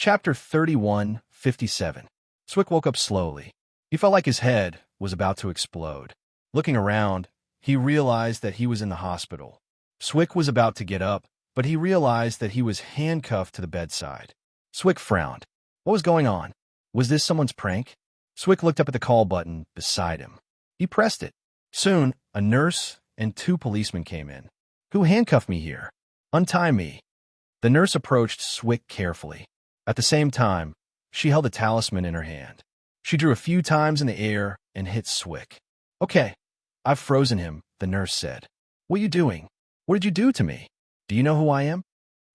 Chapter 31:57. Swick woke up slowly. He felt like his head was about to explode. Looking around, he realized that he was in the hospital. Swick was about to get up, but he realized that he was handcuffed to the bedside. Swick frowned. What was going on? Was this someone's prank? Swick looked up at the call button beside him. He pressed it. Soon, a nurse and 2 policemen came in. Who handcuffed me here? Untie me. The nurse approached Swick carefully. At the same time, she held a talisman in her hand. She drew a few times in the air and hit Swick. Okay, I've frozen him, the nurse said. What are you doing? What did you do to me? Do you know who I am?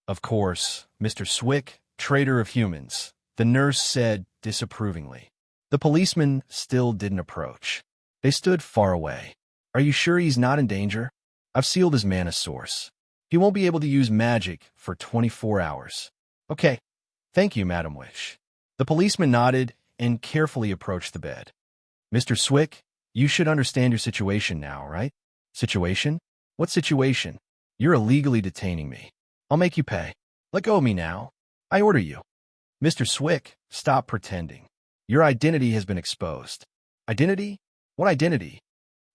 Of course, Mr. Swick, traitor of humans, the nurse said disapprovingly. The policeman still didn't approach. They stood far away. Are you sure he's not in danger? I've sealed his mana source. He won't be able to use magic for 24 hours. Okay, thank you, Madam Wish. The policeman nodded and carefully approached the bed. Mr. Swick, you should understand your situation now, right? Situation? What situation? You're illegally detaining me. I'll make you pay. Let go of me now. I order you. Mr. Swick, stop pretending. Your identity has been exposed. Identity? What identity?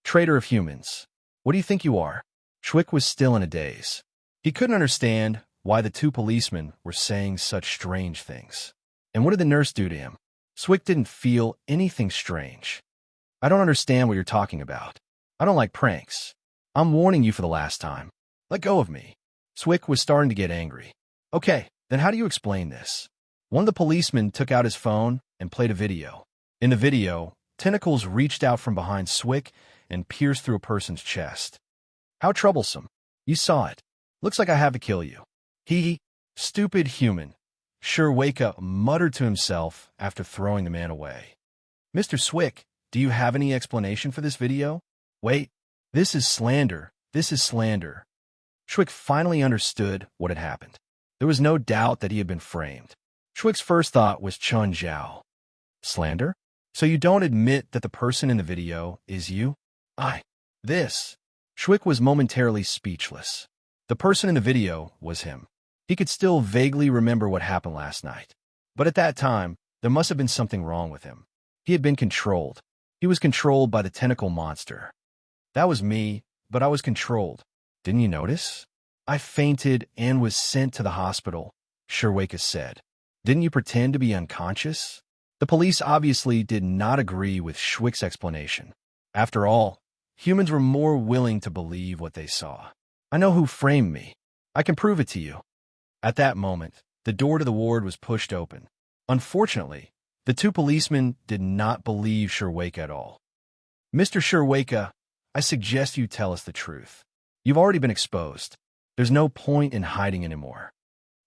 Traitor of humans. What do you think you are? Swick was still in a daze. He couldn't understand why the 2 policemen were saying such strange things. And what did the nurse do to him? Swick didn't feel anything strange. I don't understand what you're talking about. I don't like pranks. I'm warning you for the last time. Let go of me. Swick was starting to get angry. Okay, then how do you explain this? One of the policemen took out his phone and played a video. In the video, tentacles reached out from behind Swick and pierced through a person's chest. How troublesome. You saw it. Looks like I have to kill you. He, stupid human. Sherwaka muttered to himself after throwing the man away. Mr. Swick, do you have any explanation for this video? Wait, this is slander. This is slander. Swick finally understood what had happened. There was no doubt that he had been framed. Swick's first thought was Chun Zhao. Slander? So you don't admit that the person in the video is you? This. Swick was momentarily speechless. The person in the video was him. He could still vaguely remember what happened last night. But at that time, there must have been something wrong with him. He had been controlled. He was controlled by the tentacle monster. That was me, but I was controlled. Didn't you notice? I fainted and was sent to the hospital, Sherwaka said. Didn't you pretend to be unconscious? The police obviously did not agree with Swick's explanation. After all, humans were more willing to believe what they saw. I know who framed me. I can prove it to you. At that moment, the door to the ward was pushed open. Unfortunately, the 2 policemen did not believe Sherwaka at all. Mr. Sherwaka, I suggest you tell us the truth. You've already been exposed. There's no point in hiding anymore.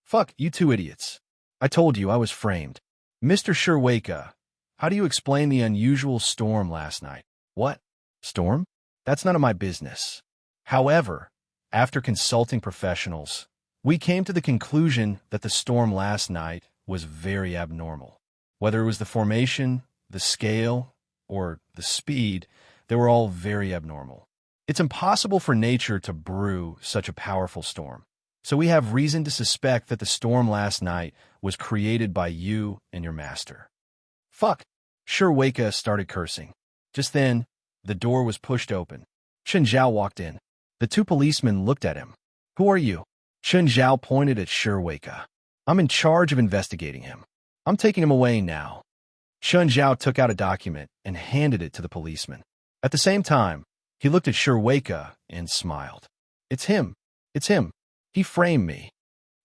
Fuck, you 2 idiots. I told you I was framed. Mr. Sherwaka, how do you explain the unusual storm last night? What? Storm? That's none of my business. However, after consulting professionals, we came to the conclusion that the storm last night was very abnormal. Whether it was the formation, the scale, or the speed, they were all very abnormal. It's impossible for nature to brew such a powerful storm. So we have reason to suspect that the storm last night was created by you and your master. Fuck! Sherwaka started cursing. Just then, the door was pushed open. Chun Zhao walked in. The 2 policemen looked at him. Who are you? Chun Zhao pointed at Sherwaka. I'm in charge of investigating him. I'm taking him away now. Chun Zhao took out a document and handed it to the policeman. At the same time, he looked at Sherwaka and smiled. It's him. It's him. He framed me.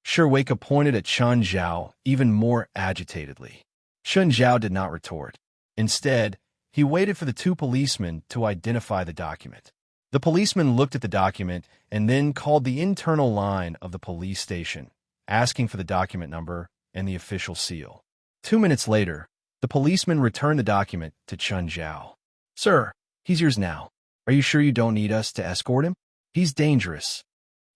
Sherwaka pointed at Chun Zhao even more agitatedly. Chun Zhao did not retort. Instead, he waited for the 2 policemen to identify the document. The policeman looked at the document and then called the internal line of the police station, asking for the document number and the official seal. 2 minutes later, the policeman returned the document to Chun Zhao. Sir, he's yours now. Are you sure you don't need us to escort him? He's dangerous.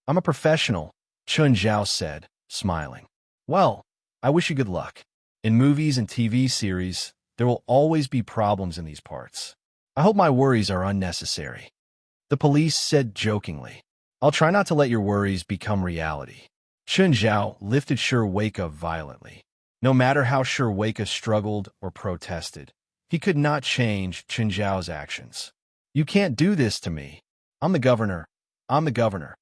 I'm a professional, Chun Zhao said, smiling. Well, I wish you good luck. In movies and TV series, there will always be problems in these parts. I hope my worries are unnecessary. The police said jokingly. I'll try not to let your worries become reality. Chun Zhao lifted Sherwaka violently. No matter how sure Weka struggled or protested, he could not change Chen Zhao's actions. You can't do this to me. I'm the governor. I'm the governor.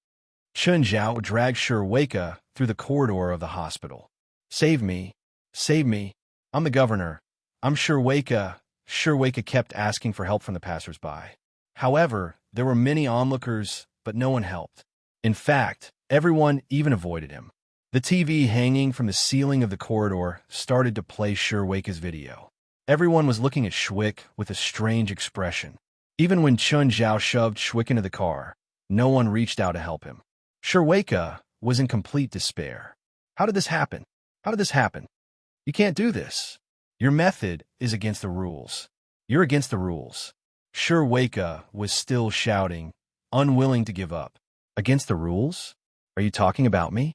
Chen Zhao dragged Sure Weka through the corridor of the hospital. Save me. Save me. I'm the governor. I'm Sure Weka. Sure Weka kept asking for help from the passersby. However, there were many onlookers, but no one helped. In fact, everyone even avoided him. The TV hanging from the ceiling of the corridor started to play Sure Weka's video. Everyone was looking at Schwick with a strange expression. Even when Chen Zhao shoved Schwick into the car, no one reached out to help him. Sure Weka was in complete despair. How did this happen? How did this happen? You can't do this. Your method is against the rules. You're against the rules. Sure Weka was still shouting, unwilling to give up. Against the rules? Are you talking about me?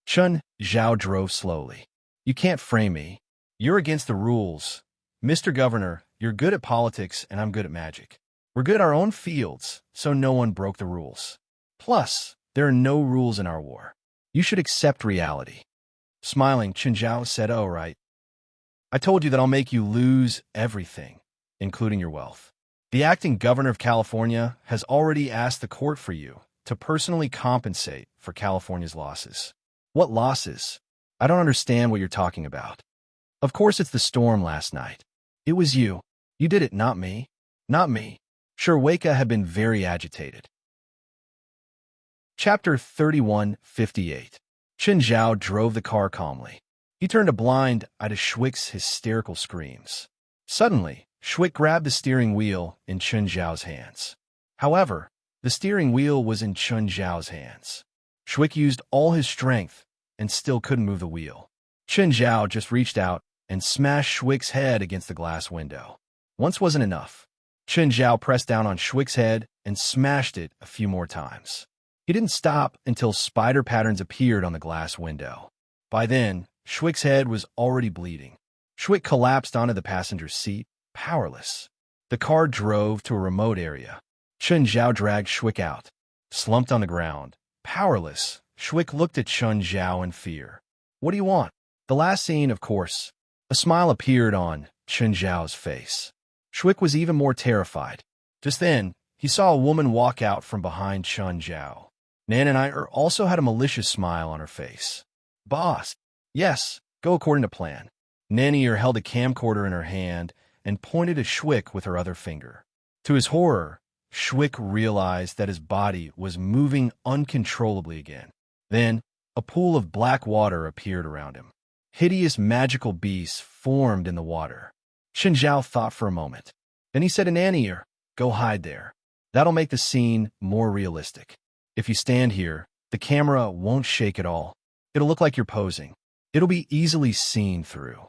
Chen Zhao drove slowly. You can't frame me. You're against the rules. Mr. Governor, you're good at politics and I'm good at magic. We're good at our own fields, so no one broke the rules. Plus, there are no rules in our war. You should accept reality. Smiling, Chen Zhao said, oh, right. I told you that I'll make you lose everything, including your wealth. The acting governor of California has already asked the court for you to personally compensate for California's losses. What losses? I don't understand what you're talking about. Of course it's the storm last night. It was you. You did it, not me. Not me. Sure Weka had been very agitated. Chapter 31:58. Chen Zhao drove the car calmly. He turned a blind eye to Schwick's hysterical screams. Suddenly, Schwick grabbed the steering wheel in Chen Zhao's hands. However, the steering wheel was in Chen Zhao's hands. Schwick used all his strength and still couldn't move the wheel. Chen Zhao just reached out and smashed Schwick's head against the glass window. Once wasn't enough. Chen Zhao pressed down on Schwick's head and smashed it a few more times. He didn't stop until spider patterns appeared on the glass window. By then, Schwick's head was already bleeding. Schwick collapsed onto the passenger's seat, powerless. The car drove to a remote area. Chen Zhao dragged Schwick out. Slumped on the ground, powerless, Schwick looked at Chen Zhao in fear. What do you want? The last scene, of course. A smile appeared on Chen Zhao's face. Schwick was even more terrified. Just then, he saw a woman walk out from behind Chen Zhao. Nan and I also had a malicious smile on her face. Boss. Yes, go according to plan. Nannier held a camcorder in her hand and pointed at Schwick with her other finger. To his horror, Schwick realized that his body was moving uncontrollably again. Then, a pool of black water appeared around him. Hideous magical beasts formed in the water. Chen Zhao thought for a moment. Then he said to Nannier, go hide there. That'll make the scene more realistic. If you stand here, the camera won't shake at all. It'll look like you're posing. It'll be easily seen through.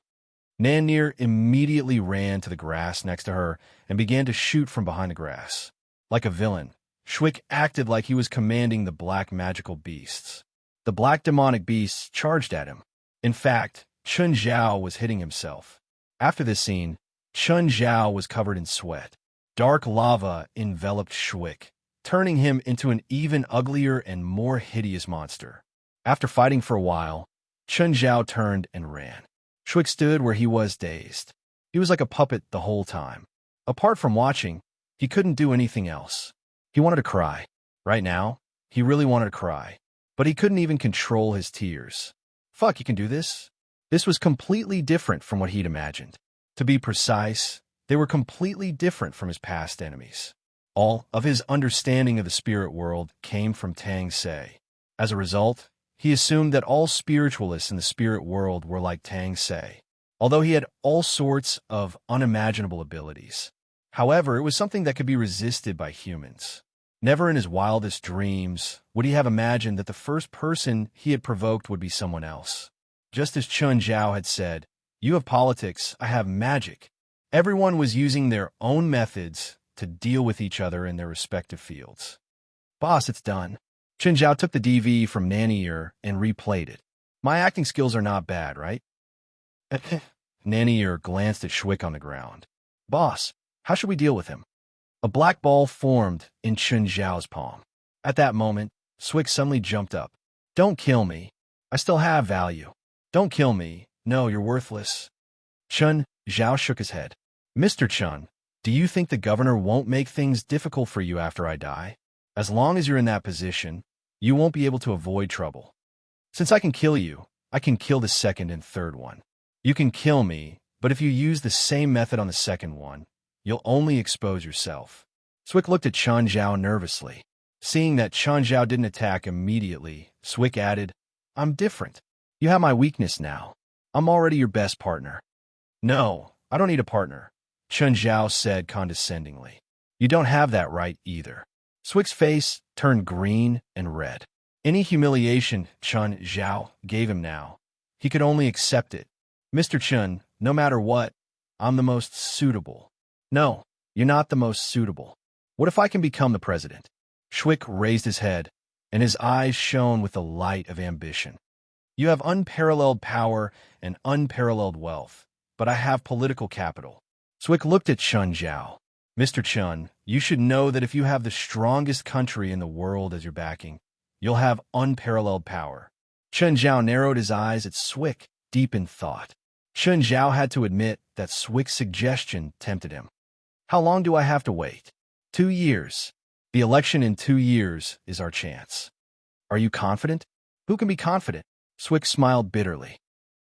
Nannier immediately ran to the grass next to her and began to shoot from behind the grass. Like a villain, Schwick acted like he was commanding the black magical beasts. The black demonic beasts charged at him. In fact, Chen Zhao was hitting himself. After this scene, Chen Zhao was covered in sweat. Dark lava enveloped Schwick, turning him into an even uglier and more hideous monster. After fighting for a while, Chen Zhao turned and ran. Schwick stood where he was dazed. He was like a puppet the whole time. Apart from watching, he couldn't do anything else. He wanted to cry. Right now, he really wanted to cry. But he couldn't even control his tears. Fuck, you can do this? This was completely different from what he'd imagined. To be precise, they were completely different from his past enemies. All of his understanding of the spirit world came from Tang Se. As a result, he assumed that all spiritualists in the spirit world were like Tang Se, although he had all sorts of unimaginable abilities. However, it was something that could be resisted by humans. Never in his wildest dreams would he have imagined that the first person he had provoked would be someone else. Just as Chen Zhao had said, you have politics, I have magic. Everyone was using their own methods to deal with each other in their respective fields. Boss, it's done. Chen Zhao took the DV from Nannier and replayed it. My acting skills are not bad, right? Nannier glanced at Schwick on the ground. Boss, how should we deal with him? A black ball formed in Chen Zhao's palm. At that moment, Schwick suddenly jumped up. Don't kill me. I still have value. Don't kill me. No, you're worthless. Chun Zhao shook his head. Mr. Chun, do you think the governor won't make things difficult for you after I die? As long as you're in that position, you won't be able to avoid trouble. Since I can kill you, I can kill the second and third one. You can kill me, but if you use the same method on the second one, you'll only expose yourself. Swick looked at Chun Zhao nervously. Seeing that Chun Zhao didn't attack immediately, Swick added, I'm different. You have my weakness now. I'm already your best partner. No, I don't need a partner, Chun Zhao said condescendingly. You don't have that right either. Swick's face turned green and red. Any humiliation Chun Zhao gave him now, he could only accept it. Mr. Chun, no matter what, I'm the most suitable. No, you're not the most suitable. What if I can become the president? Swick raised his head, and his eyes shone with the light of ambition. You have unparalleled power and unparalleled wealth, but I have political capital. Swick looked at Chun Zhao. Mr. Chun, you should know that if you have the strongest country in the world as your backing, you'll have unparalleled power. Chun Zhao narrowed his eyes at Swick, deep in thought. Chun Zhao had to admit that Swick's suggestion tempted him. How long do I have to wait? 2 years. The election in 2 years is our chance. Are you confident? Who can be confident? Swick smiled bitterly.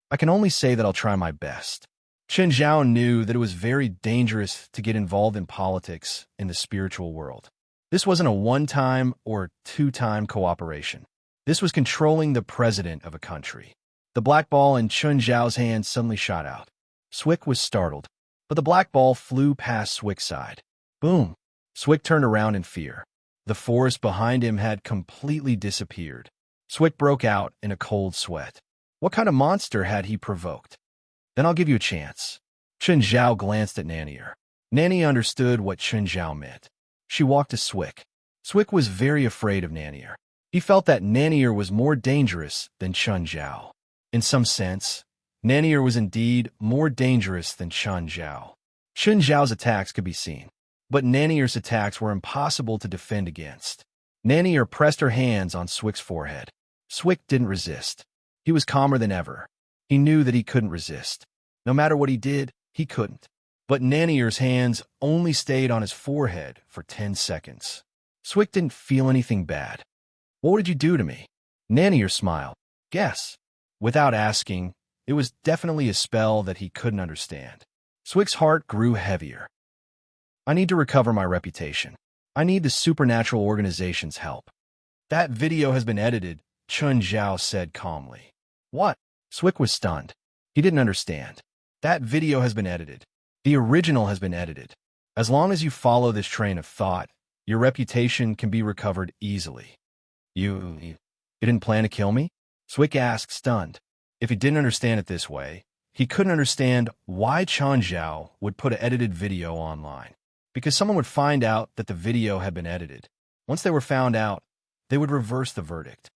I can only say that I'll try my best. Chun Zhao knew that it was very dangerous to get involved in politics in the spiritual world. This wasn't a one-time or two-time cooperation. This was controlling the president of a country. The black ball in Chun Zhao's hand suddenly shot out. Swick was startled, but the black ball flew past Swick's side. Boom! Swick turned around in fear. The forest behind him had completely disappeared. Swick broke out in a cold sweat. What kind of monster had he provoked? Then I'll give you a chance. Chun Zhao glanced at Nanier. Nani understood what Chun Zhao meant. She walked to Swick. Swick was very afraid of Nanier. He felt that Nanier was more dangerous than Chun Zhao. In some sense, Nanier was indeed more dangerous than Chun Zhao. Chun Zhao's attacks could be seen, but Nanier's attacks were impossible to defend against. Nanier pressed her hands on Swick's forehead. Swick didn't resist. He was calmer than ever. He knew that he couldn't resist. No matter what he did, he couldn't. But Nanier's hands only stayed on his forehead for 10 seconds. Swick didn't feel anything bad. What did you do to me? Nanier smiled. Guess. Without asking, it was definitely a spell that he couldn't understand. Swick's heart grew heavier. I need to recover my reputation. I need the supernatural organization's help. That video has been edited, Chun Zhao said calmly. What? Swick was stunned. He didn't understand. That video has been edited. The original has been edited. As long as you follow this train of thought, your reputation can be recovered easily. You didn't plan to kill me? Swick asked, stunned. If he didn't understand it this way, he couldn't understand why Chun Zhao would put an edited video online. Because someone would find out that the video had been edited. Once they were found out, they would reverse the verdict.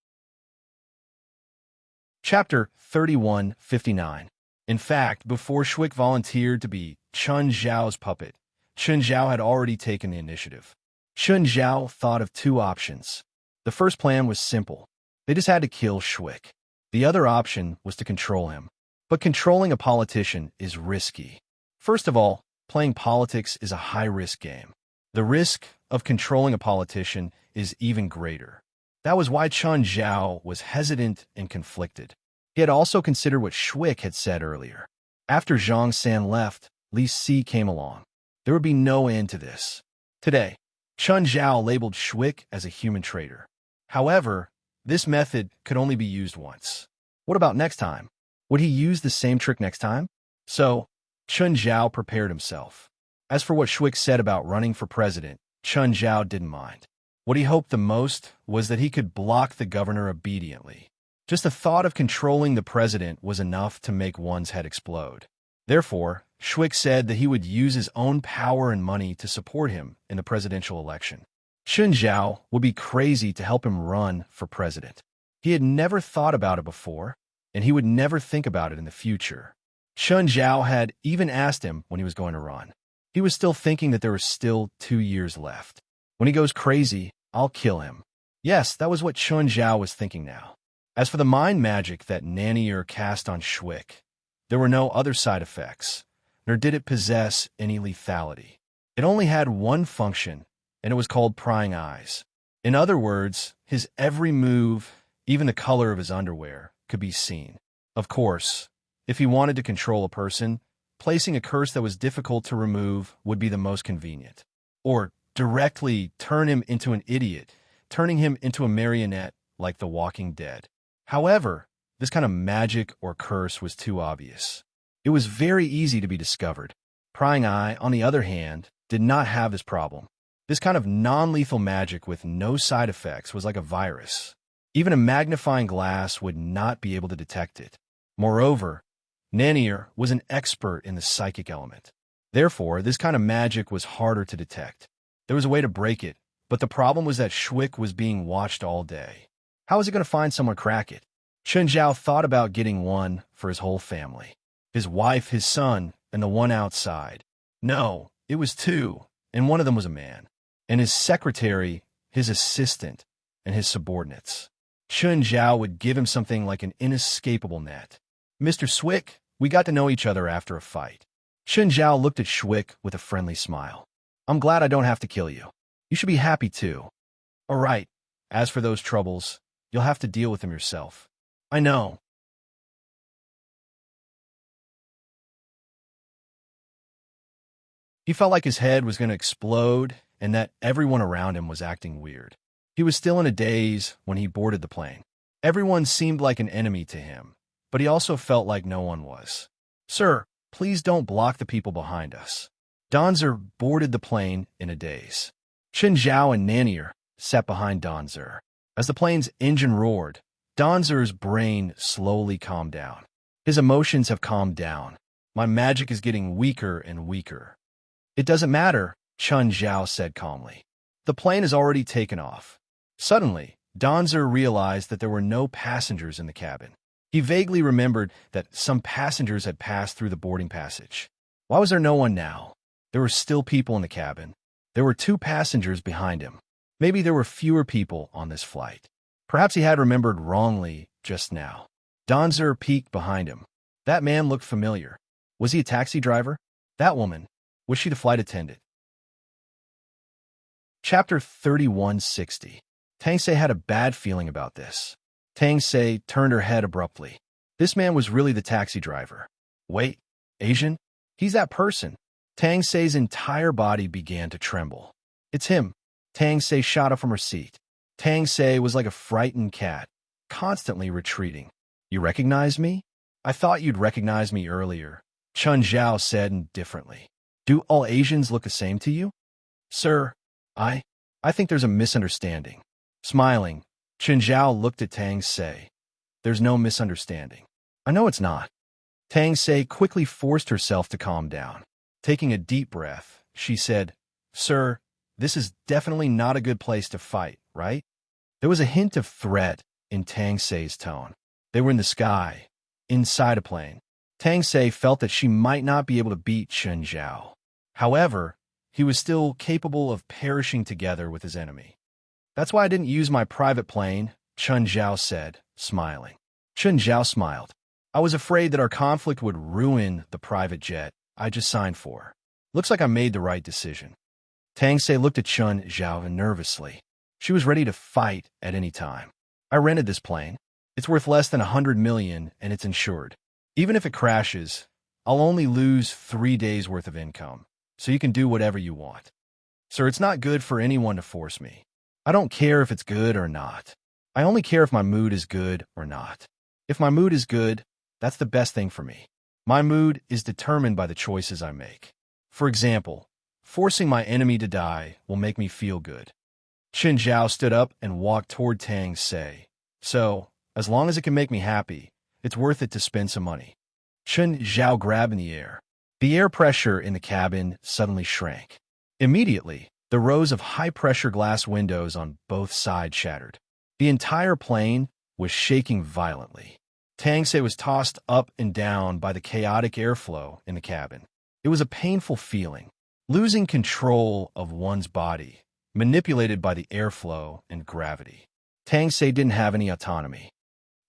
Chapter 3159. In fact, before Swick volunteered to be Chun Zhao's puppet, Chun Zhao had already taken the initiative. Chun Zhao thought of 2 options. The first plan was simple. They just had to kill Swick. The other option was to control him. But controlling a politician is risky. First of all, playing politics is a high-risk game. The risk of controlling a politician is even greater. That was why Chun Zhao was hesitant and conflicted. He had also considered what Swick had said earlier. After Zhang San left, Li Si came along. There would be no end to this. Today, Chun Zhao labeled Swick as a human traitor. However, this method could only be used once. What about next time? Would he use the same trick next time? So, Chun Zhao prepared himself. As for what Swick said about running for president, Chun Zhao didn't mind. What he hoped the most was that he could block the governor obediently. Just the thought of controlling the president was enough to make one's head explode. Therefore, Swick said that he would use his own power and money to support him in the presidential election. Chun Zhao would be crazy to help him run for president. He had never thought about it before, and he would never think about it in the future. Chun Zhao had even asked him when he was going to run. He was still thinking that there were still 2 years left. When he goes crazy, I'll kill him. Yes, that was what Chun Zhao was thinking now. As for the mind magic that Nanier cast on Swick, There were no other side effects, nor did it possess any lethality. It only had one function, and it was called prying eyes. In other words, his every move, even the color of his underwear, could be seen. Of course, if he wanted to control a person, placing a curse that was difficult to remove would be the most convenient. Or directly turn him into an idiot, turning him into a marionette like The Walking Dead. However, this kind of magic or curse was too obvious. It was very easy to be discovered. Prying eye, on the other hand, did not have this problem. This kind of non-lethal magic with no side effects was like a virus. Even a magnifying glass would not be able to detect it. Moreover, Nanier was an expert in the psychic element. Therefore, this kind of magic was harder to detect. There was a way to break it, but the problem was that Schwick was being watched all day. How was he going to find someone to crack it? Chen Zhao thought about getting one for his whole family. His wife, his son, and the one outside. No, it was two, and one of them was a man. And his secretary, his assistant, and his subordinates. Chen Zhao would give him something like an inescapable net. Mr. Schwick, we got to know each other after a fight. Chen Zhao looked at Schwick with a friendly smile. I'm glad I don't have to kill you. You should be happy too. All right, as for those troubles, you'll have to deal with them yourself. I know. He felt like his head was going to explode and that everyone around him was acting weird. He was still in a daze when he boarded the plane. Everyone seemed like an enemy to him, but he also felt like no one was. Sir, please don't block the people behind us. Donzer boarded the plane in a daze. Chen Zhao and Nanier sat behind Donzer. As the plane's engine roared, Donzer's brain slowly calmed down. His emotions have calmed down. My magic is getting weaker and weaker. It doesn't matter, Chen Zhao said calmly. The plane has already taken off. Suddenly, Donzer realized that there were no passengers in the cabin. He vaguely remembered that some passengers had passed through the boarding passage. Why was there no one now? There were still people in the cabin. There were 2 passengers behind him. Maybe there were fewer people on this flight. Perhaps he had remembered wrongly just now. Donzer peeked behind him. That man looked familiar. Was he a taxi driver? That woman, was she the flight attendant? Chapter 3160. Tang Se had a bad feeling about this. Tang Se turned her head abruptly. This man was really the taxi driver. Wait, Asian? He's that person. Tang Se's entire body began to tremble. It's him. Tang Se shot up from her seat. Tang Se was like a frightened cat, constantly retreating. You recognize me? I thought you'd recognize me earlier, Chen Zhao said indifferently. Do all Asians look the same to you? Sir, I think there's a misunderstanding. Smiling, Chen Zhao looked at Tang Se. There's no misunderstanding. I know it's not. Tang Se quickly forced herself to calm down. Taking a deep breath, she said, Sir, this is definitely not a good place to fight, right? There was a hint of threat in Tang Se's tone. They were in the sky, inside a plane. Tang Se felt that she might not be able to beat Chen Zhao. However, he was still capable of perishing together with his enemy. That's why I didn't use my private plane, Chen Zhao said, smiling. Chen Zhao smiled. I was afraid that our conflict would ruin the private jet I just signed for. Looks like I made the right decision. Tang Se looked at Chen Zhao nervously. She was ready to fight at any time. I rented this plane. It's worth less than 100 million and it's insured. Even if it crashes, I'll only lose 3 days worth of income, so you can do whatever you want. Sir, it's not good for anyone to force me. I don't care if it's good or not. I only care if my mood is good or not. If my mood is good, that's the best thing for me. My mood is determined by the choices I make. For example, forcing my enemy to die will make me feel good. Chen Zhao stood up and walked toward Tang Se. So, as long as it can make me happy, it's worth it to spend some money. Chen Zhao grabbed in the air. The air pressure in the cabin suddenly shrank. Immediately, the rows of high-pressure glass windows on both sides shattered. The entire plane was shaking violently. Tang Se was tossed up and down by the chaotic airflow in the cabin. It was a painful feeling, losing control of one's body, manipulated by the airflow and gravity. Tang Se didn't have any autonomy.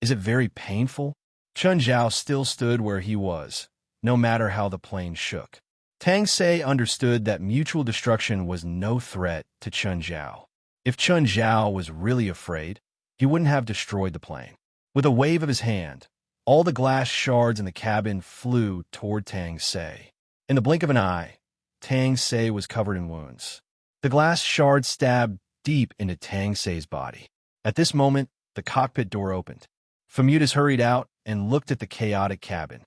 Is it very painful? Chun Zhao still stood where he was, no matter how the plane shook. Tang Se understood that mutual destruction was no threat to Chun Zhao. If Chun Zhao was really afraid, he wouldn't have destroyed the plane. With a wave of his hand, all the glass shards in the cabin flew toward Tang Se. In the blink of an eye, Tang Se was covered in wounds. The glass shards stabbed deep into Tang Se's body. At this moment, the cockpit door opened. Famutas hurried out and looked at the chaotic cabin.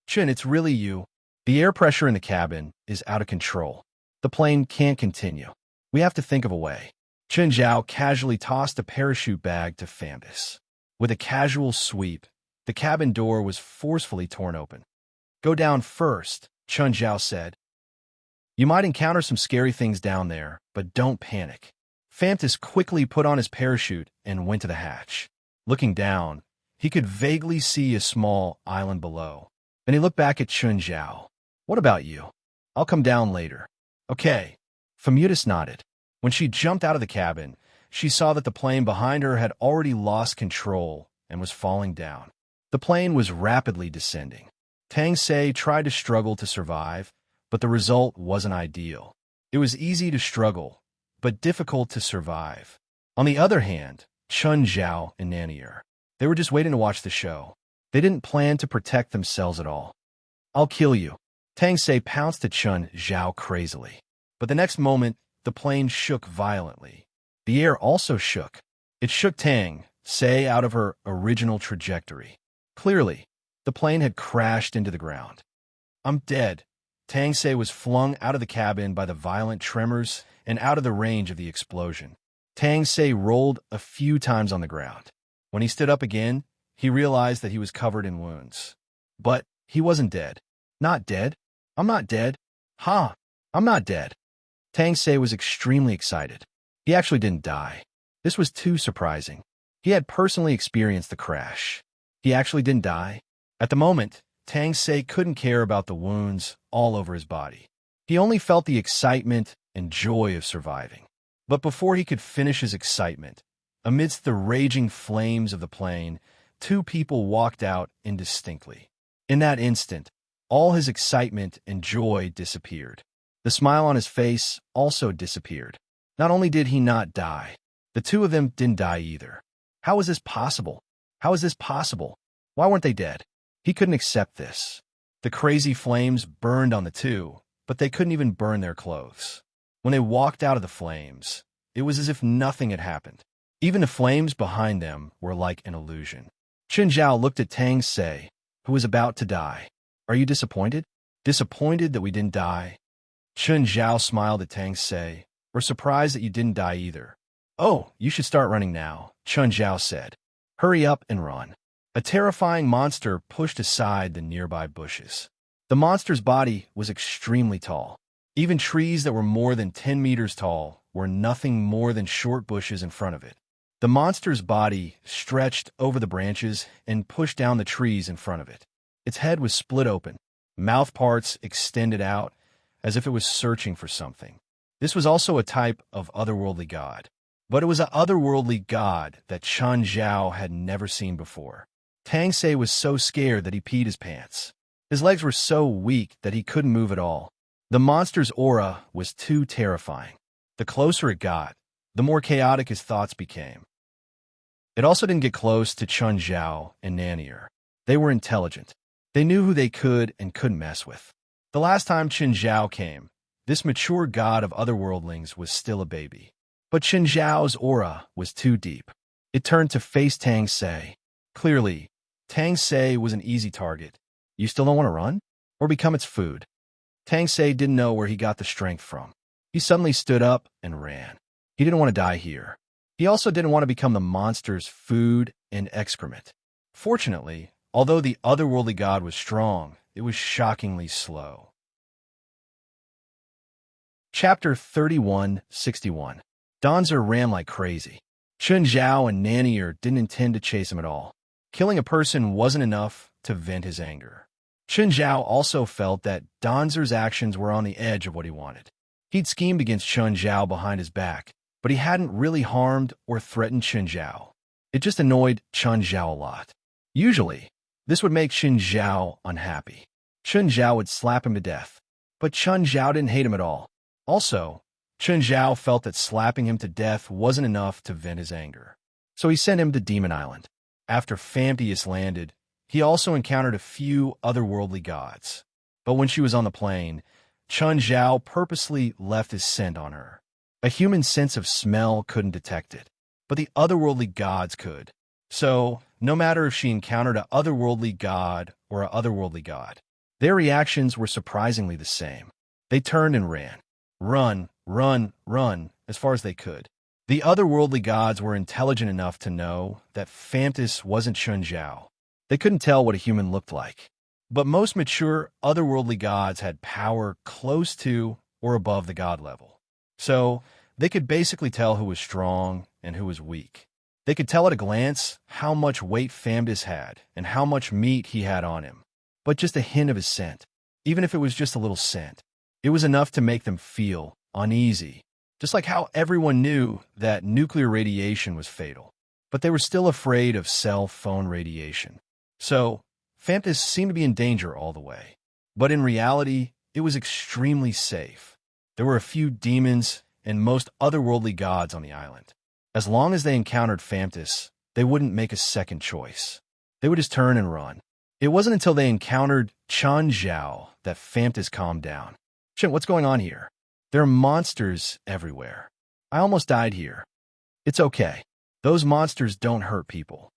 Chun, it's really you. The air pressure in the cabin is out of control. The plane can't continue. We have to think of a way. Chun Zhao casually tossed a parachute bag to Famutas. With a casual sweep, the cabin door was forcefully torn open. Go down first, Chun Zhao said. You might encounter some scary things down there, but don't panic. Famutas quickly put on his parachute and went to the hatch. Looking down, he could vaguely see a small island below. Then he looked back at Chun Zhao. What about you? I'll come down later. Okay. Famutas nodded. When she jumped out of the cabin, she saw that the plane behind her had already lost control and was falling down. The plane was rapidly descending. Tang Se tried to struggle to survive, but the result wasn't ideal. It was easy to struggle, but difficult to survive. On the other hand, Chun Zhao and Nanier, they were just waiting to watch the show. They didn't plan to protect themselves at all. I'll kill you. Tang Se pounced at Chun Zhao crazily. But the next moment, the plane shook violently. The air also shook. It shook Tang Se out of her original trajectory. Clearly, the plane had crashed into the ground. I'm dead. Tang Se was flung out of the cabin by the violent tremors and out of the range of the explosion. Tang Se rolled a few times on the ground. When he stood up again, he realized that he was covered in wounds. But he wasn't dead. Not dead? I'm not dead. Ha! I'm not dead. Tang Se was extremely excited. He actually didn't die. This was too surprising. He had personally experienced the crash. He actually didn't die. At the moment, Tang Se couldn't care about the wounds all over his body. He only felt the excitement and joy of surviving. But before he could finish his excitement, amidst the raging flames of the plane, two people walked out indistinctly. In that instant, all his excitement and joy disappeared. The smile on his face also disappeared. Not only did he not die, the two of them didn't die either. How was this possible? How is this possible? Why weren't they dead? He couldn't accept this. The crazy flames burned on the two, but they couldn't even burn their clothes. When they walked out of the flames, it was as if nothing had happened. Even the flames behind them were like an illusion. Chun Zhao looked at Tang Se, who was about to die. Are you disappointed? Disappointed that we didn't die? Chun Zhao smiled at Tang Se. We're surprised that you didn't die either. Oh, you should start running now, Chun Zhao said. Hurry up and run. A terrifying monster pushed aside the nearby bushes. The monster's body was extremely tall. Even trees that were more than 10 meters tall were nothing more than short bushes in front of it. The monster's body stretched over the branches and pushed down the trees in front of it. Its head was split open, mouth parts extended out, as if it was searching for something. This was also a type of otherworldly god, but it was an otherworldly god that Chun Zhao had never seen before. Tang Se was so scared that he peed his pants. His legs were so weak that he couldn't move at all. The monster's aura was too terrifying. The closer it got, the more chaotic his thoughts became. It also didn't get close to Chun Zhao and Nanier. They were intelligent. They knew who they could and couldn't mess with. The last time Chun Zhao came, this mature god of otherworldlings was still a baby. But Chun Zhao's aura was too deep. It turned to face Tang Se. Clearly, Tang Se was an easy target. You still don't want to run? Or become its food? Tang Se didn't know where he got the strength from. He suddenly stood up and ran. He didn't want to die here. He also didn't want to become the monster's food and excrement. Fortunately, although the otherworldly god was strong, it was shockingly slow. Chapter 31:61. Danzer ran like crazy. Chun Zhao and Nanier didn't intend to chase him at all. Killing a person wasn't enough to vent his anger. Chun Zhao also felt that Danzer's actions were on the edge of what he wanted. He'd schemed against Chun Zhao behind his back, but he hadn't really harmed or threatened Chun Zhao. It just annoyed Chun Zhao a lot. Usually, This would make Chun Zhao unhappy. Chun Zhao would slap him to death. But Chun Zhao didn't hate him at all. Also, Chun Zhao felt that slapping him to death wasn't enough to vent his anger. So he sent him to Demon Island. After Famtius landed, he also encountered a few otherworldly gods. But when she was on the plane, Chun Zhao purposely left his scent on her. A human sense of smell couldn't detect it, but the otherworldly gods could. So, no matter if she encountered an otherworldly god or an otherworldly god, their reactions were surprisingly the same. They turned and ran. Run, run, run, as far as they could. The otherworldly gods were intelligent enough to know that Famtius wasn't Chun Zhao. They couldn't tell what a human looked like. But most mature otherworldly gods had power close to or above the god level. So, they could basically tell who was strong and who was weak. They could tell at a glance how much weight Famtius had and how much meat he had on him. But just a hint of his scent, even if it was just a little scent, it was enough to make them feel uneasy. Just like how everyone knew that nuclear radiation was fatal. But they were still afraid of cell phone radiation. So, Famtius seemed to be in danger all the way. But in reality, it was extremely safe. There were a few demons and most otherworldly gods on the island. As long as they encountered Famtius, they wouldn't make a second choice. They would just turn and run. It wasn't until they encountered Chun Zhao that Famtius calmed down. Shit, what's going on here? There are monsters everywhere. I almost died here. It's okay. Those monsters don't hurt people.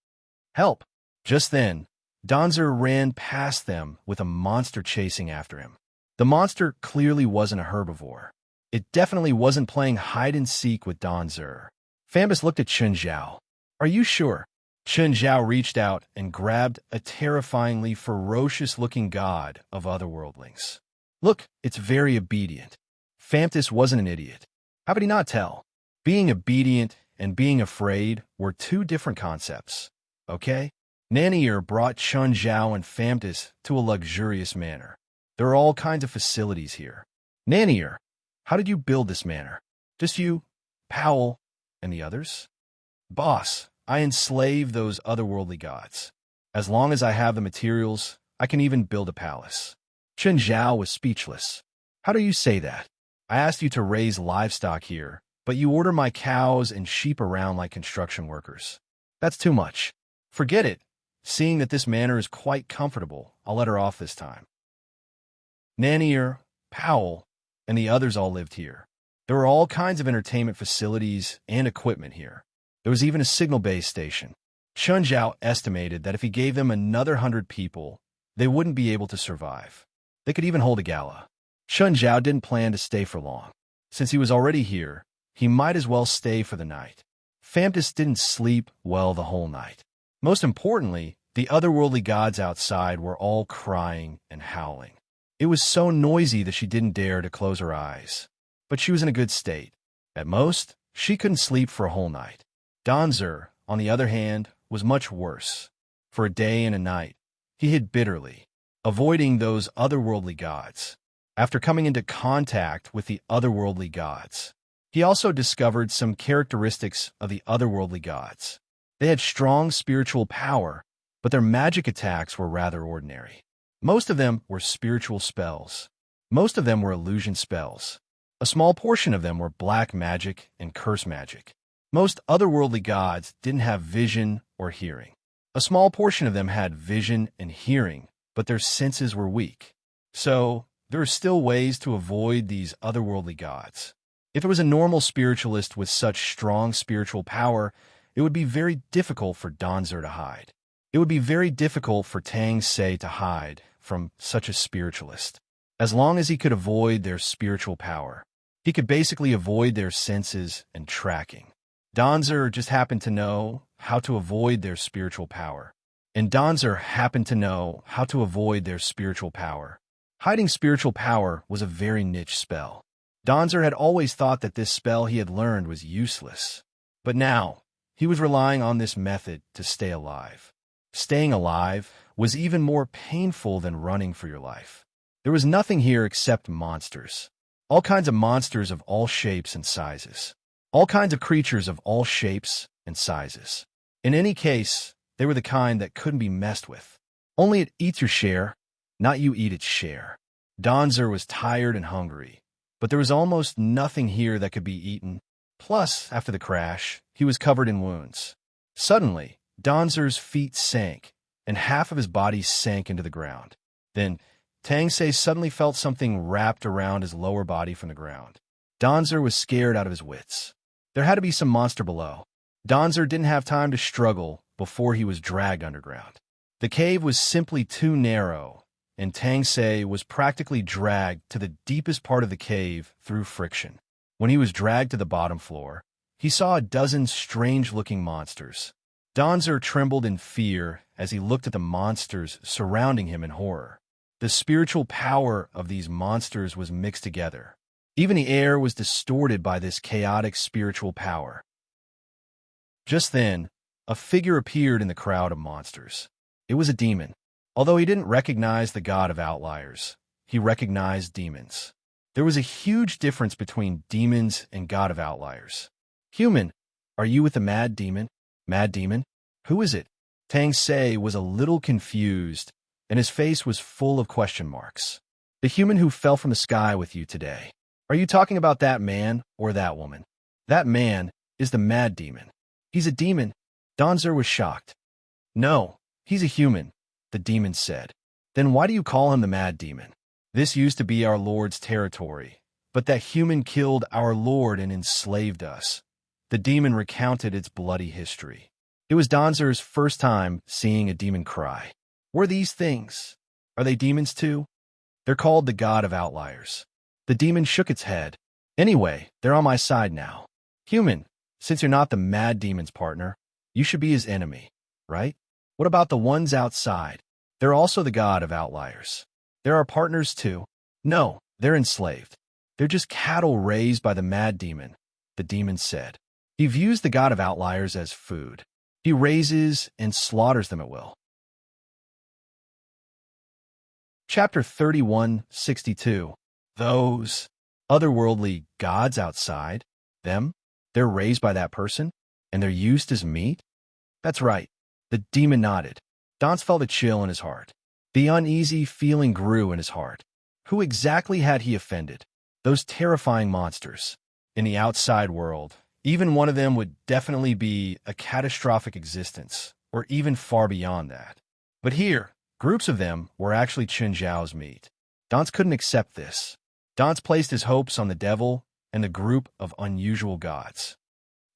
Help! Just then, Donzer ran past them with a monster chasing after him. The monster clearly wasn't a herbivore. It definitely wasn't playing hide-and-seek with Donzer. Famtius looked at Chun Zhao. Are you sure? Chun Zhao reached out and grabbed a terrifyingly ferocious-looking god of otherworldlings. Look, it's very obedient. Famtius wasn't an idiot. How could he not tell? Being obedient and being afraid were two different concepts. Okay? Nanier brought Chun Zhao and Famtius to a luxurious manor. There are all kinds of facilities here. Nanier, how did you build this manor? Just you, Powell, and the others? Boss, I enslave those otherworldly gods. As long as I have the materials, I can even build a palace. Chun Zhao was speechless. How do you say that? I asked you to raise livestock here, but you order my cows and sheep around like construction workers. That's too much. Forget it. Seeing that this manor is quite comfortable, I'll let her off this time. Nanier, Powell, and the others all lived here. There were all kinds of entertainment facilities and equipment here. There was even a signal base station. Chun Zhao estimated that if he gave them another 100 people, they wouldn't be able to survive. They could even hold a gala. Chun Zhao didn't plan to stay for long. Since he was already here, he might as well stay for the night. Famtius didn't sleep well the whole night. Most importantly, the otherworldly gods outside were all crying and howling. It was so noisy that she didn't dare to close her eyes. But she was in a good state. At most, she couldn't sleep for a whole night. Donzer, on the other hand, was much worse. For a day and a night, he hid bitterly, avoiding those otherworldly gods. After coming into contact with the otherworldly gods, he also discovered some characteristics of the otherworldly gods. They had strong spiritual power, but their magic attacks were rather ordinary. Most of them were spiritual spells. Most of them were illusion spells. A small portion of them were black magic and curse magic. Most otherworldly gods didn't have vision or hearing. A small portion of them had vision and hearing, but their senses were weak. So, there are still ways to avoid these otherworldly gods. If it was a normal spiritualist with such strong spiritual power, it would be very difficult for Donzer to hide. It would be very difficult for Tang Se to hide from such a spiritualist. As long as he could avoid their spiritual power, he could basically avoid their senses and tracking. Donzer just happened to know how to avoid their spiritual power. And Donzer happened to know how to avoid their spiritual power. Hiding spiritual power was a very niche spell. Donzer had always thought that this spell he had learned was useless. But now, he was relying on this method to stay alive. Staying alive was even more painful than running for your life. There was nothing here except monsters. All kinds of monsters of all shapes and sizes. All kinds of creatures of all shapes and sizes. In any case, they were the kind that couldn't be messed with. Only it eats your share, not you eat its share. Donzer was tired and hungry, but there was almost nothing here that could be eaten. Plus, after the crash, he was covered in wounds. Suddenly, Donzer's feet sank, and half of his body sank into the ground. Then, Tangsei suddenly felt something wrapped around his lower body from the ground. Donzer was scared out of his wits. There had to be some monster below. Donzer didn't have time to struggle before he was dragged underground. The cave was simply too narrow, and Tangsei was practically dragged to the deepest part of the cave through friction. When he was dragged to the bottom floor, he saw a dozen strange-looking monsters. Donzer trembled in fear as he looked at the monsters surrounding him in horror. The spiritual power of these monsters was mixed together. Even the air was distorted by this chaotic spiritual power. Just then, a figure appeared in the crowd of monsters. It was a demon. Although he didn't recognize the god of outliers, he recognized demons. There was a huge difference between demons and god of outliers. Human, are you with the mad demon? Mad demon? Who is it? Tangsei was a little confused, and his face was full of question marks. The human who fell from the sky with you today. Are you talking about that man or that woman? That man is the mad demon. He's a demon. Donzer was shocked. No, he's a human, the demon said. Then why do you call him the mad demon? This used to be our Lord's territory, but that human killed our Lord and enslaved us. The demon recounted its bloody history. It was Donzer's first time seeing a demon cry. What are these things? Are they demons too? They're called the god of outliers. The demon shook its head. Anyway, they're on my side now. Human, since you're not the mad demon's partner, you should be his enemy, right? What about the ones outside? They're also the god of outliers. They're our partners too. No, they're enslaved. They're just cattle raised by the mad demon, the demon said. He views the god of outliers as food. He raises and slaughters them at will. Chapter 31:62. Those otherworldly gods outside, them, they're raised by that person, and they're used as meat? That's right. The demon nodded. Donz felt a chill in his heart. The uneasy feeling grew in his heart. Who exactly had he offended? Those terrifying monsters. In the outside world, even one of them would definitely be a catastrophic existence, or even far beyond that. But here, groups of them were actually Chen Zhao's meat. Donz couldn't accept this. Donz placed his hopes on the devil and the group of unusual gods.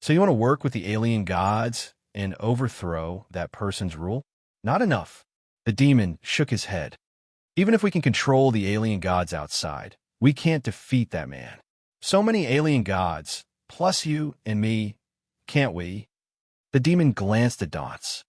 So you want to work with the alien gods and overthrow that person's rule? Not enough. The demon shook his head. Even if we can control the alien gods outside, we can't defeat that man. So many alien gods, plus you and me, can't we? The demon glanced at Donz.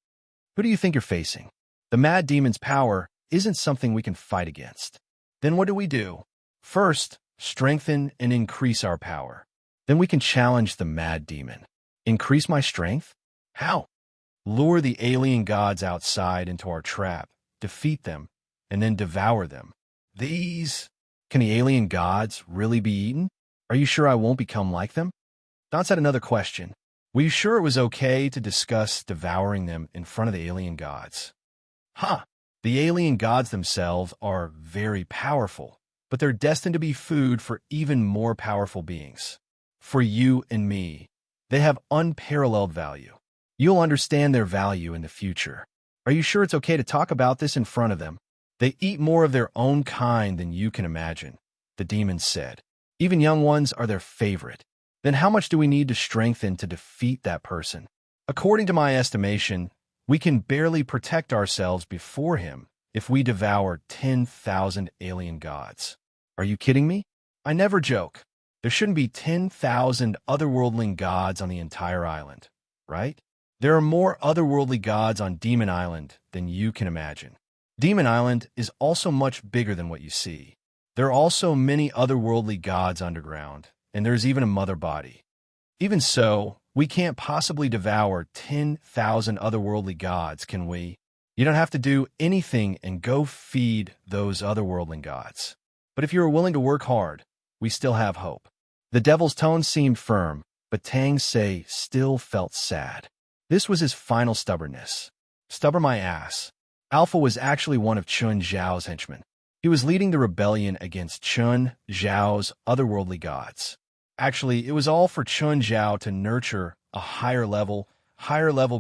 Who do you think you're facing? The mad demon's power isn't something we can fight against. Then what do? First, strengthen and increase our power. Then we can challenge the mad demon. Increase my strength? How? Lure the alien gods outside into our trap, defeat them, and then devour them. Can the alien gods really be eaten? Are you sure I won't become like them? Donz had another question. Were you sure it was okay to discuss devouring them in front of the alien gods? The alien gods themselves are very powerful, but they're destined to be food for even more powerful beings. For you and me, they have unparalleled value. You'll understand their value in the future. Are you sure it's okay to talk about this in front of them? They eat more of their own kind than you can imagine, the demon said. Even young ones are their favorite. Then how much do we need to strengthen to defeat that person? According to my estimation, we can barely protect ourselves before him if we devour 10,000 alien gods. Are you kidding me? I never joke. There shouldn't be 10,000 otherworldling gods on the entire island, right? There are more otherworldly gods on Demon Island than you can imagine. Demon Island is also much bigger than what you see. There are also many otherworldly gods underground, and there's even a mother body. Even so, we can't possibly devour 10,000 otherworldly gods, can we? You don't have to do anything and go feed those otherworldling gods. But if you are willing to work hard, we still have hope. The devil's tone seemed firm, but Tangsei still felt sad. This was his final stubbornness. Stubborn my ass. Alpha was actually one of Chun Zhao's henchmen. He was leading the rebellion against Chun Zhao's otherworldly gods. Actually, it was all for Chun Zhao to nurture a higher level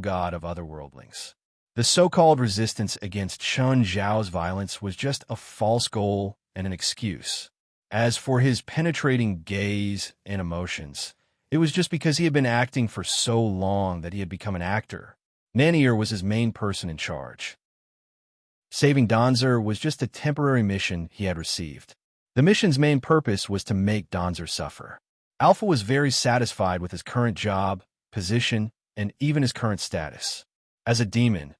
god of otherworldlings. The so-called resistance against Chun Zhao's violence was just a false goal and an excuse. As for his penetrating gaze and emotions, it was just because he had been acting for so long that he had become an actor. Nanier was his main person in charge. Saving Donzer was just a temporary mission he had received. The mission's main purpose was to make Donzer suffer. Alpha was very satisfied with his current job, position, and even his current status. As a demon,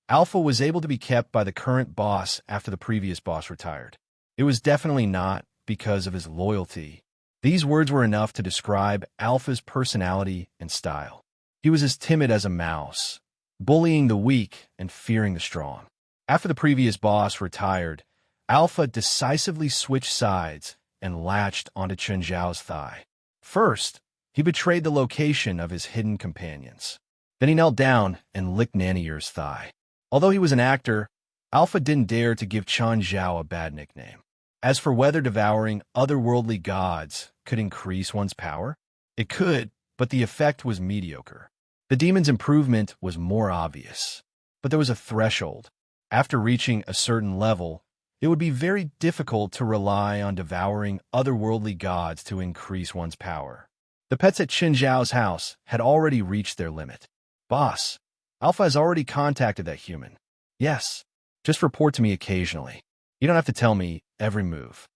Alpha was able to be kept by the current boss after the previous boss retired. It was definitely not because of his loyalty. These words were enough to describe Alpha's personality and style. He was as timid as a mouse, bullying the weak and fearing the strong. After the previous boss retired, Alpha decisively switched sides and latched onto Chun Zhao's thigh. First, he betrayed the location of his hidden companions. Then he knelt down and licked Nanier's thigh. Although he was an actor, Alpha didn't dare to give Chun Zhao a bad nickname. As for whether devouring otherworldly gods could increase one's power, it could, but the effect was mediocre. The demon's improvement was more obvious. But there was a threshold. After reaching a certain level, it would be very difficult to rely on devouring otherworldly gods to increase one's power. The pets at Chun Zhao's house had already reached their limit. Boss, Alpha has already contacted that human. Yes, just report to me occasionally. You don't have to tell me every move.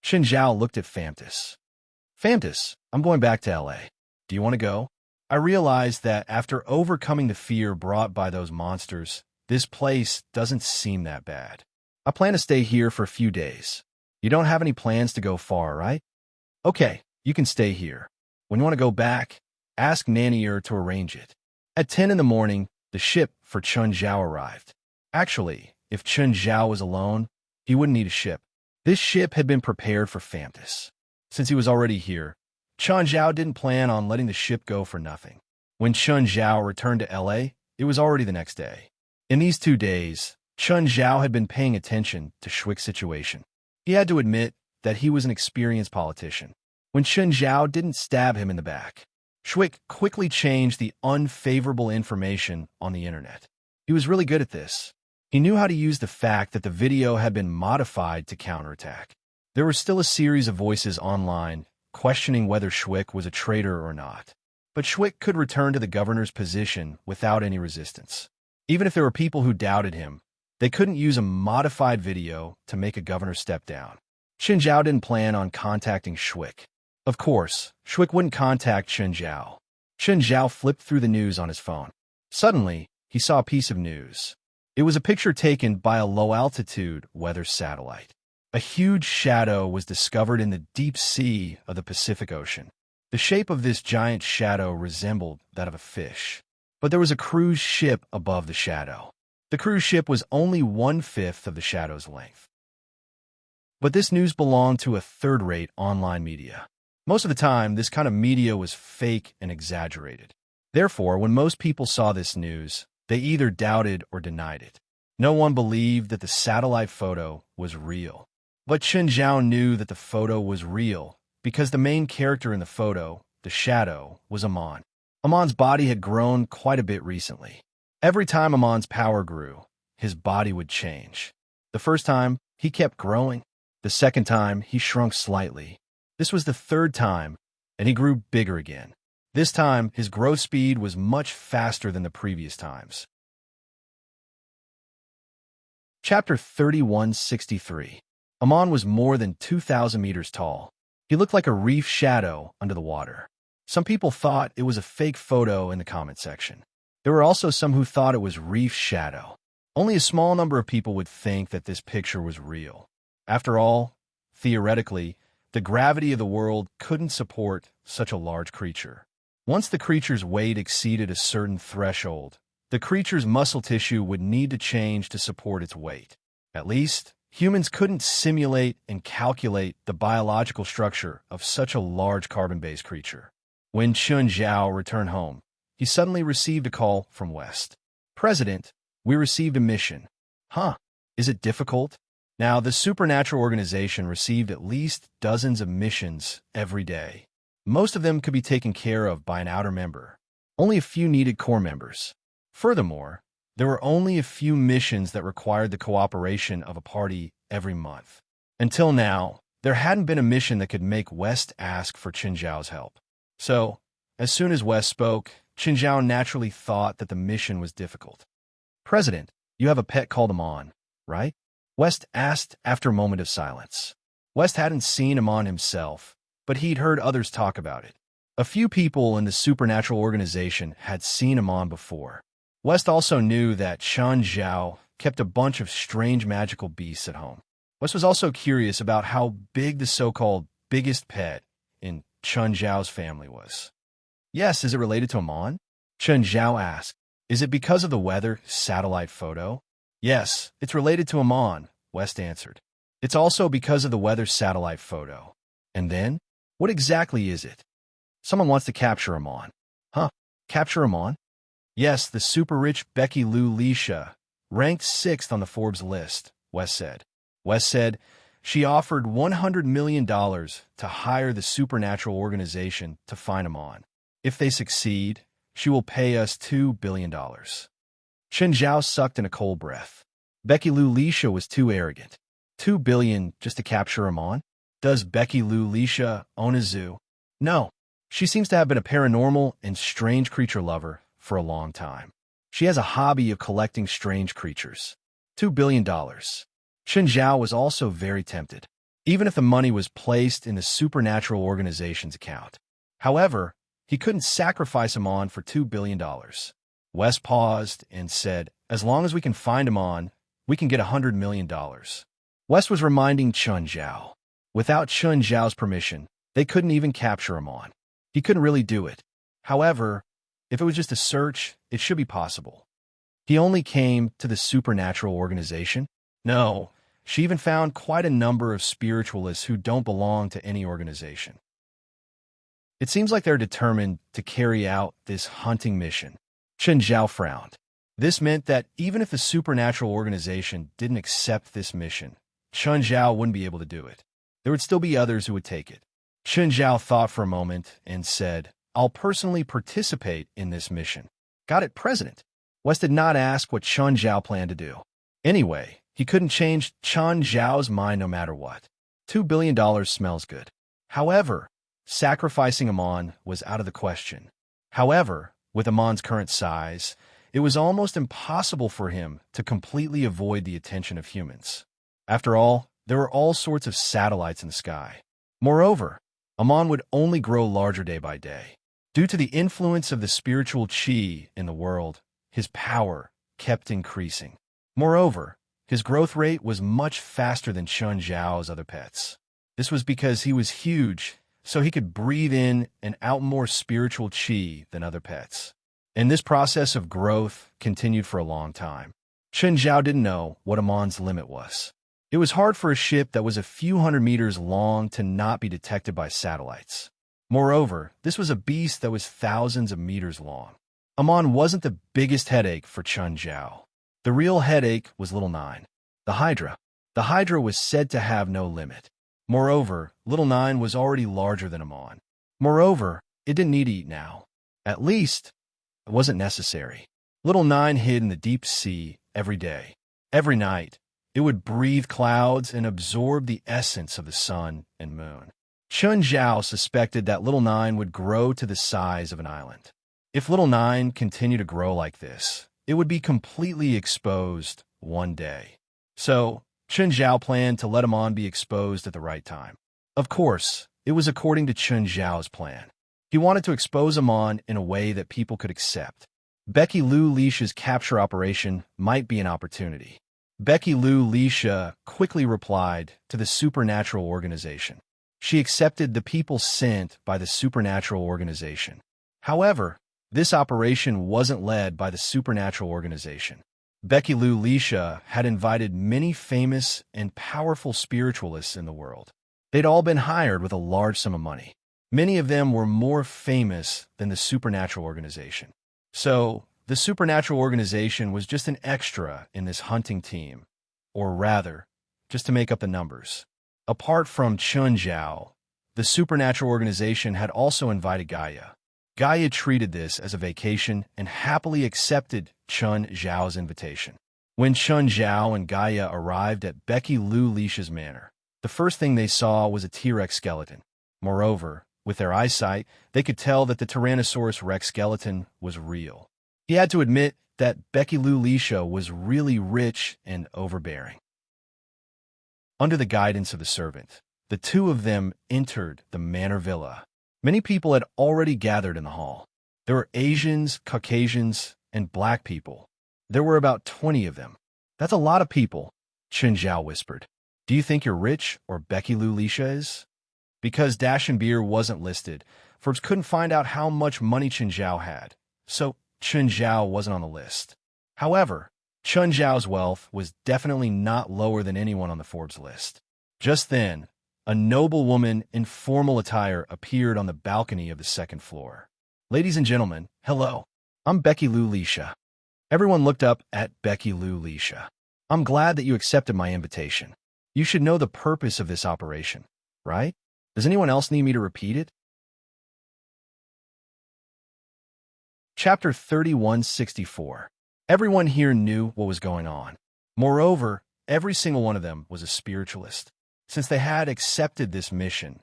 Chun Zhao looked at Famtis. Famtis, I'm going back to LA. Do you want to go? I realized that after overcoming the fear brought by those monsters, this place doesn't seem that bad. I plan to stay here for a few days. You don't have any plans to go far, right? Okay, you can stay here. When you want to go back, ask Nanier to arrange it. At 10 in the morning, the ship for Chun Zhao arrived. Actually, if Chun Zhao was alone, he wouldn't need a ship. This ship had been prepared for Famtis. Since he was already here, Chun Zhao didn't plan on letting the ship go for nothing. When Chun Zhao returned to LA, it was already the next day. In these 2 days, Chun Zhao had been paying attention to Schwick's situation. He had to admit that he was an experienced politician. When Chun Zhao didn't stab him in the back, Schwick quickly changed the unfavorable information on the internet. He was really good at this. He knew how to use the fact that the video had been modified to counterattack. There were still a series of voices online questioning whether Schwick was a traitor or not. But Schwick could return to the governor's position without any resistance. Even if there were people who doubted him, they couldn't use a modified video to make a governor step down. Chun Zhao didn't plan on contacting Schwick. Of course, Schwick wouldn't contact Chun Zhao. Chun Zhao flipped through the news on his phone. Suddenly, he saw a piece of news. It was a picture taken by a low-altitude weather satellite. A huge shadow was discovered in the deep sea of the Pacific Ocean. The shape of this giant shadow resembled that of a fish. But there was a cruise ship above the shadow. The cruise ship was only 1/5 of the shadow's length. But this news belonged to a third-rate online media. Most of the time, this kind of media was fake and exaggerated. Therefore, when most people saw this news, they either doubted or denied it. No one believed that the satellite photo was real. But Chun Zhao knew that the photo was real because the main character in the photo, the shadow, was Amon. Amon's body had grown quite a bit recently. Every time Amon's power grew, his body would change. The first time, he kept growing. The second time, he shrunk slightly. This was the third time, and he grew bigger again. This time, his growth speed was much faster than the previous times. Chapter 3163. Amon was more than 2,000 meters tall. He looked like a reef shadow under the water. Some people thought it was a fake photo in the comment section. There were also some who thought it was reef shadow. Only a small number of people would think that this picture was real. After all, theoretically, the gravity of the world couldn't support such a large creature. Once the creature's weight exceeded a certain threshold, the creature's muscle tissue would need to change to support its weight. At least, humans couldn't simulate and calculate the biological structure of such a large carbon-based creature. When Chun Zhao returned home, he suddenly received a call from West. President, we received a mission. Huh, is it difficult? Now, the supernatural organization received at least dozens of missions every day. Most of them could be taken care of by an outer member. Only a few needed core members. Furthermore, there were only a few missions that required the cooperation of a party every month. Until now, there hadn't been a mission that could make West ask for Qinzhao's help. So, as soon as West spoke, Qinzhao naturally thought that the mission was difficult. President, you have a pet called Amon, right? West asked after a moment of silence. West hadn't seen Amon himself, but he'd heard others talk about it. A few people in the supernatural organization had seen Amon before. West also knew that Qinzhao kept a bunch of strange magical beasts at home. West was also curious about how big the so-called biggest pet in Qinzhao's family was. Yes, is it related to Amon? Qinzhao asked. Is it because of the weather satellite photo? Yes, it's related to Amon, West answered. It's also because of the weather satellite photo. And then? What exactly is it? Someone wants to capture Amon. Huh? Capture Amon? Yes, the super-rich Becky Lou Leisha, ranked 6th on the Forbes list, West said. West said she offered $100 million to hire the supernatural organization to find Amon. If they succeed, she will pay us $2 billion. Qinzhao sucked in a cold breath. Becky Lou Leisha was too arrogant. $2 billion just to capture Amon? Does Becky Lou Leisha own a zoo? No. She seems to have been a paranormal and strange creature lover for a long time. She has a hobby of collecting strange creatures. $2 billion. Qinzhao was also very tempted, even if the money was placed in the supernatural organization's account. However, he couldn't sacrifice Amon for $2 billion. West paused and said, as long as we can find Amon, we can get $100 million. West was reminding Qinzhao. Without Qinzhao's permission, they couldn't even capture Amon. He couldn't really do it. However, if it was just a search, it should be possible. He only came to the supernatural organization? No, she even found quite a number of spiritualists who don't belong to any organization. It seems like they're determined to carry out this hunting mission. Qinzhao frowned. This meant that even if the supernatural organization didn't accept this mission, Qinzhao wouldn't be able to do it. There would still be others who would take it. Qinzhao thought for a moment and said, I'll personally participate in this mission. Got it, President. West did not ask what Qinzhao planned to do. Anyway, he couldn't change Qinzhao's mind no matter what. $2 billion smells good. However, sacrificing Amon was out of the question. However, with Amon's current size, it was almost impossible for him to completely avoid the attention of humans. After all, there were all sorts of satellites in the sky. Moreover, Amon would only grow larger day by day. Due to the influence of the spiritual qi in the world, his power kept increasing. Moreover, his growth rate was much faster than Qinzhao's other pets. This was because he was huge, so he could breathe in and out more spiritual qi than other pets. And this process of growth continued for a long time. Qinzhao didn't know what Amon's limit was. It was hard for a ship that was a few hundred meters long to not be detected by satellites. Moreover, this was a beast that was thousands of meters long. Amon wasn't the biggest headache for Qinzhao. The real headache was Little Nine, the Hydra. The Hydra was said to have no limit. Moreover, Little Nine was already larger than Amon. Moreover, it didn't need to eat now. At least, it wasn't necessary. Little Nine hid in the deep sea every day. Every night, it would breathe clouds and absorb the essence of the sun and moon. Qinzhao suspected that Little Nine would grow to the size of an island. If Little Nine continued to grow like this, it would be completely exposed one day. So, Qinzhao planned to let Amon be exposed at the right time. Of course, it was according to Qinzhao's plan. He wanted to expose Amon in a way that people could accept. Becky Lou Leisha's capture operation might be an opportunity. Becky Lou Leisha quickly replied to the supernatural organization. She accepted the people sent by the supernatural organization. However, this operation wasn't led by the supernatural organization. Becky Lou Leisha had invited many famous and powerful spiritualists in the world. They'd all been hired with a large sum of money. Many of them were more famous than the supernatural organization. So, The supernatural organization was just an extra in this hunting team, or rather, just to make up the numbers. Apart from Chun Zhao, the supernatural organization had also invited Gaia. Gaia treated this as a vacation and happily accepted Chun Zhao's invitation. When Chun Zhao and Gaia arrived at Becky Lu Lisha's manor, the first thing they saw was a T-Rex skeleton. Moreover, with their eyesight, they could tell that the Tyrannosaurus Rex skeleton was real. He had to admit that Becky Lu Lisha was really rich and overbearing. Under the guidance of the servant, the two of them entered the manor villa. Many people had already gathered in the hall. There were Asians, Caucasians, and black people. There were about 20 of them. That's a lot of people, Chun Zhao whispered. Do you think you're rich or Becky Lu Lisha is? Because Dash and Beer wasn't listed, Forbes couldn't find out how much money Chun Zhao had, so Chun Zhao wasn't on the list. However, Chun Zhao's wealth was definitely not lower than anyone on the Forbes list. Just then, a noble woman in formal attire appeared on the balcony of the second floor. Ladies and gentlemen, hello. I'm Becky Lu Lisha. Everyone looked up at Becky Lu Lisha. I'm glad that you accepted my invitation. You should know the purpose of this operation, right? Does anyone else need me to repeat it? Chapter 3164. Everyone here knew what was going on. Moreover, every single one of them was a spiritualist. Since they'd accepted this mission,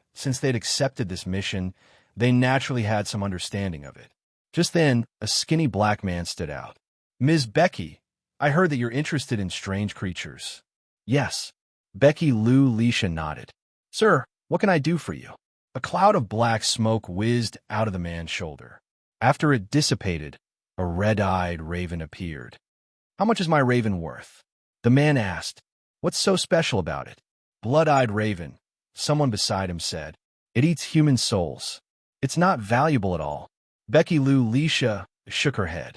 they naturally had some understanding of it. Just then, a skinny black man stood out. Ms. Becky, I heard that you're interested in strange creatures. Yes. Becky Lu Lisha nodded. Sir, what can I do for you? A cloud of black smoke whizzed out of the man's shoulder. After it dissipated, a red-eyed raven appeared. How much is my raven worth? The man asked. What's so special about it? Blood-eyed raven, someone beside him said. It eats human souls. It's not valuable at all. Becky Lu Lisha shook her head.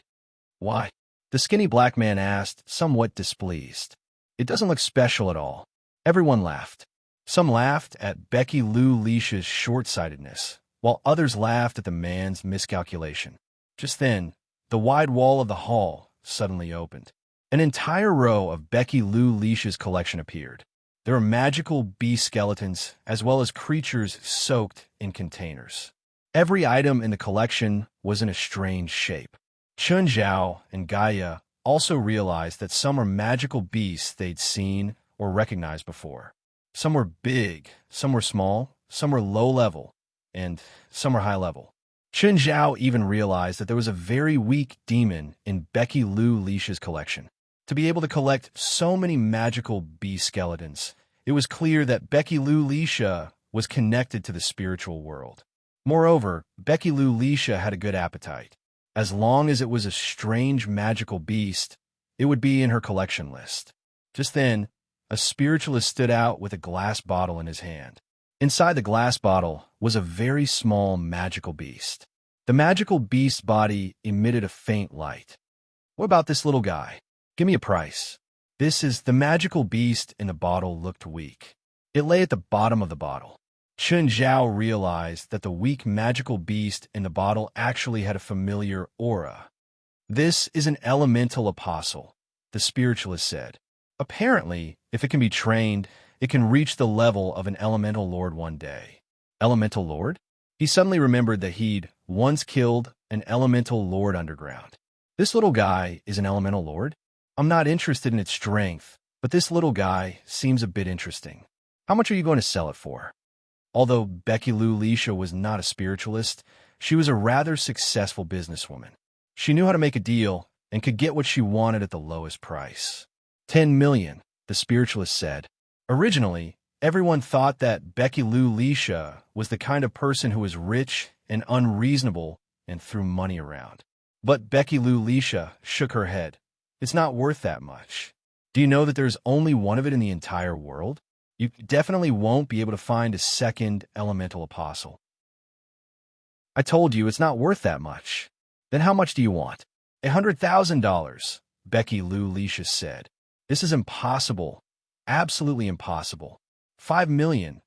Why? The skinny black man asked, somewhat displeased. It doesn't look special at all. Everyone laughed. Some laughed at Becky Lu Lisha's short-sightedness, while others laughed at the man's miscalculation. Just then, the wide wall of the hall suddenly opened. An entire row of Becky Lu Lisha's collection appeared. There were magical bee skeletons, as well as creatures soaked in containers. Every item in the collection was in a strange shape. Chun Zhao and Gaia also realized that some were magical beasts they'd seen or recognized before. Some were big, some were small, some were low-level, and some were high-level. Chun Zhao even realized that there was a very weak demon in Becky Lu Lisha's collection. To be able to collect so many magical bee skeletons, it was clear that Becky Lu Lisha was connected to the spiritual world. Moreover, Becky Lu Lisha had a good appetite. As long as it was a strange magical beast, it would be in her collection list. Just then, a spiritualist stood out with a glass bottle in his hand. Inside the glass bottle was a very small magical beast. The magical beast's body emitted a faint light. What about this little guy? Give me a price. The magical beast in the bottle looked weak. It lay at the bottom of the bottle. Chun Zhao realized that the weak magical beast in the bottle actually had a familiar aura. This is an elemental apostle, the spiritualist said. Apparently, if it can be trained, it can reach the level of an elemental lord one day. Elemental lord? He suddenly remembered that he'd once killed an elemental lord underground. This little guy is an elemental lord? I'm not interested in its strength, but this little guy seems a bit interesting. How much are you going to sell it for? Although Becky Lu Lisha was not a spiritualist, she was a rather successful businesswoman. She knew how to make a deal and could get what she wanted at the lowest price. 10 million, the spiritualist said. Originally, everyone thought that Becky Lu Lisha was the kind of person who was rich and unreasonable and threw money around. But Becky Lu Lisha shook her head. It's not worth that much. Do you know that there's only one of it in the entire world? You definitely won't be able to find a second elemental apostle. I told you it's not worth that much. Then how much do you want? $100,000, Becky Lu Lisha said. This is impossible. Absolutely impossible. $5 million,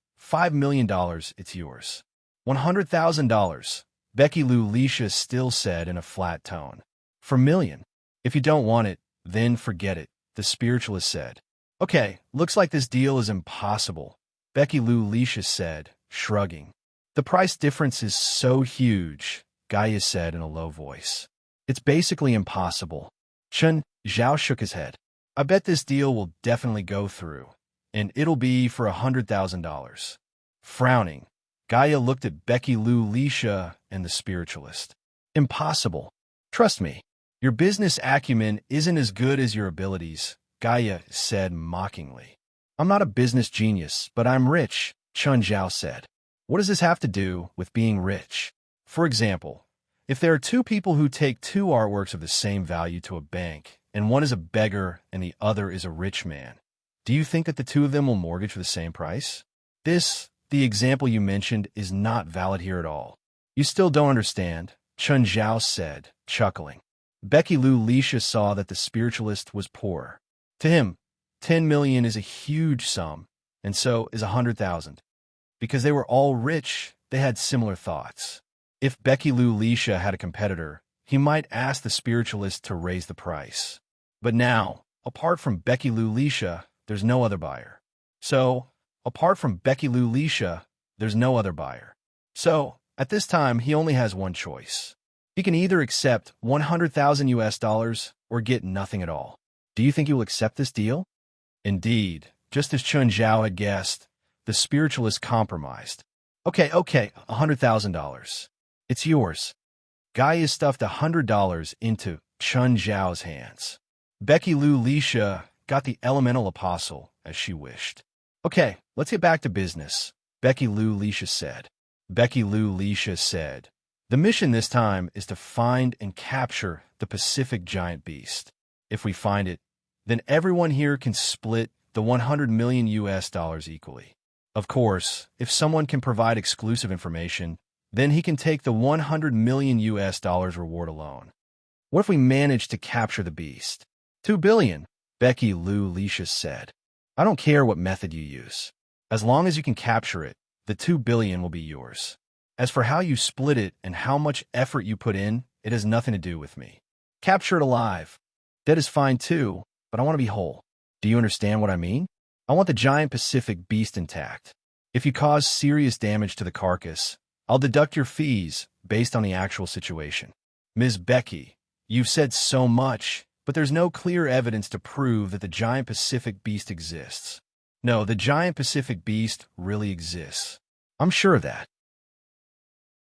it's yours. $100,000, Becky Lu Lisha still said in a flat tone. For million. If you don't want it, then forget it, the spiritualist said. Okay, looks like this deal is impossible, Becky Lou Leisha said, shrugging. The price difference is so huge, Gaia said in a low voice. It's basically impossible. Chen Zhao shook his head. I bet this deal will definitely go through, and it'll be for $100,000. Frowning, Gaia looked at Becky Lou Leisha and the spiritualist. Impossible. Trust me, your business acumen isn't as good as your abilities, Gaia said mockingly. I'm not a business genius, but I'm rich, Chen Zhao said. What does this have to do with being rich? For example, if there are two people who take two artworks of the same value to a bank, and one is a beggar and the other is a rich man, do you think that the two of them will mortgage for the same price? The example you mentioned, is not valid here at all. You still don't understand, Chen Zhao said, chuckling. Becky Lou Leisha saw that the spiritualist was poor. To him, 10 million is a huge sum, and so is 100,000. Because they were all rich, they had similar thoughts. If Becky Lou Leisha had a competitor, he might ask the spiritualist to raise the price. But now, apart from Becky Lou Leisha, there's no other buyer. So, at this time, he only has one choice. He can either accept 100,000 US dollars or get nothing at all. Do you think you will accept this deal? Indeed, just as Chen Zhao had guessed, the spiritualist compromised. Okay, $100,000. It's yours. Gaia stuffed $100 into Chen Zhao's hands. Becky Lou Leisha got the elemental apostle as she wished. Okay, let's get back to business, Becky Lou Leisha said. The mission this time is to find and capture the Pacific giant beast. If we find it, then everyone here can split the 100 million US dollars equally. Of course, if someone can provide exclusive information, then he can take the 100 million US dollars reward alone. What if we manage to capture the beast? 2 billion, Becky Lou Leisha said. I don't care what method you use. As long as you can capture it, the 2 billion will be yours. As for how you split it and how much effort you put in, it has nothing to do with me. Capture it alive. Dead is fine too, but I want to be whole. Do you understand what I mean? I want the giant Pacific beast intact. If you cause serious damage to the carcass, I'll deduct your fees based on the actual situation. Ms. Becky, you've said so much, but there's no clear evidence to prove that the giant Pacific beast exists. No, the giant Pacific beast really exists. I'm sure of that.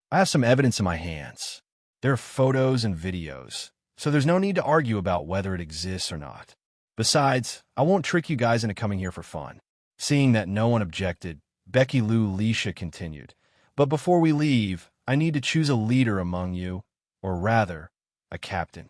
I have some evidence in my hands. There are photos and videos, so there's no need to argue about whether it exists or not. Besides, I won't trick you guys into coming here for fun. Seeing that no one objected, Becky Lou Leisha continued. But before we leave, I need to choose a leader among you, or rather, a captain.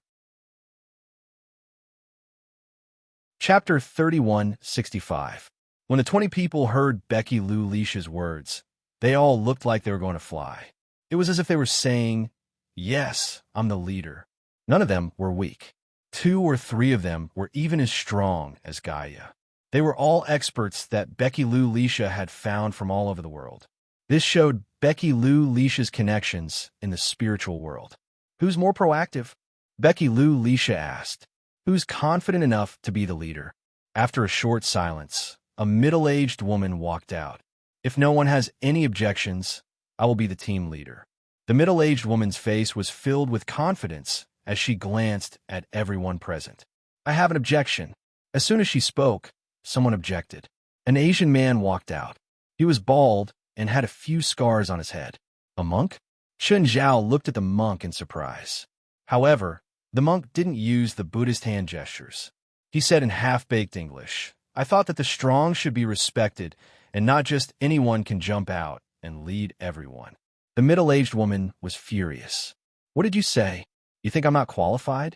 Chapter 3165. When the 20 people heard Becky Lou Leisha's words, they all looked like they were going to fly. It was as if they were saying, "Yes, I'm the leader." None of them were weak. 2 or 3 of them were even as strong as Gaia. They were all experts that Becky Lou Leisha had found from all over the world. This showed Becky Lou Leisha's connections in the spiritual world. Who's more proactive? Becky Lou Leisha asked. Who's confident enough to be the leader? After a short silence, a middle-aged woman walked out. If no one has any objections, I will be the team leader. The middle-aged woman's face was filled with confidence as she glanced at everyone present. I have an objection. As soon as she spoke, someone objected. An Asian man walked out. He was bald and had a few scars on his head. A monk? Chen Zhao looked at the monk in surprise. However, the monk didn't use the Buddhist hand gestures. He said in half-baked English, I thought that the strong should be respected and not just anyone can jump out and lead everyone. The middle-aged woman was furious. What did you say? You think I'm not qualified?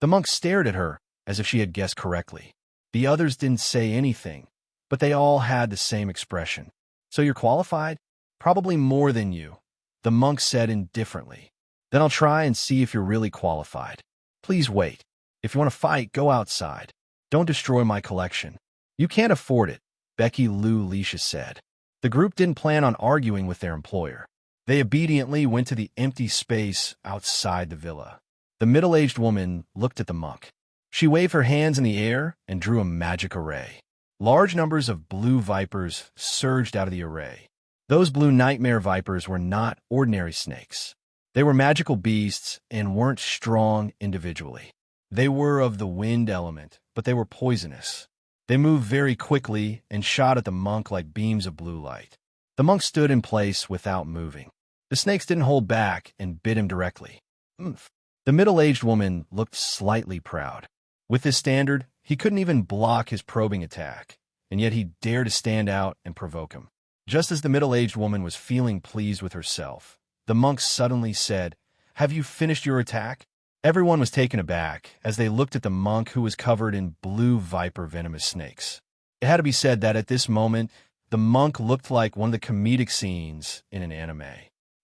The monk stared at her as if she had guessed correctly. The others didn't say anything, but they all had the same expression. So you're qualified? Probably more than you, the monk said indifferently. Then I'll try and see if you're really qualified. Please wait. If you want to fight, go outside. Don't destroy my collection. You can't afford it, Becky Lou Leisha said. The group didn't plan on arguing with their employer. They obediently went to the empty space outside the villa. The middle-aged woman looked at the monk. She waved her hands in the air and drew a magic array. Large numbers of blue vipers surged out of the array. Those blue nightmare vipers were not ordinary snakes. They were magical beasts and weren't strong individually. They were of the wind element, but they were poisonous. They moved very quickly and shot at the monk like beams of blue light. The monk stood in place without moving. The snakes didn't hold back and bit him directly. Oomph. The middle-aged woman looked slightly proud. With this standard, he couldn't even block his probing attack, and yet he dared to stand out and provoke him. Just as the middle-aged woman was feeling pleased with herself, the monk suddenly said, "Have you finished your attack?" Everyone was taken aback as they looked at the monk who was covered in blue viper venomous snakes. It had to be said that at this moment, the monk looked like one of the comedic scenes in an anime.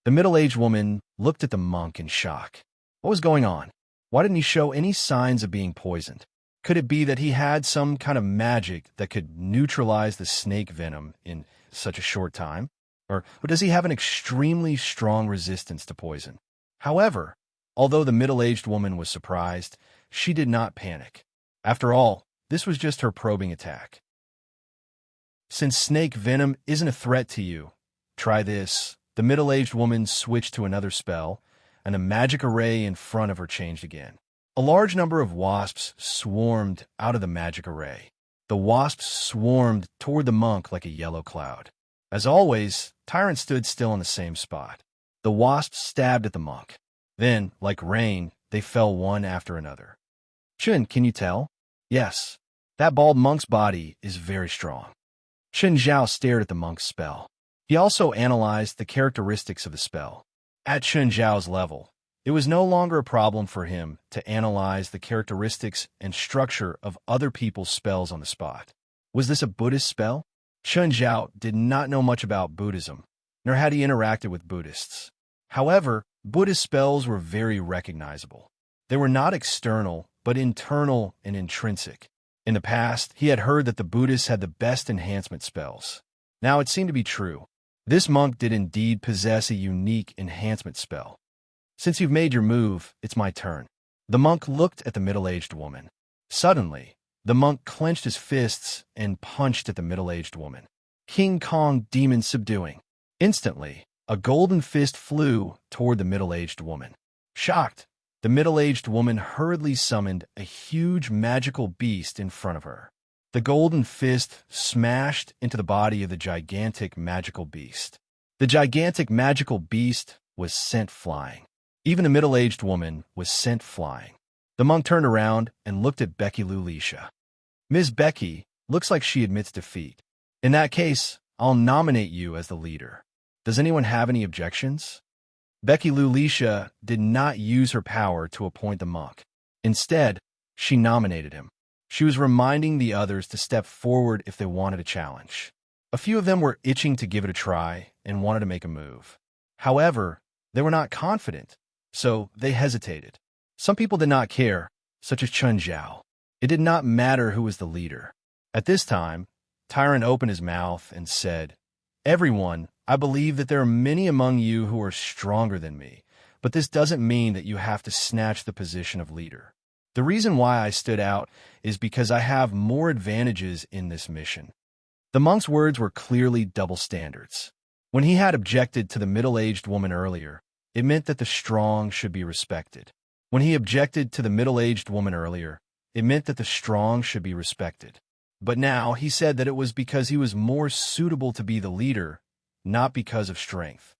The middle-aged woman looked at the monk in shock. What was going on? Why didn't he show any signs of being poisoned? Could it be that he had some kind of magic that could neutralize the snake venom in such a short time? Or does he have an extremely strong resistance to poison? However, although the middle-aged woman was surprised, she did not panic. After all, this was just her probing attack. Since snake venom isn't a threat to you, try this. The middle-aged woman switched to another spell, and the magic array in front of her changed again. A large number of wasps swarmed out of the magic array. The wasps swarmed toward the monk like a yellow cloud. As always, Tyrant stood still in the same spot. The wasps stabbed at the monk. Then, like rain, they fell one after another. Chun, can you tell? Yes. That bald monk's body is very strong. Chen Zhao stared at the monk's spell. He also analyzed the characteristics of the spell. At Chen Zhao's level, it was no longer a problem for him to analyze the characteristics and structure of other people's spells on the spot. Was this a Buddhist spell? Chen Zhao did not know much about Buddhism, nor had he interacted with Buddhists. However, Buddhist spells were very recognizable. They were not external, but internal and intrinsic. In the past, he had heard that the Buddhists had the best enhancement spells. Now it seemed to be true. This monk did indeed possess a unique enhancement spell. Since you've made your move, it's my turn. The monk looked at the middle-aged woman. Suddenly, the monk clenched his fists and punched at the middle-aged woman. King Kong demon subduing. Instantly, a golden fist flew toward the middle-aged woman. Shocked, the middle-aged woman hurriedly summoned a huge magical beast in front of her. The golden fist smashed into the body of the gigantic magical beast. The gigantic magical beast was sent flying. Even the middle-aged woman was sent flying. The monk turned around and looked at Becky Lulisha. Ms. Becky, looks like she admits defeat. In that case, I'll nominate you as the leader. Does anyone have any objections? Becky Lulisha did not use her power to appoint the monk. Instead, she nominated him. She was reminding the others to step forward if they wanted a challenge. A few of them were itching to give it a try and wanted to make a move. However, they were not confident, so they hesitated. Some people did not care, such as Chun Zhao. It did not matter who was the leader. At this time, Tyrant opened his mouth and said, "Everyone, I believe that there are many among you who are stronger than me, but this doesn't mean that you have to snatch the position of leader. The reason why I stood out is because I have more advantages in this mission." The monk's words were clearly double standards. When he had objected to the middle-aged woman earlier, it meant that the strong should be respected. When he objected to the middle-aged woman earlier, it meant that the strong should be respected. But now he said that it was because he was more suitable to be the leader, not because of strength.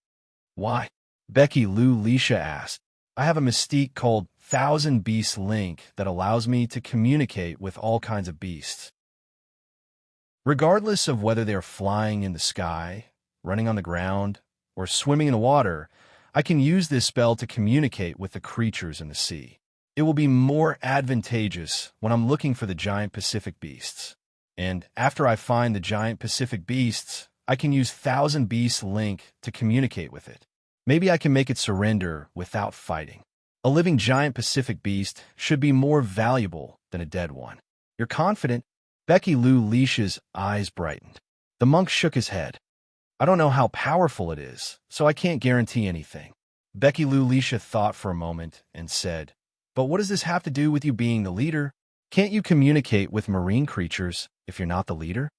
Why? Becky Lulisha asked. I have a mystique called Thousand Beasts Link that allows me to communicate with all kinds of beasts. Regardless of whether they are flying in the sky, running on the ground, or swimming in the water, I can use this spell to communicate with the creatures in the sea. It will be more advantageous when I'm looking for the giant Pacific beasts. And after I find the giant Pacific beasts, I can use Thousand Beasts Link to communicate with it. Maybe I can make it surrender without fighting. A living giant Pacific beast should be more valuable than a dead one. You're confident? Becky Lulisha's eyes brightened. The monk shook his head. I don't know how powerful it is, so I can't guarantee anything. Becky Lulisha thought for a moment and said, But what does this have to do with you being the leader? Can't you communicate with marine creatures if you're not the leader?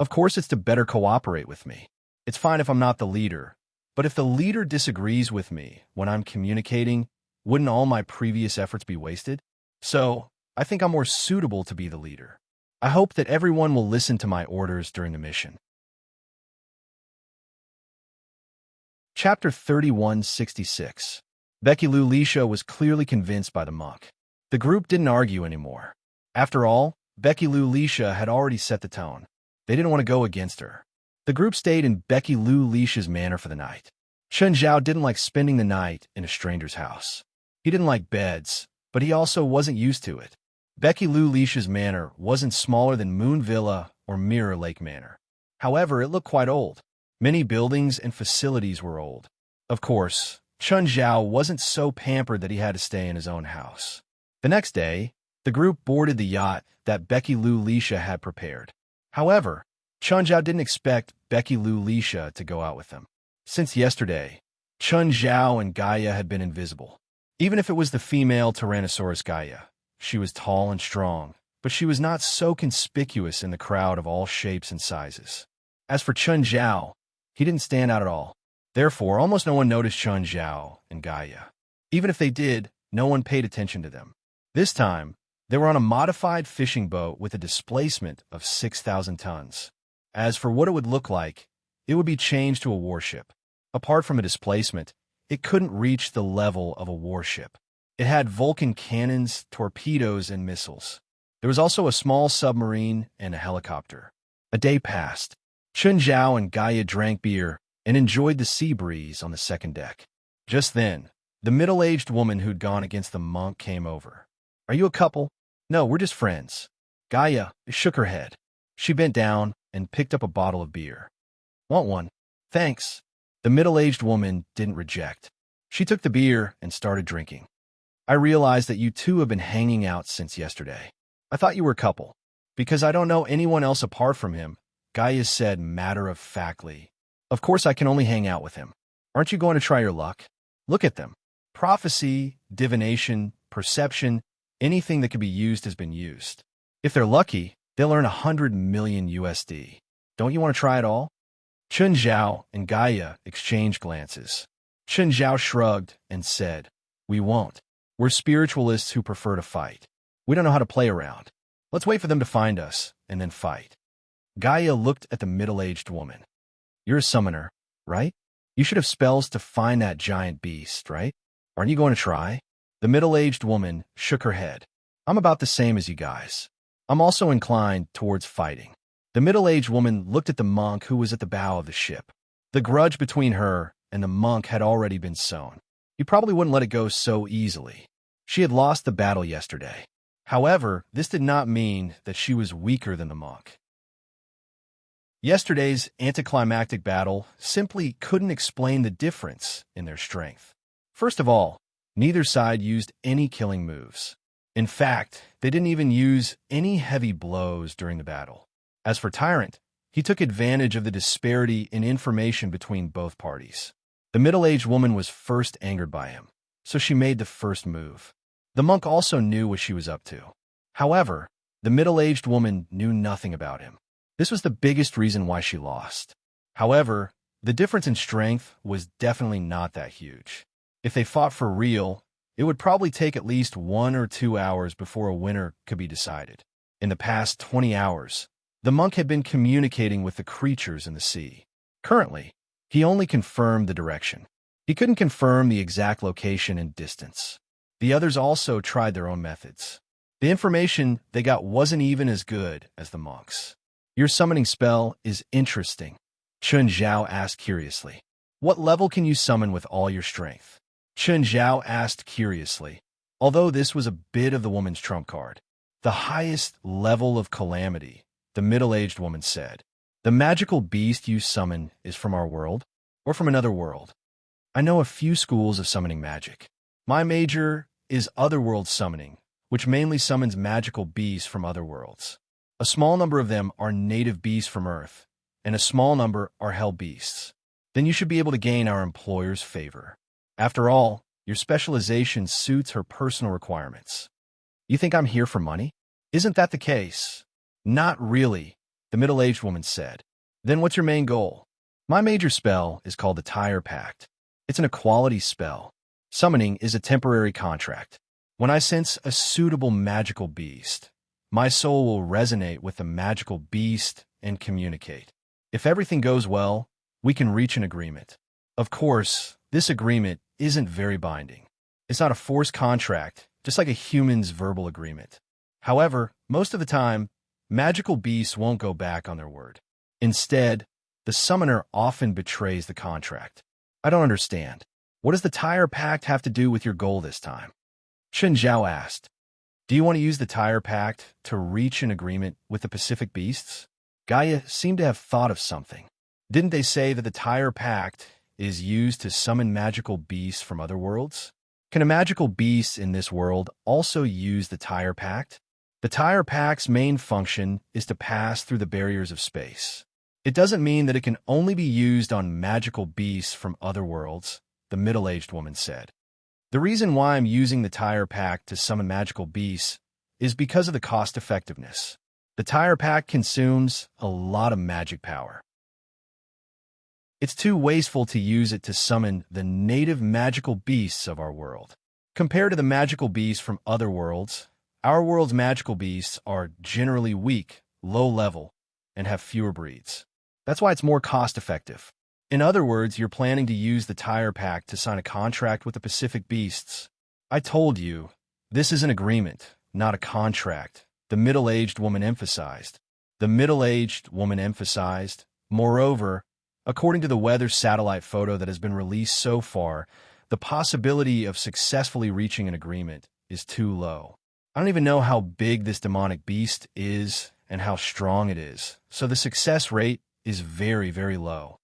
Of course it's to better cooperate with me. It's fine if I'm not the leader, but if the leader disagrees with me when I'm communicating, wouldn't all my previous efforts be wasted? So, I think I'm more suitable to be the leader. I hope that everyone will listen to my orders during the mission. Chapter 3166. Becky Lou Leisha was clearly convinced by the monk. The group didn't argue anymore. After all, Becky Lou Leisha had already set the tone. They didn't want to go against her. The group stayed in Becky Lou Leisha's manor for the night. Chen Zhao didn't like spending the night in a stranger's house. He didn't like beds, but he also wasn't used to it. Becky Lou Leisha's manor wasn't smaller than Moon Villa or Mirror Lake Manor. However, it looked quite old. Many buildings and facilities were old. Of course, Chen Zhao wasn't so pampered that he had to stay in his own house. The next day, the group boarded the yacht that Becky Lou Leisha had prepared. However, Chen Zhao didn't expect Becky Lou Leisha to go out with them. Since yesterday, Chen Zhao and Gaia had been invisible. Even if it was the female Tyrannosaurus Gaia, she was tall and strong, but she was not so conspicuous in the crowd of all shapes and sizes. As for Chen Zhao, he didn't stand out at all. Therefore, almost no one noticed Chen Zhao and Gaia. Even if they did, no one paid attention to them. This time, they were on a modified fishing boat with a displacement of 6,000 tons. As for what it would look like, it would be changed to a warship. Apart from a displacement, it couldn't reach the level of a warship. It had Vulcan cannons, torpedoes, and missiles. There was also a small submarine and a helicopter. A day passed. Chen Zhao and Gaia drank beer and enjoyed the sea breeze on the second deck. Just then, the middle-aged woman who'd gone against the monk came over. "Are you a couple?" "No, we're just friends." Gaia shook her head. She bent down and picked up a bottle of beer. "Want one?" "Thanks." The middle-aged woman didn't reject. She took the beer and started drinking. "I realized that you two have been hanging out since yesterday. I thought you were a couple." "Because I don't know anyone else apart from him," Gaia said matter-of-factly. "Of course I can only hang out with him. Aren't you going to try your luck? Look at them. Prophecy, divination, perception, anything that could be used has been used. If they're lucky, they'll earn 100 million USD. Don't you want to try it all?" Chen Zhao and Gaia exchanged glances. Chen Zhao shrugged and said, "We won't. We're spiritualists who prefer to fight. We don't know how to play around. Let's wait for them to find us and then fight." Gaia looked at the middle-aged woman. "You're a summoner, right? You should have spells to find that giant beast, right? Aren't you going to try?" The middle-aged woman shook her head. "I'm about the same as you guys. I'm also inclined towards fighting." The middle-aged woman looked at the monk who was at the bow of the ship. The grudge between her and the monk had already been sown. He probably wouldn't let it go so easily. She had lost the battle yesterday. However, this did not mean that she was weaker than the monk. Yesterday's anticlimactic battle simply couldn't explain the difference in their strength. First of all, neither side used any killing moves. In fact, they didn't even use any heavy blows during the battle. As for Tyrant, he took advantage of the disparity in information between both parties. The middle-aged woman was first angered by him, so she made the first move. The monk also knew what she was up to. However, the middle-aged woman knew nothing about him. This was the biggest reason why she lost. However, the difference in strength was definitely not that huge. If they fought for real, it would probably take at least 1 or 2 hours before a winner could be decided. In the past 20 hours, the monk had been communicating with the creatures in the sea. Currently, he only confirmed the direction. He couldn't confirm the exact location and distance. The others also tried their own methods. The information they got wasn't even as good as the monk's. "Your summoning spell is interesting," Chen Zhao asked curiously. "What level can you summon with all your strength?" Chen Zhao asked curiously, although this was a bit of the woman's trump card. "The highest level of calamity," the middle-aged woman said. "The magical beast you summon is from our world, or from another world?" "I know a few schools of summoning magic. My major is otherworld summoning, which mainly summons magical beasts from other worlds. A small number of them are native beasts from Earth, and a small number are hell beasts. Then you should be able to gain our employer's favor. After all, Your specialization suits her personal requirements. You think I'm here for money? Isn't that the case? Not really, the middle-aged woman said. Then what's your main goal? My major spell is called the Tire Pact. It's an equality spell. Summoning is a temporary contract. When I sense a suitable magical beast, my soul will resonate with the magical beast and communicate. If everything goes well, we can reach an agreement. Of course, this agreement isn't very binding. It's not a forced contract, just like a human's verbal agreement. However, most of the time, magical beasts won't go back on their word. Instead, the summoner often betrays the contract. I don't understand. What does the Tire Pact have to do with your goal this time? Chen Zhao asked. Do you want to use the Tire Pact to reach an agreement with the Pacific beasts? Gaia seemed to have thought of something. Didn't they say that the Tire Pact is used to summon magical beasts from other worlds? Can a magical beast in this world also use the Tire Pact? The Tire Pact's main function is to pass through the barriers of space. It doesn't mean that it can only be used on magical beasts from other worlds, the middle-aged woman said. The reason why I'm using the Tire Pact to summon magical beasts is because of the cost-effectiveness. The Tire Pact consumes a lot of magic power. It's too wasteful to use it to summon the native magical beasts of our world. Compared to the magical beasts from other worlds, our world's magical beasts are generally weak, low-level, and have fewer breeds. That's why it's more cost-effective. In other words, you're planning to use the Tire Pact to sign a contract with the Pacific beasts. I told you, this is an agreement, not a contract, the middle-aged woman emphasized. Moreover, according to the weather satellite photo that has been released so far, the possibility of successfully reaching an agreement is too low. I don't even know how big this demonic beast is and how strong it is, so the success rate is very, very low.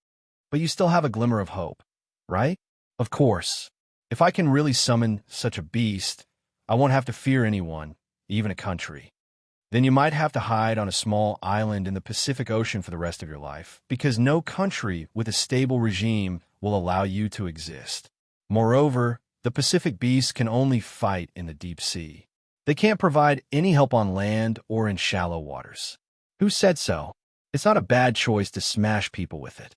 But you still have a glimmer of hope, right? Of course. If I can really summon such a beast, I won't have to fear anyone, even a country. Then you might have to hide on a small island in the Pacific Ocean for the rest of your life, because no country with a stable regime will allow you to exist. Moreover, the Pacific beasts can only fight in the deep sea. They can't provide any help on land or in shallow waters. Who said so? It's not a bad choice to smash people with it.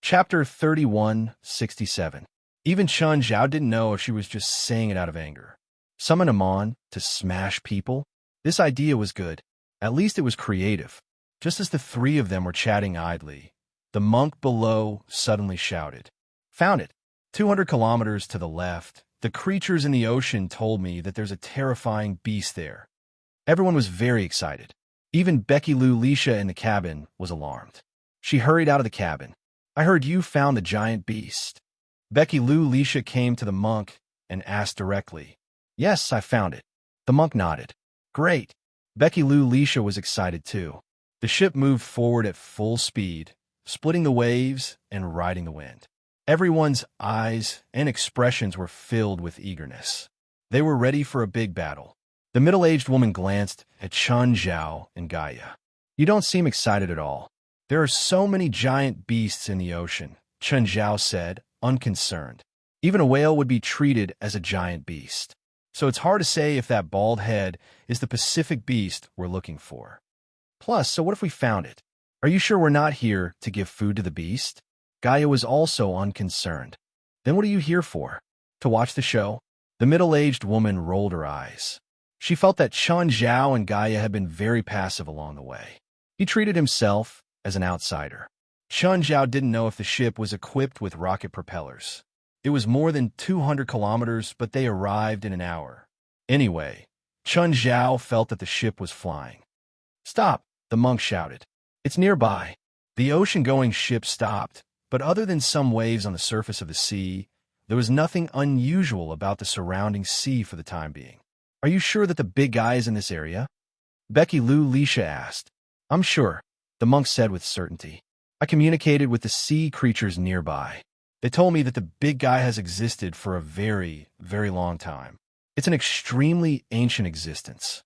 Chapter 3167. Even Chen Zhao didn't know if she was just saying it out of anger. Summon a mon to smash people? This idea was good. At least it was creative. Just as the three of them were chatting idly, the monk below suddenly shouted, "Found it! 200 kilometers to the left. The creatures in the ocean told me that there's a terrifying beast there." Everyone was very excited. Even Becky Lou Lisha in the cabin was alarmed. She hurried out of the cabin. "I heard you found the giant beast." Becky Lou Lisha came to the monk and asked directly. "Yes, I found it." The monk nodded. "Great." Becky Lou Lisha was excited too. The ship moved forward at full speed, splitting the waves and riding the wind. Everyone's eyes and expressions were filled with eagerness. They were ready for a big battle. The middle-aged woman glanced at Chen Zhao and Gaia. "You don't seem excited at all. There are so many giant beasts in the ocean," Chen Zhao said, unconcerned. "Even a whale would be treated as a giant beast. So it's hard to say if that bald head is the Pacific beast we're looking for. Plus, so what if we found it? Are you sure we're not here to give food to the beast?" Gaia was also unconcerned. "Then what are you here for? To watch the show?" The middle-aged woman rolled her eyes. She felt that Chen Zhao and Gaia had been very passive along the way. He treated himself as an outsider. Chen Zhao didn't know if the ship was equipped with rocket propellers. It was more than 200 kilometers, but they arrived in an hour. Anyway, Chen Zhao felt that the ship was flying. "Stop!" the monk shouted. "It's nearby." The ocean-going ship stopped, but other than some waves on the surface of the sea, there was nothing unusual about the surrounding sea for the time being. "Are you sure that the big guy is in this area?" Becky Lou Lisha asked. "I'm sure," the monk said with certainty. "I communicated with the sea creatures nearby. They told me that the big guy has existed for a very, very long time. It's an extremely ancient existence."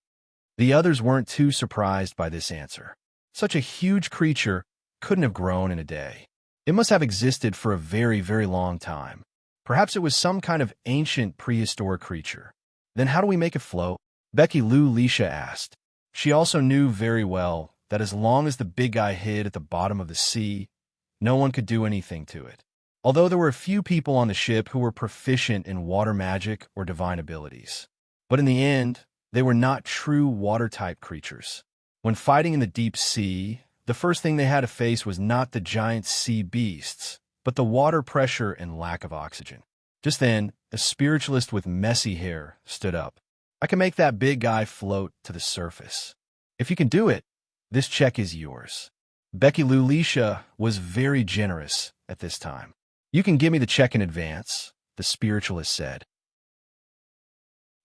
The others weren't too surprised by this answer. Such a huge creature couldn't have grown in a day. It must have existed for a very, very long time. Perhaps it was some kind of ancient prehistoric creature. Then how do we make it float? Becky Lou Leisha asked. She also knew very well that as long as the big guy hid at the bottom of the sea, no one could do anything to it. Although there were a few people on the ship who were proficient in water magic or divine abilities. But in the end, they were not true water-type creatures. When fighting in the deep sea, the first thing they had to face was not the giant sea beasts, but the water pressure and lack of oxygen. Just then, a spiritualist with messy hair stood up. I can make that big guy float to the surface. If you can do it, this check is yours. Becky Lou Leisha was very generous at this time. You can give me the check in advance, the spiritualist said.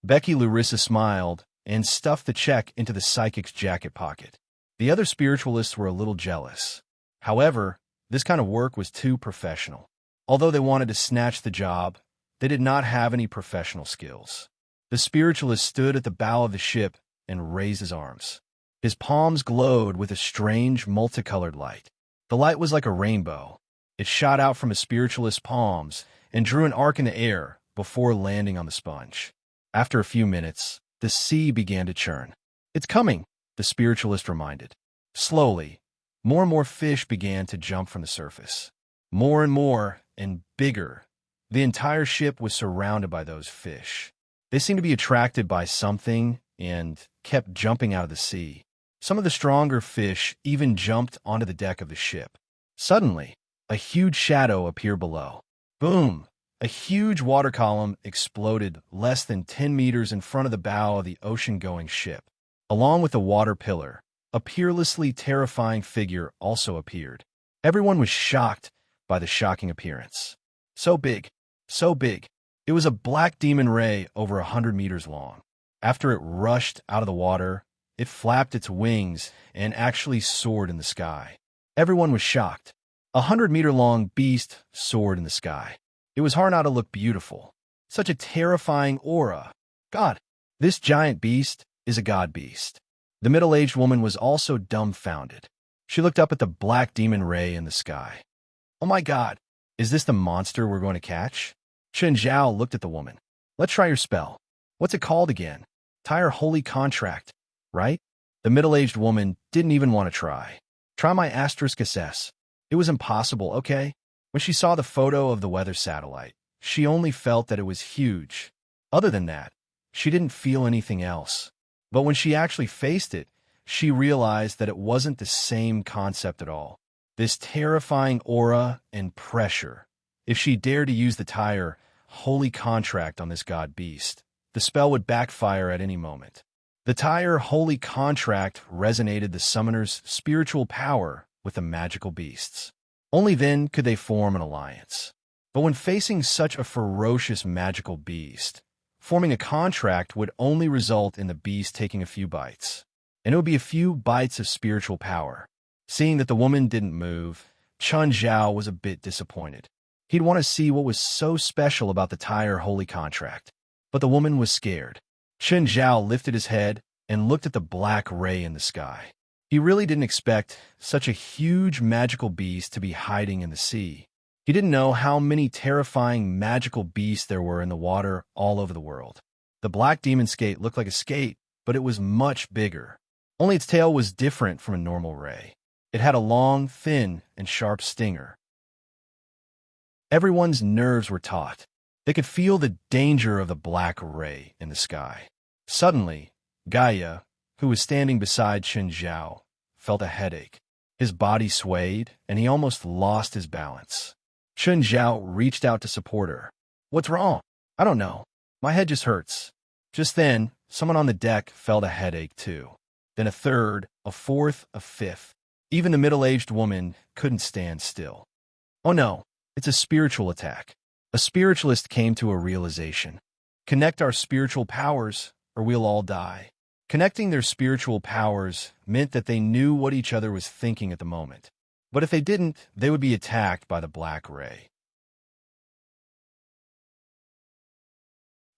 Becky Larissa smiled and stuffed the check into the psychic's jacket pocket. The other spiritualists were a little jealous. However, this kind of work was too professional. Although they wanted to snatch the job, they did not have any professional skills. The spiritualist stood at the bow of the ship and raised his arms. His palms glowed with a strange, multicolored light. The light was like a rainbow. It shot out from a spiritualist's palms and drew an arc in the air before landing on the sponge. After a few minutes, the sea began to churn. It's coming, the spiritualist reminded. Slowly, more and more fish began to jump from the surface. More and bigger. The entire ship was surrounded by those fish. They seemed to be attracted by something and kept jumping out of the sea. Some of the stronger fish even jumped onto the deck of the ship. Suddenly, a huge shadow appeared below. Boom! A huge water column exploded less than 10 meters in front of the bow of the ocean-going ship. Along with the water pillar, a peerlessly terrifying figure also appeared. Everyone was shocked by the shocking appearance. So big, so big. It was a black demon ray over 100 meters long. After it rushed out of the water, it flapped its wings and actually soared in the sky. Everyone was shocked. A 100-meter-long beast soared in the sky. It was hard not to look beautiful. Such a terrifying aura. God, this giant beast is a god beast. The middle-aged woman was also dumbfounded. She looked up at the black demon ray in the sky. Oh my God, is this the monster we're going to catch? Chen Zhao looked at the woman. Let's try your spell. What's it called again? Tire holy contract, right? The middle-aged woman didn't even want to try. Try my asterisk assess. It was impossible, okay? When she saw the photo of the weather satellite, she only felt that it was huge. Other than that, she didn't feel anything else. But when she actually faced it, she realized that it wasn't the same concept at all. This terrifying aura and pressure. If she dared to use the tire holy contract on this god beast, the spell would backfire at any moment. The tire holy contract resonated the summoner's spiritual power with the magical beasts. Only then could they form an alliance. But when facing such a ferocious magical beast, forming a contract would only result in the beast taking a few bites. And it would be a few bites of spiritual power. Seeing that the woman didn't move, Chen Zhao was a bit disappointed. He'd want to see what was so special about the tire holy contract. But the woman was scared. Chen Zhao lifted his head and looked at the black ray in the sky. He really didn't expect such a huge magical beast to be hiding in the sea. He didn't know how many terrifying magical beasts there were in the water all over the world. The black demon skate looked like a skate, but it was much bigger. Only its tail was different from a normal ray. It had a long, thin, and sharp stinger. Everyone's nerves were taut. They could feel the danger of the black ray in the sky. Suddenly, Gaia, who was standing beside Chen Zhao, felt a headache. His body swayed, and he almost lost his balance. Chen Zhao reached out to support her. What's wrong? I don't know. My head just hurts. Just then, someone on the deck felt a headache too. Then a third, a fourth, a fifth. Even the middle-aged woman couldn't stand still. Oh no, it's a spiritual attack. A spiritualist came to a realization. Connect our spiritual powers, or we'll all die. Connecting their spiritual powers meant that they knew what each other was thinking at the moment. But if they didn't, they would be attacked by the black ray.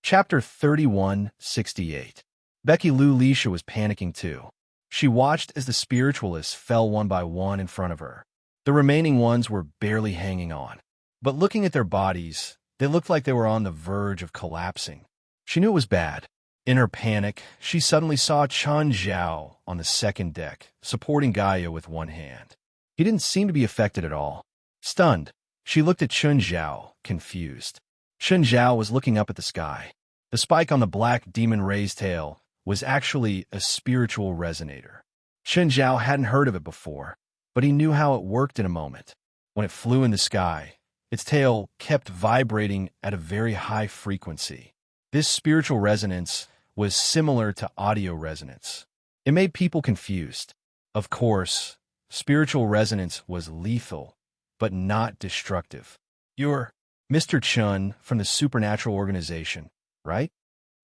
Chapter 3168. Becky Lou Leisha was panicking too. She watched as the spiritualists fell one by one in front of her. The remaining ones were barely hanging on. But looking at their bodies, they looked like they were on the verge of collapsing. She knew it was bad. In her panic, she suddenly saw Chun Zhao on the second deck, supporting Gaia with one hand. He didn't seem to be affected at all. Stunned, she looked at Chun Zhao, confused. Chun Zhao was looking up at the sky. The spike on the black demon ray's tail was actually a spiritual resonator. Chun Zhao hadn't heard of it before, but he knew how it worked in a moment. When it flew in the sky, its tail kept vibrating at a very high frequency. This spiritual resonance was similar to audio resonance. It made people confused. Of course, spiritual resonance was lethal, but not destructive. You're Mr. Chun from the Supernatural Organization, right?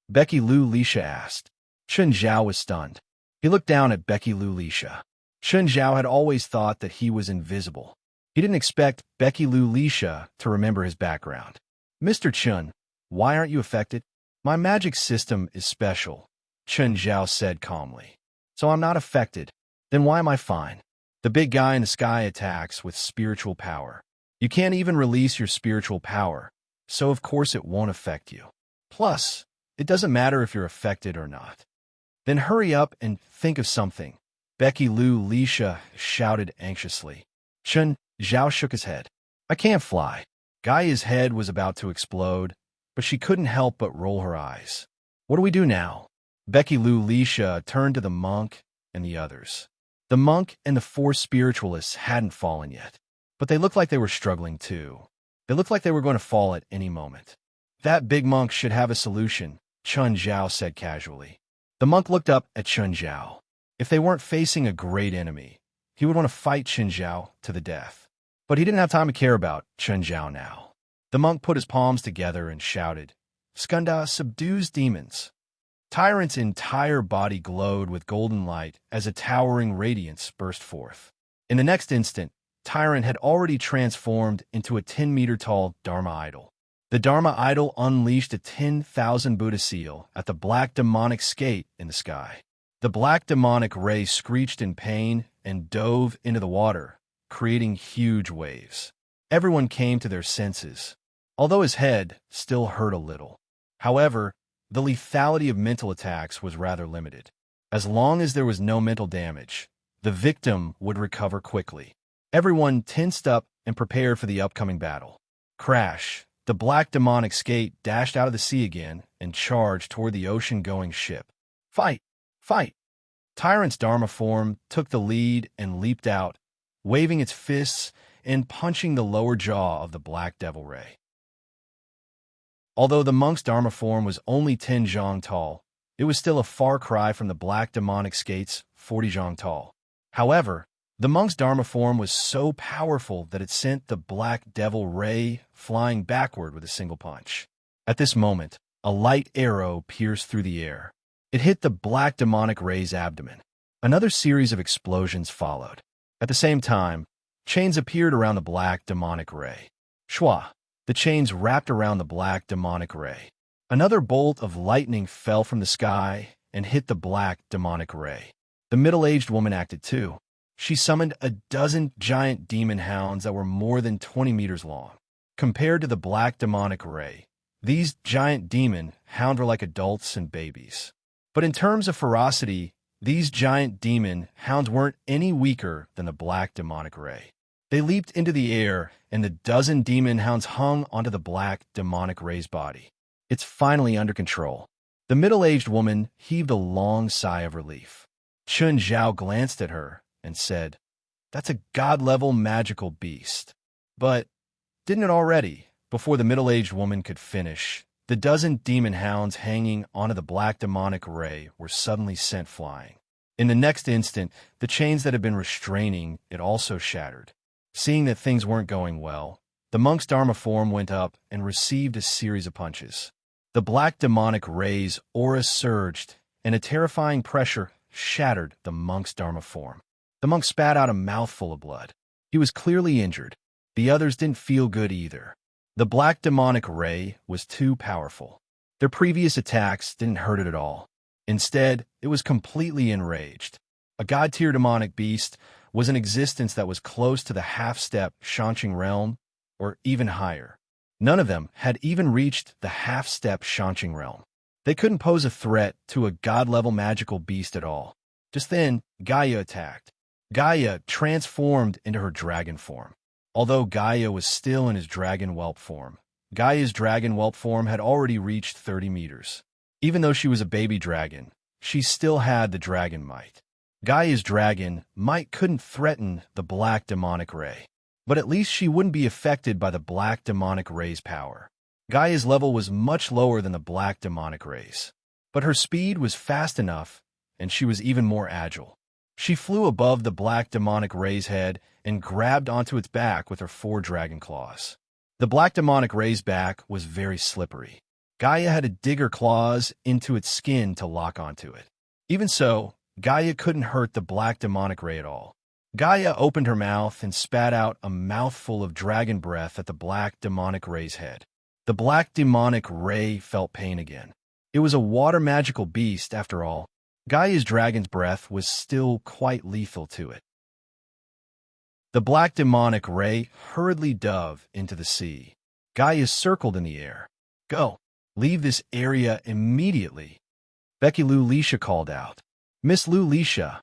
Becky Lou Lisha asked. Chun Zhao was stunned. He looked down at Becky Lou Lisha. Chun Zhao had always thought that he was invisible. He didn't expect Becky Lou Lisha to remember his background. Mr. Chun, why aren't you affected? My magic system is special, Chun Zhao said calmly. So I'm not affected. Then why am I fine? The big guy in the sky attacks with spiritual power. You can't even release your spiritual power, so of course it won't affect you. Plus, it doesn't matter if you're affected or not. Then hurry up and think of something, Becky Lou Lisha shouted anxiously. Chun Zhao shook his head. I can't fly. Gaia's head was about to explode, but she couldn't help but roll her eyes. What do we do now? Becky Lou Lisha turned to the monk and the others. The monk and the four spiritualists hadn't fallen yet, but they looked like they were struggling too. They looked like they were going to fall at any moment. That big monk should have a solution, Chun Zhao said casually. The monk looked up at Chun Zhao. If they weren't facing a great enemy, he would want to fight Chun Zhao to the death. But he didn't have time to care about Chun Zhao now. The monk put his palms together and shouted, Skanda subdues demons. Tyrant's entire body glowed with golden light as a towering radiance burst forth. In the next instant, Tyrant had already transformed into a 10-meter-tall Dharma idol. The Dharma idol unleashed a 10,000 Buddha seal at the black demonic skate in the sky. The black demonic ray screeched in pain and dove into the water, creating huge waves. Everyone came to their senses, although his head still hurt a little. However, the lethality of mental attacks was rather limited. As long as there was no mental damage, the victim would recover quickly. Everyone tensed up and prepared for the upcoming battle. Crash! The black demonic skate dashed out of the sea again and charged toward the ocean-going ship. Fight! Fight! Tyrant's Dharma form took the lead and leaped out, waving its fists and punching the lower jaw of the black devil ray. Although the monk's Dharma form was only 10 zhang tall, it was still a far cry from the black demonic skate's 40 zhang tall. However, the monk's Dharma form was so powerful that it sent the black devil ray flying backward with a single punch. At this moment, a light arrow pierced through the air. It hit the black demonic ray's abdomen. Another series of explosions followed. At the same time, chains appeared around the black demonic ray. Shwa! The chains wrapped around the black demonic ray. Another bolt of lightning fell from the sky and hit the black demonic ray. The middle-aged woman acted too. She summoned a dozen giant demon hounds that were more than 20 meters long. Compared to the black demonic ray, these giant demon hounds were like adults and babies. But in terms of ferocity, these giant demon hounds weren't any weaker than the black demonic ray. They leaped into the air, and the dozen demon hounds hung onto the black demonic ray's body. It's finally under control. The middle-aged woman heaved a long sigh of relief. Chun Zhao glanced at her and said, That's a god-level magical beast. But didn't it already? Before the middle-aged woman could finish, the dozen demon hounds hanging onto the black demonic ray were suddenly sent flying. In the next instant, the chains that had been restraining it also shattered. Seeing that things weren't going well, the monk's Dharma form went up and received a series of punches. The black demonic ray's aura surged, and a terrifying pressure shattered the monk's Dharma form. The monk spat out a mouthful of blood. He was clearly injured. The others didn't feel good either. The black demonic ray was too powerful. Their previous attacks didn't hurt it at all. Instead, it was completely enraged. A god-tier demonic beast was an existence that was close to the half-step enchanting realm, or even higher. None of them had even reached the half-step enchanting realm. They couldn't pose a threat to a god-level magical beast at all. Just then, Gaia attacked. Gaia transformed into her dragon form. Although Gaia was still in his dragon whelp form, Gaia's dragon whelp form had already reached 30 meters. Even though she was a baby dragon, she still had the dragon might. Gaia's dragon might couldn't threaten the black demonic ray, but at least she wouldn't be affected by the black demonic ray's power. Gaia's level was much lower than the black demonic ray's, but her speed was fast enough, and she was even more agile. She flew above the black demonic ray's head and grabbed onto its back with her 4 dragon claws. The black demonic ray's back was very slippery. Gaia had to dig her claws into its skin to lock onto it. Even so, Gaia couldn't hurt the black demonic ray at all. Gaia opened her mouth and spat out a mouthful of dragon breath at the black demonic ray's head. The black demonic ray felt pain again. It was a water magical beast, after all. Gaia's dragon's breath was still quite lethal to it. The black demonic ray hurriedly dove into the sea. Gaia circled in the air. "Go! Leave this area immediately," Becky Lou Leisha called out. "Miss Lou Leisha,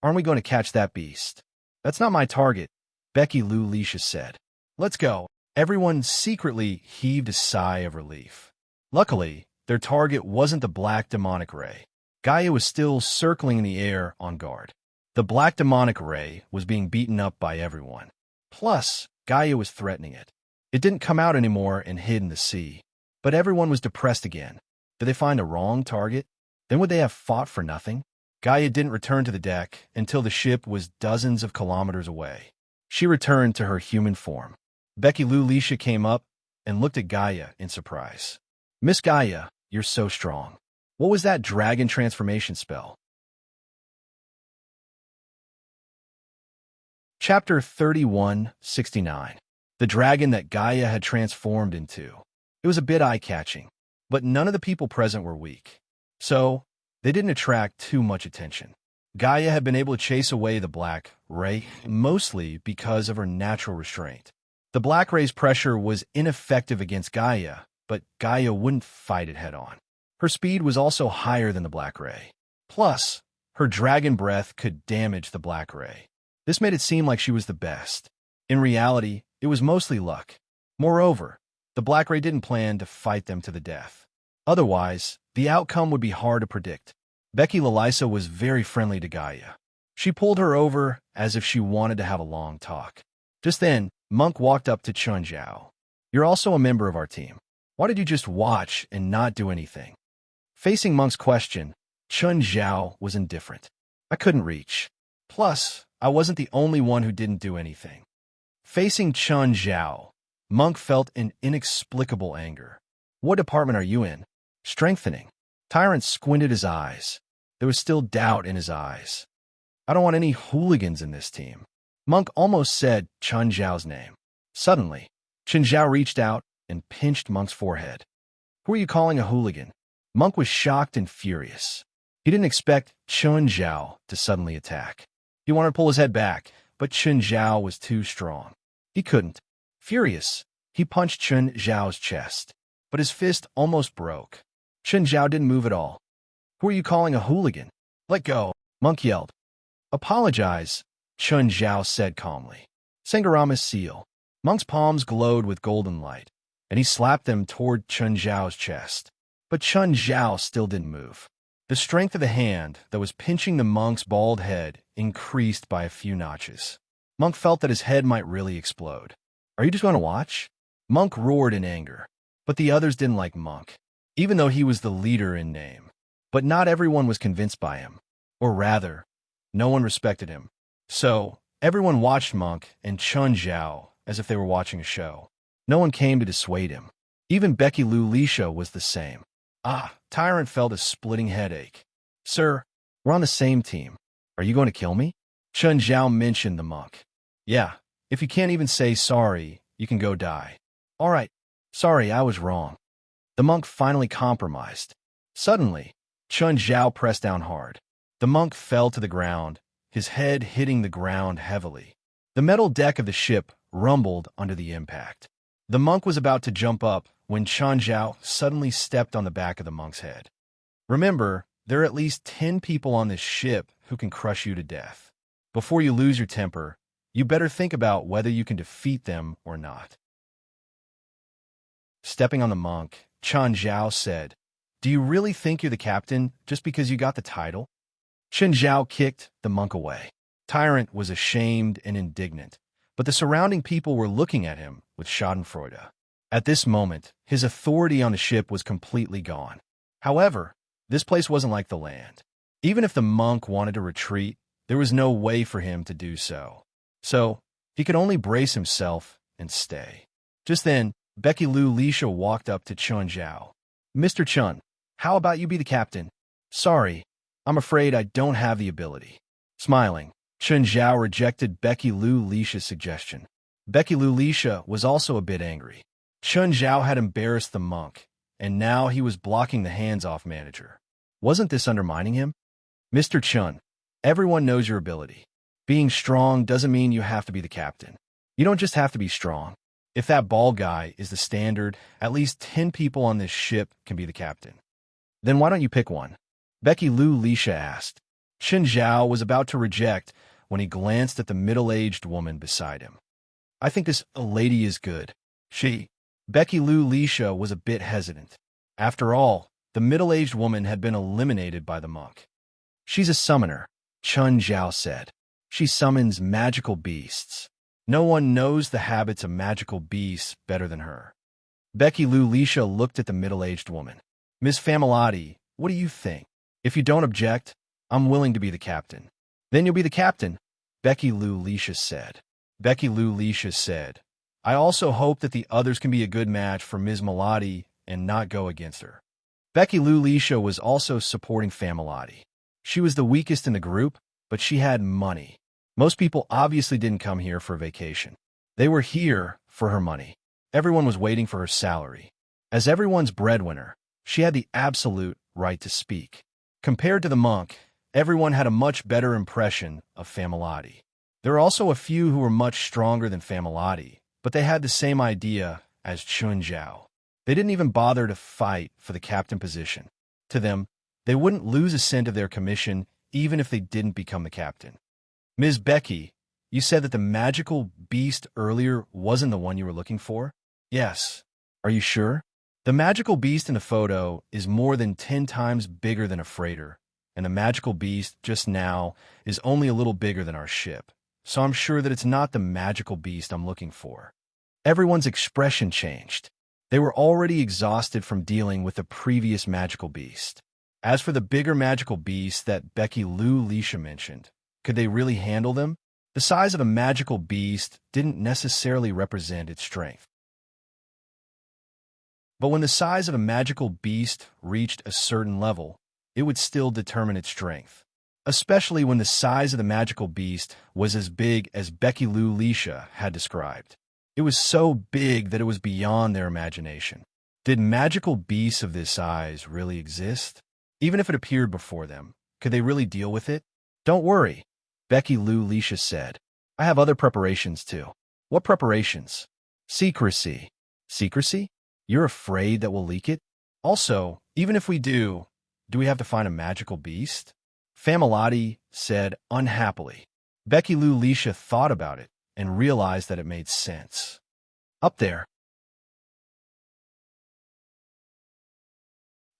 aren't we going to catch that beast?" "That's not my target," Becky Lou Leisha said. "Let's go." Everyone secretly heaved a sigh of relief. Luckily, their target wasn't the black demonic ray. Gaia was still circling in the air on guard. The black demonic ray was being beaten up by everyone. Plus, Gaia was threatening it. It didn't come out anymore and hid in the sea. But everyone was depressed again. Did they find a wrong target? Then would they have fought for nothing? Gaia didn't return to the deck until the ship was dozens of kilometers away. She returned to her human form. Becky Lou Leisha came up and looked at Gaia in surprise. "Miss Gaia, you're so strong. What was that dragon transformation spell?" Chapter 3169. The dragon that Gaia had transformed into. It was a bit eye-catching, but none of the people present were weak. So, they didn't attract too much attention. Gaia had been able to chase away the black ray, mostly because of her natural restraint. The black ray's pressure was ineffective against Gaia, but Gaia wouldn't fight it head-on. Her speed was also higher than the black ray. Plus, her dragon breath could damage the black ray. This made it seem like she was the best. In reality, it was mostly luck. Moreover, the black ray didn't plan to fight them to the death. Otherwise, the outcome would be hard to predict. Becky Lalisa was very friendly to Gaia. She pulled her over as if she wanted to have a long talk. Just then, Monk walked up to Chun Zhao. "You're also a member of our team. Why did you just watch and not do anything?" Facing Monk's question, Chun Zhao was indifferent. "I couldn't reach. Plus, I wasn't the only one who didn't do anything." Facing Chun Zhao, Monk felt an inexplicable anger. "What department are you in?" "Strengthening." Tyrant squinted his eyes. There was still doubt in his eyes. "I don't want any hooligans in this team." Monk almost said Chun Zhao's name. Suddenly, Chun Zhao reached out and pinched Monk's forehead. "Who are you calling a hooligan?" Monk was shocked and furious. He didn't expect Chun Zhao to suddenly attack. He wanted to pull his head back, but Chun Zhao was too strong. He couldn't. Furious, he punched Chun Zhao's chest, but his fist almost broke. Chun Zhao didn't move at all. "Who are you calling a hooligan?" "Let go," Monk yelled. "Apologize," Chun Zhao said calmly. "Sangarama's seal." Monk's palms glowed with golden light, and he slapped them toward Chun Zhao's chest. But Chun Zhao still didn't move. The strength of the hand that was pinching the monk's bald head increased by a few notches. Monk felt that his head might really explode. "Are you just going to watch?" Monk roared in anger. But the others didn't like Monk, even though he was the leader in name. But not everyone was convinced by him. Or rather, no one respected him. So, everyone watched Monk and Chun Zhao as if they were watching a show. No one came to dissuade him. Even Becky Lou Leisha was the same. Tyrant felt a splitting headache. "Sir, we're on the same team. Are you going to kill me?" Chun Zhao mentioned the monk. "Yeah, if you can't even say sorry, you can go die." "All right, sorry, I was wrong." The monk finally compromised. Suddenly, Chun Zhao pressed down hard. The monk fell to the ground, his head hitting the ground heavily. The metal deck of the ship rumbled under the impact. The monk was about to jump up when Chen Zhao suddenly stepped on the back of the monk's head. Remember, there are at least 10 people on this ship who can crush you to death. Before you lose your temper, you better think about whether you can defeat them or not. Stepping on the monk, Chen Zhao said, "Do you really think you're the captain just because you got the title?" Chen Zhao kicked the monk away. Tyrant was ashamed and indignant, but the surrounding people were looking at him with schadenfreude. At this moment, his authority on the ship was completely gone. However, this place wasn't like the land. Even if the monk wanted to retreat, there was no way for him to do so. So, he could only brace himself and stay. Just then, Becky Lu Lisha walked up to Chen Zhao. "Mr. Chen, how about you be the captain?" "Sorry, I'm afraid I don't have the ability." Smiling, Chen Zhao rejected Becky Lu Lisha's suggestion. Becky Lu Lisha was also a bit angry. Chen Zhao had embarrassed the monk, and now he was blocking the hands-off manager. Wasn't this undermining him? "Mr. Chen, everyone knows your ability. Being strong doesn't mean you have to be the captain. You don't just have to be strong. If that bald guy is the standard, at least 10 people on this ship can be the captain. Then why don't you pick one?" Becky Lu Lisha asked. Chen Zhao was about to reject when he glanced at the middle-aged woman beside him. "I think this lady is good." Becky Lu Lisha was a bit hesitant. After all, the middle-aged woman had been eliminated by the monk. "She's a summoner," Chen Zhao said. "She summons magical beasts. No one knows the habits of magical beasts better than her." Becky Lu Lisha looked at the middle-aged woman. "Ms. Familotti, what do you think? If you don't object, I'm willing to be the captain." "Then you'll be the captain," Becky Lu Lisha said. Becky Lu Lisha said, "I also hope that the others can be a good match for Ms. Milotti and not go against her." Becky Lu Lisha was also supporting Familotti. She was the weakest in the group, but she had money. Most people obviously didn't come here for vacation. They were here for her money. Everyone was waiting for her salary. As everyone's breadwinner, she had the absolute right to speak. Compared to the monk, everyone had a much better impression of Familotti. There were also a few who were much stronger than Familotti, but they had the same idea as Chen Zhao. They didn't even bother to fight for the captain position. To them, they wouldn't lose a cent of their commission even if they didn't become the captain. "Ms. Becky, you said that the magical beast earlier wasn't the one you were looking for?" "Yes." "Are you sure?" "The magical beast in the photo is more than 10 times bigger than a freighter, and the magical beast just now is only a little bigger than our ship. So I'm sure that it's not the magical beast I'm looking for." Everyone's expression changed. They were already exhausted from dealing with the previous magical beast. As for the bigger magical beast that Becky Lu Lisha mentioned, could they really handle them? The size of a magical beast didn't necessarily represent its strength. But when the size of a magical beast reached a certain level, it would still determine its strength. Especially when the size of the magical beast was as big as Becky Lu Lisha had described. It was so big that it was beyond their imagination. Did magical beasts of this size really exist? Even if it appeared before them, could they really deal with it? "Don't worry," Becky Lu Lisha said. "I have other preparations too." "What preparations?" "Secrecy." "Secrecy? You're afraid that we'll leak it?" "Also, even if we do we have to find a magical beast?" Familotti said unhappily. Becky Lu Lisha thought about it and realized that it made sense. Up there.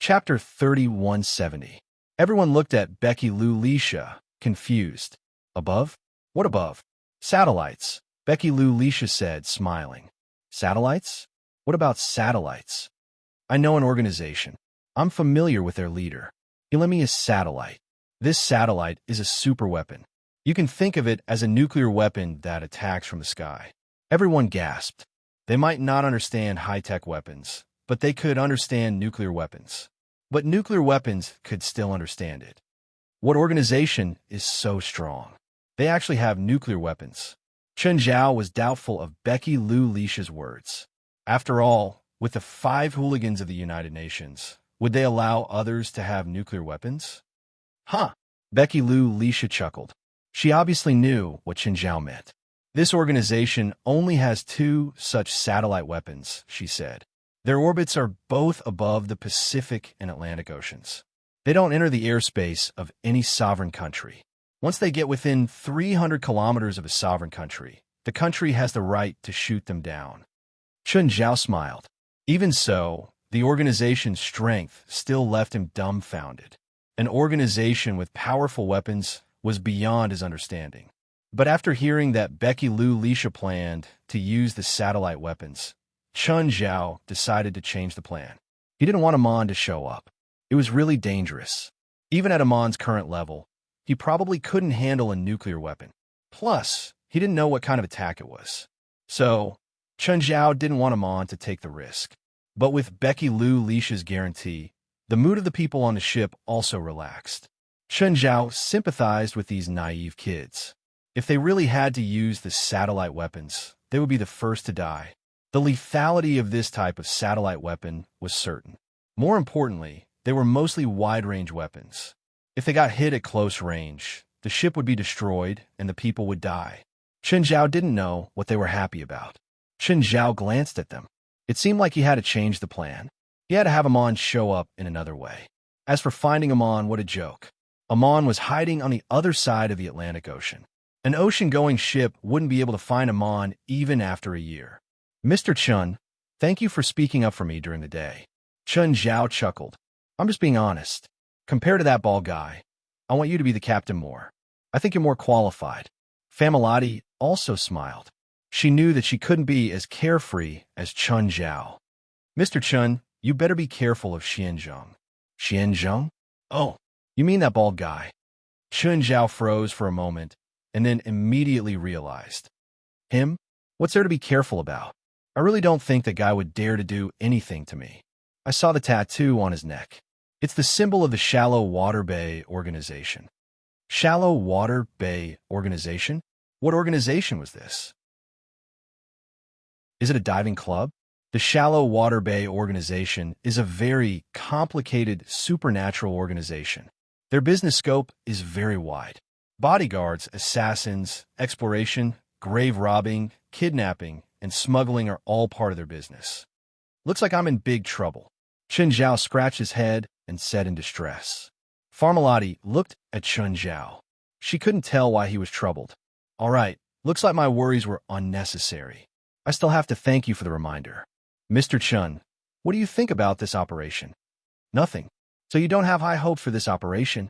Chapter 3170. Everyone looked at Becky Lu Lisha, confused. "Above? What above?" "Satellites," Becky Lu Lisha said, smiling. "Satellites? What about satellites?" "I know an organization. I'm familiar with their leader. He lent me a satellite. This satellite is a super weapon. You can think of it as a nuclear weapon that attacks from the sky." Everyone gasped. They might not understand high-tech weapons, but they could understand nuclear weapons. But nuclear weapons could still understand it. What organization is so strong? They actually have nuclear weapons. Chen Zhao was doubtful of Becky Lu Lisha's words. After all, with the 5 hooligans of the United Nations, would they allow others to have nuclear weapons? "Huh!" Becky Lu Lisha chuckled. She obviously knew what Qinzhao meant. This organization only has 2 such satellite weapons, she said. Their orbits are both above the Pacific and Atlantic Oceans. They don't enter the airspace of any sovereign country. Once they get within 300 kilometers of a sovereign country, the country has the right to shoot them down. Chen Zhao smiled. Even so, the organization's strength still left him dumbfounded. An organization with powerful weapons was beyond his understanding. But after hearing that Becky Liu Lisha planned to use the satellite weapons, Chen Zhao decided to change the plan. He didn't want Amon to show up. It was really dangerous. Even at Amon's current level, he probably couldn't handle a nuclear weapon. Plus, he didn't know what kind of attack it was. So, Chen Zhao didn't want Amon to take the risk. But with Becky Liu Lisha's guarantee, the mood of the people on the ship also relaxed. Chen Zhao sympathized with these naive kids. If they really had to use the satellite weapons, they would be the first to die. The lethality of this type of satellite weapon was certain. More importantly, they were mostly wide-range weapons. If they got hit at close range, the ship would be destroyed and the people would die. Chen Zhao didn't know what they were happy about. Chen Zhao glanced at them. It seemed like he had to change the plan. He had to have Amon show up in another way. As for finding Amon, what a joke. Amon was hiding on the other side of the Atlantic Ocean. An ocean-going ship wouldn't be able to find Amon even after a year. Mr. Chen, thank you for speaking up for me during the day. Chen Zhao chuckled. I'm just being honest. Compared to that bald guy, I want you to be the captain more. I think you're more qualified. Familati also smiled. She knew that she couldn't be as carefree as Chen Zhao. Mr. Chen, you better be careful of Xianzheng. Xianzheng? Oh, you mean that bald guy. Chen Zhao froze for a moment and then immediately realized. Him? What's there to be careful about? I really don't think that guy would dare to do anything to me. I saw the tattoo on his neck. It's the symbol of the Shallow Water Bay Organization. Shallow Water Bay Organization? What organization was this? Is it a diving club? The Shallow Water Bay Organization is a very complicated supernatural organization. Their business scope is very wide. Bodyguards, assassins, exploration, grave robbing, kidnapping, and smuggling are all part of their business. Looks like I'm in big trouble. Chen Zhao scratched his head and said in distress. Familati looked at Chen Zhao. She couldn't tell why he was troubled. All right, looks like my worries were unnecessary. I still have to thank you for the reminder. Mr. Chen, what do you think about this operation? Nothing. So you don't have high hopes for this operation?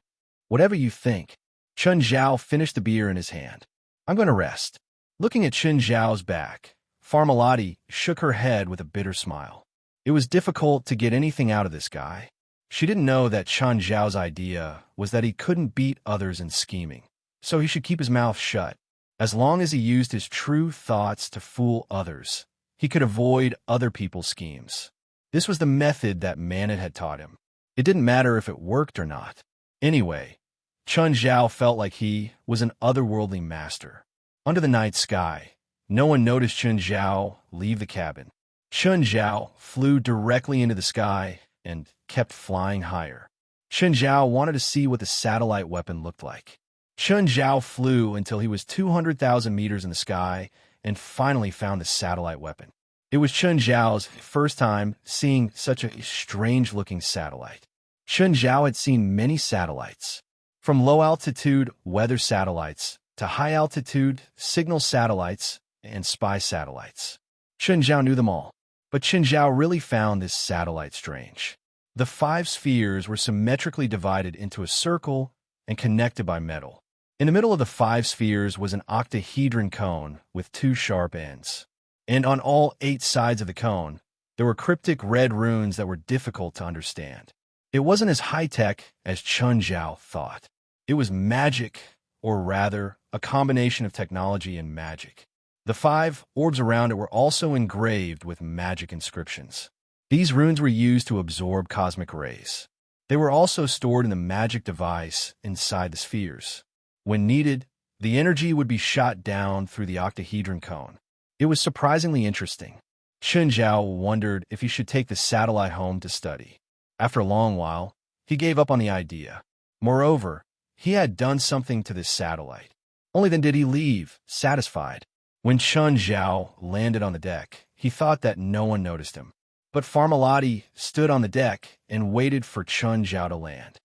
Whatever you think. Chen Zhao finished the beer in his hand. I'm going to rest. Looking at Chen Zhao's back, Familati shook her head with a bitter smile. It was difficult to get anything out of this guy. She didn't know that Chen Zhao's idea was that he couldn't beat others in scheming, so he should keep his mouth shut. As long as he used his true thoughts to fool others, he could avoid other people's schemes. This was the method that Manet had taught him. It didn't matter if it worked or not. Anyway, Chen Zhao felt like he was an otherworldly master. Under the night sky, no one noticed Chen Zhao leave the cabin. Chen Zhao flew directly into the sky and kept flying higher. Chen Zhao wanted to see what the satellite weapon looked like. Chen Zhao flew until he was 200,000 meters in the sky and finally found the satellite weapon. It was Chen Zhao's first time seeing such a strange-looking satellite. Chen Zhao had seen many satellites, from low-altitude weather satellites to high-altitude signal satellites and spy satellites. Chen Zhao knew them all, but Chen Zhao really found this satellite strange. The 5 spheres were symmetrically divided into a circle and connected by metal. In the middle of the 5 spheres was an octahedron cone with 2 sharp ends. And on all 8 sides of the cone, there were cryptic red runes that were difficult to understand. It wasn't as high-tech as Chen Zhao thought. It was magic, or rather, a combination of technology and magic. The 5 orbs around it were also engraved with magic inscriptions. These runes were used to absorb cosmic rays. They were also stored in the magic device inside the spheres. When needed, the energy would be shot down through the octahedron cone. It was surprisingly interesting. Chen Zhao wondered if he should take the satellite home to study. After a long while, he gave up on the idea. Moreover, he had done something to this satellite. Only then did he leave, satisfied. When Chun Zhao landed on the deck, he thought that no one noticed him. But Farmalati stood on the deck and waited for Chun Zhao to land.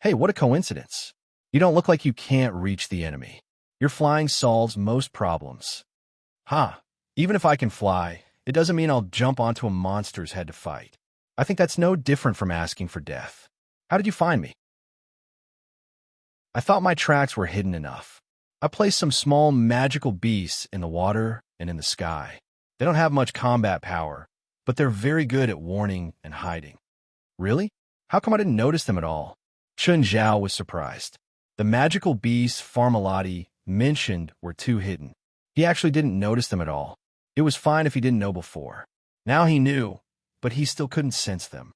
Hey, what a coincidence. You don't look like you can't reach the enemy. Your flying solves most problems. Ha! Even if I can fly, it doesn't mean I'll jump onto a monster's head to fight. I think that's no different from asking for death. How did you find me? I thought my tracks were hidden enough. I placed some small magical beasts in the water and in the sky. They don't have much combat power, but they're very good at warning and hiding. Really? How come I didn't notice them at all? Chun Zhao was surprised. The magical beasts Farmalati mentioned were too hidden. He actually didn't notice them at all. It was fine if he didn't know before. Now he knew, but he still couldn't sense them.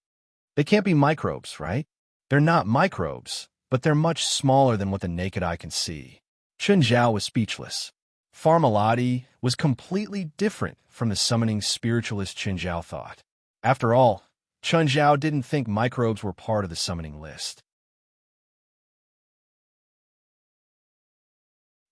They can't be microbes, right? They're not microbes, but they're much smaller than what the naked eye can see. Chun Zhao was speechless. Farmalati was completely different from the summoning spiritualist Chun Zhao thought. After all, Chun Zhao didn't think microbes were part of the summoning list.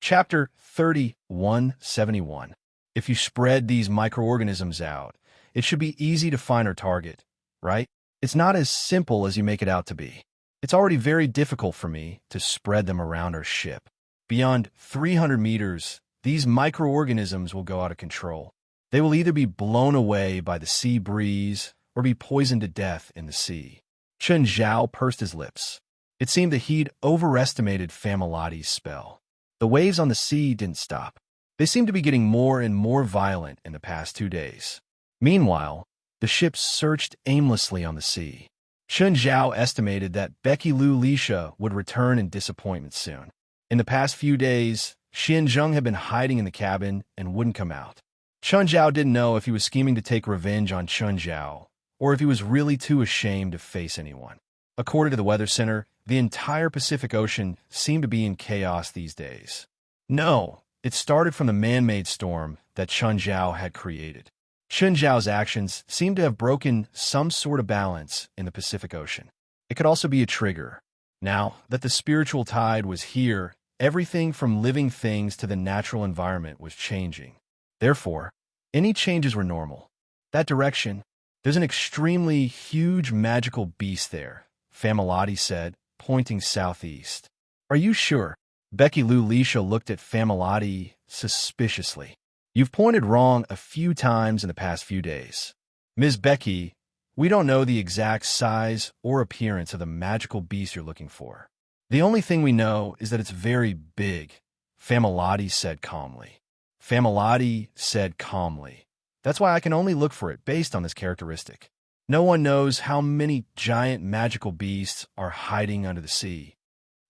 Chapter 3171. If you spread these microorganisms out, it should be easy to find our target, right? It's not as simple as you make it out to be. It's already very difficult for me to spread them around our ship. Beyond 300 meters, these microorganisms will go out of control. They will either be blown away by the sea breeze or be poisoned to death in the sea. Chun Zhao pursed his lips. It seemed that he'd overestimated Farmalati's spell. The waves on the sea didn't stop. They seemed to be getting more and more violent in the past 2 days. Meanwhile, the ships searched aimlessly on the sea. Chun Zhao estimated that Becky Lu Lisha would return in disappointment soon. In the past few days, Xian Zheng had been hiding in the cabin and wouldn't come out. Chun Zhao didn't know if he was scheming to take revenge on Chun Zhao, or if he was really too ashamed to face anyone. According to the Weather Center, the entire Pacific Ocean seemed to be in chaos these days. No, it started from the man-made storm that Chun Zhao had created. Chun Zhao's actions seemed to have broken some sort of balance in the Pacific Ocean. It could also be a trigger. Now that the spiritual tide was here, everything from living things to the natural environment was changing. Therefore, any changes were normal. That direction, there's an extremely huge magical beast there, Farmalati said, pointing southeast. Are you sure? Becky Lu Lisha looked at Farmalati suspiciously. You've pointed wrong a few times in the past few days. Ms. Becky, we don't know the exact size or appearance of the magical beast you're looking for. The only thing we know is that it's very big, Farmalati said calmly. Farmalati said calmly. That's why I can only look for it based on this characteristic. No one knows how many giant magical beasts are hiding under the sea.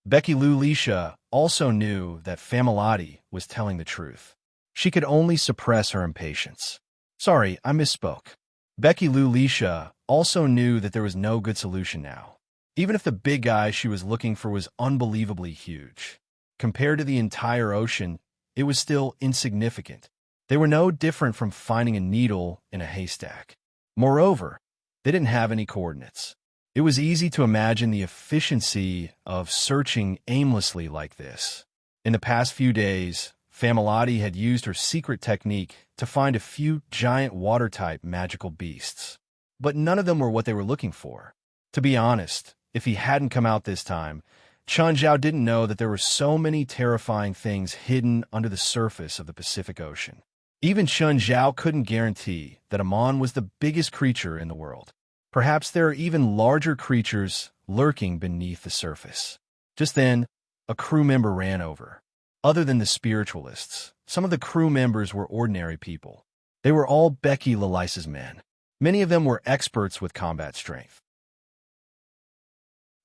Becky Lu Lisha also knew that Farmalati was telling the truth. She could only suppress her impatience. Sorry, I misspoke. Becky Lu Lisha also knew that there was no good solution now. Even if the big guy she was looking for was unbelievably huge. Compared to the entire ocean, it was still insignificant. They were no different from finding a needle in a haystack. Moreover, they didn't have any coordinates. It was easy to imagine the efficiency of searching aimlessly like this. In the past few days, Farmalati had used her secret technique to find a few giant water-type magical beasts. But none of them were what they were looking for. To be honest, if he hadn't come out this time, Chun Zhao didn't know that there were so many terrifying things hidden under the surface of the Pacific Ocean. Even Chun Zhao couldn't guarantee that Amon was the biggest creature in the world. Perhaps there are even larger creatures lurking beneath the surface. Just then, a crew member ran over. Other than the spiritualists, some of the crew members were ordinary people. They were all Becky Lalisa's men. Many of them were experts with combat strength.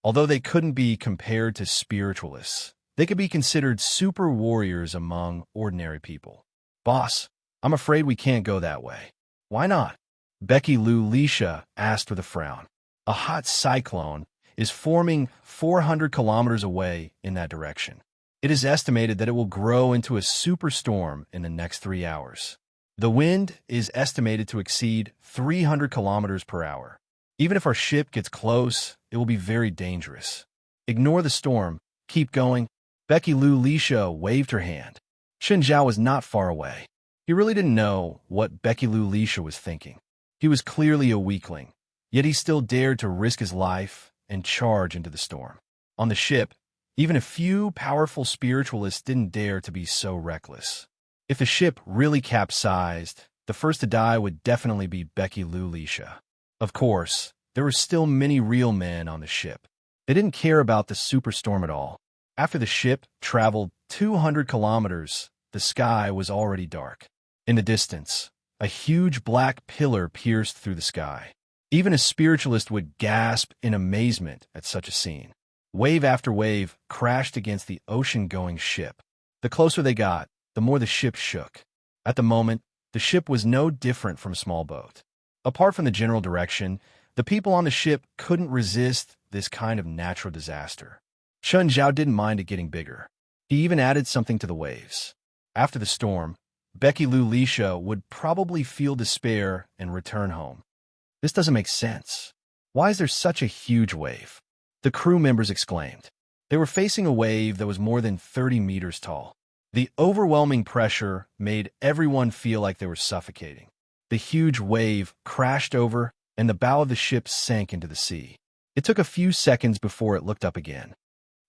Although they couldn't be compared to spiritualists, they could be considered super warriors among ordinary people. Boss, I'm afraid we can't go that way. Why not? Becky Lu Lisha asked with a frown. A hot cyclone is forming 400 kilometers away in that direction. It is estimated that it will grow into a superstorm in the next 3 hours. The wind is estimated to exceed 300 kilometers per hour. Even if our ship gets close, it will be very dangerous. Ignore the storm. Keep going. Becky Lou Lisha waved her hand. Chen Zhao was not far away. He really didn't know what Becky Lou Lisha was thinking. He was clearly a weakling, yet he still dared to risk his life and charge into the storm. On the ship, even a few powerful spiritualists didn't dare to be so reckless. If the ship really capsized, the first to die would definitely be Becky Lou Lisha. Of course, there were still many real men on the ship. They didn't care about the superstorm at all. After the ship traveled 200 kilometers, the sky was already dark. In the distance, a huge black pillar pierced through the sky. Even a spiritualist would gasp in amazement at such a scene. Wave after wave crashed against the ocean-going ship. The closer they got, the more the ship shook. At the moment, the ship was no different from a small boat. Apart from the general direction, the people on the ship couldn't resist this kind of natural disaster. Chen Zhao didn't mind it getting bigger. He even added something to the waves. After the storm, Becky Lou Lisha would probably feel despair and return home. This doesn't make sense. Why is there such a huge wave? The crew members exclaimed. They were facing a wave that was more than 30 meters tall. The overwhelming pressure made everyone feel like they were suffocating. The huge wave crashed over, and the bow of the ship sank into the sea. It took a few seconds before it looked up again.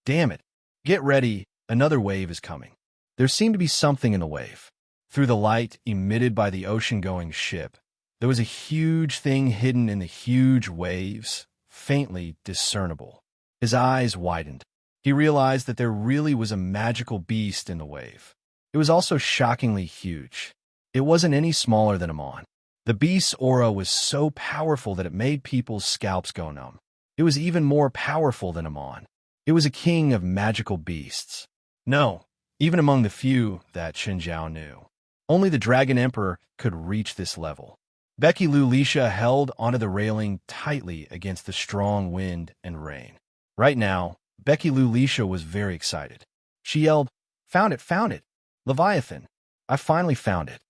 Damn it. Get ready, another wave is coming. There seemed to be something in the wave. Through the light emitted by the ocean-going ship, there was a huge thing hidden in the huge waves, faintly discernible. His eyes widened. He realized that there really was a magical beast in the wave. It was also shockingly huge. It wasn't any smaller than Amon. The beast's aura was so powerful that it made people's scalps go numb. It was even more powerful than Amon. It was a king of magical beasts. No, even among the few that Chen Zhao knew. Only the Dragon Emperor could reach this level. Becky Lou Lisha held onto the railing tightly against the strong wind and rain. Right now, Becky Lou Lisha was very excited. She yelled, "Found it, found it! Leviathan! I finally found it!"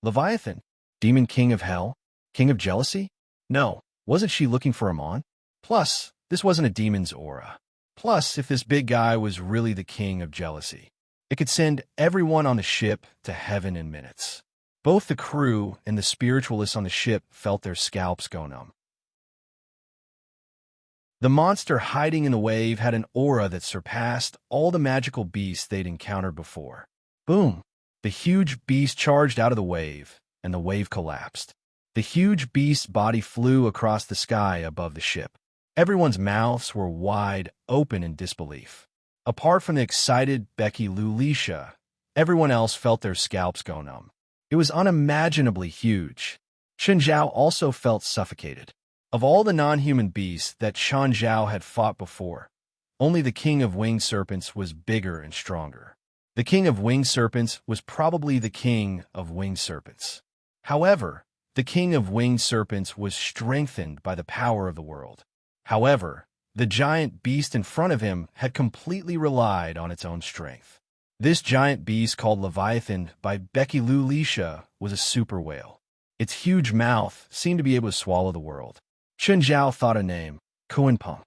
Leviathan? Demon king of hell? King of jealousy? No, wasn't she looking for Amon? Plus, this wasn't a demon's aura. Plus, if this big guy was really the king of jealousy, it could send everyone on the ship to heaven in minutes. Both the crew and the spiritualists on the ship felt their scalps go numb. The monster hiding in the wave had an aura that surpassed all the magical beasts they'd encountered before. Boom! The huge beast charged out of the wave, and the wave collapsed. The huge beast's body flew across the sky above the ship. Everyone's mouths were wide open in disbelief. Apart from the excited Becky Lou Lisha, everyone else felt their scalps go numb. It was unimaginably huge. Chen Zhao also felt suffocated. Of all the non-human beasts that Chen Zhao had fought before, only the king of winged serpents was bigger and stronger. The king of winged serpents was probably the king of winged serpents. However, the king of winged serpents was strengthened by the power of the world. However, the giant beast in front of him had completely relied on its own strength. This giant beast, called Leviathan by Becky Lou Lisha, was a super whale. Its huge mouth seemed to be able to swallow the world. Chen Zhao thought a name, Kuanpeng.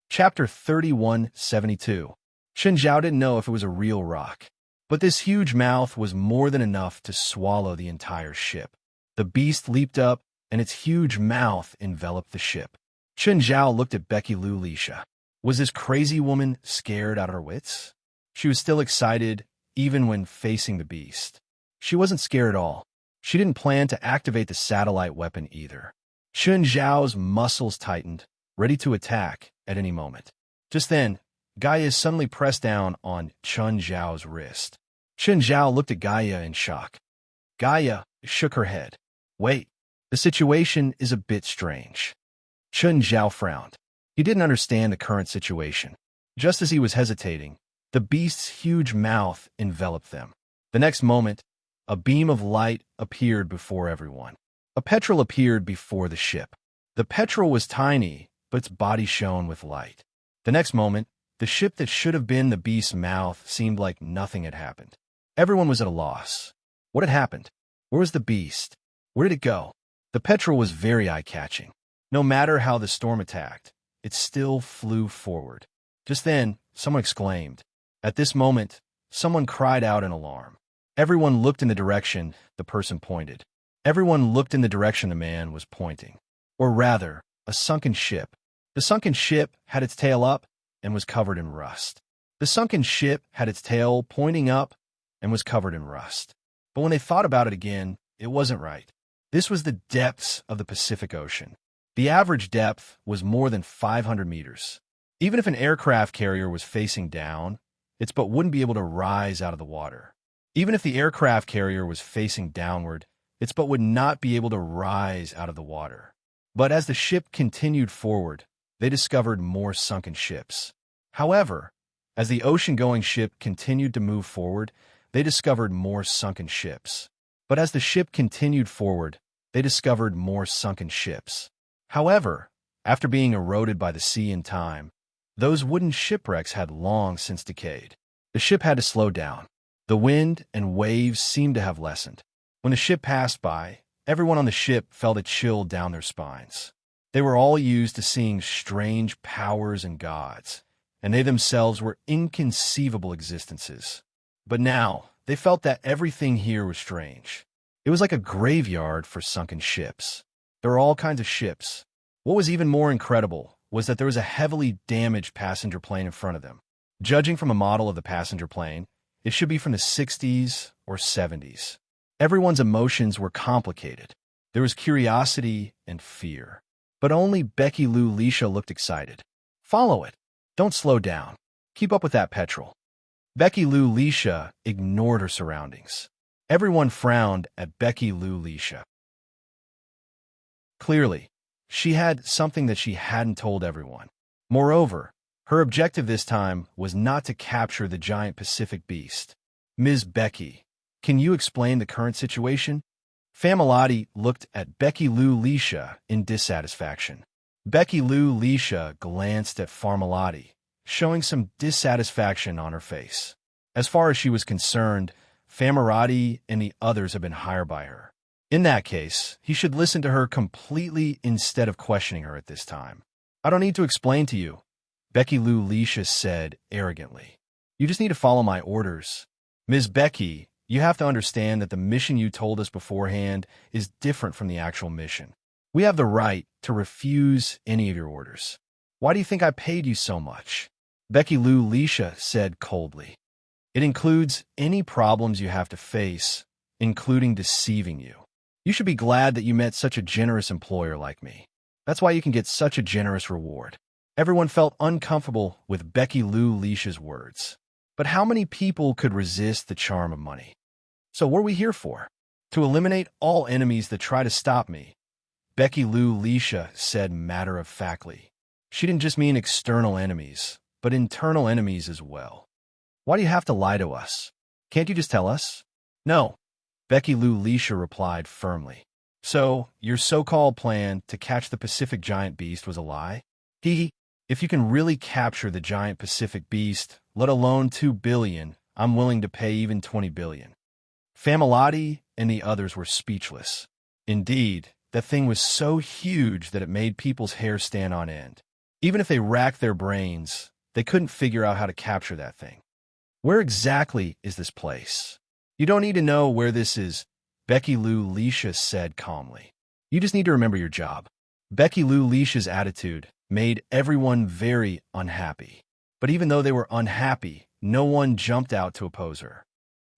Chapter 3172. Chen Zhao didn't know if it was a real rock, but this huge mouth was more than enough to swallow the entire ship. The beast leaped up, and its huge mouth enveloped the ship. Chen Zhao looked at Becky Lou Lisha. Was this crazy woman scared out of her wits? She was still excited, even when facing the beast. She wasn't scared at all. She didn't plan to activate the satellite weapon either. Chen Zhao's muscles tightened, ready to attack at any moment. Just then, Gaia suddenly pressed down on Chen Zhao's wrist. Chen Zhao looked at Gaia in shock. Gaia shook her head. Wait, the situation is a bit strange. Chen Zhao frowned. He didn't understand the current situation. Just as he was hesitating, the beast's huge mouth enveloped them. The next moment, a beam of light appeared before everyone. A petrel appeared before the ship. The petrel was tiny, but its body shone with light. The next moment, the ship that should have been the beast's mouth seemed like nothing had happened. Everyone was at a loss. What had happened? Where was the beast? Where did it go? The petrel was very eye-catching. No matter how the storm attacked, it still flew forward. Just then, someone exclaimed. At this moment, someone cried out in alarm. Everyone looked in the direction the person pointed. Everyone looked in the direction the man was pointing. Or rather, a sunken ship. The sunken ship had its tail up and was covered in rust. The sunken ship had its tail pointing up and was covered in rust. But when they thought about it again, it wasn't right. This was the depths of the Pacific Ocean. The average depth was more than 500 meters. Even if an aircraft carrier was facing down, its boat wouldn't be able to rise out of the water. Even if the aircraft carrier was facing downward, its boat would not be able to rise out of the water. But as the ship continued forward, they discovered more sunken ships. However, as the ocean-going ship continued to move forward, they discovered more sunken ships. But as the ship continued forward, they discovered more sunken ships. However, after being eroded by the sea in time, those wooden shipwrecks had long since decayed. The ship had to slow down. The wind and waves seemed to have lessened. When the ship passed by, everyone on the ship felt a chill down their spines. They were all used to seeing strange powers and gods, and they themselves were inconceivable existences. But now, they felt that everything here was strange. It was like a graveyard for sunken ships. There were all kinds of ships. What was even more incredible was that there was a heavily damaged passenger plane in front of them. Judging from a model of the passenger plane, it should be from the 60s or 70s. Everyone's emotions were complicated. There was curiosity and fear. But only Becky Lou Leisha looked excited. Follow it. Don't slow down. Keep up with that petrol. Becky Lou Leisha ignored her surroundings. Everyone frowned at Becky Lou Leisha. Clearly, she had something that she hadn't told everyone. Moreover, her objective this time was not to capture the giant Pacific beast. Ms. Becky, can you explain the current situation? Familotti looked at Becky Lou Leisha in dissatisfaction. Becky Lou Leisha glanced at Farmalotti, showing some dissatisfaction on her face. As far as she was concerned, Familotti and the others had been hired by her. In that case, he should listen to her completely instead of questioning her at this time. I don't need to explain to you, Becky Lou Leisha said arrogantly. You just need to follow my orders. Ms. Becky, you have to understand that the mission you told us beforehand is different from the actual mission. We have the right to refuse any of your orders. Why do you think I paid you so much? Becky Lou Leisha said coldly. It includes any problems you have to face, including deceiving you. You should be glad that you met such a generous employer like me. That's why you can get such a generous reward. Everyone felt uncomfortable with Becky Lou Leisha's words. But how many people could resist the charm of money? So what are we here for? To eliminate all enemies that try to stop me, Becky Lou Leisha said matter-of-factly. She didn't just mean external enemies, but internal enemies as well. Why do you have to lie to us? Can't you just tell us? No, Becky Lou Leisha replied firmly. So, your so-called plan to catch the Pacific giant beast was a lie? If you can really capture the giant Pacific beast, let alone 2 billion, I'm willing to pay even 20 billion. Familotti and the others were speechless. Indeed, that thing was so huge that it made people's hair stand on end. Even if they racked their brains, they couldn't figure out how to capture that thing. Where exactly is this place? You don't need to know where this is, Becky Lou Leisha said calmly. You just need to remember your job. Becky Lou Leisha's attitude made everyone very unhappy. But even though they were unhappy, no one jumped out to oppose her.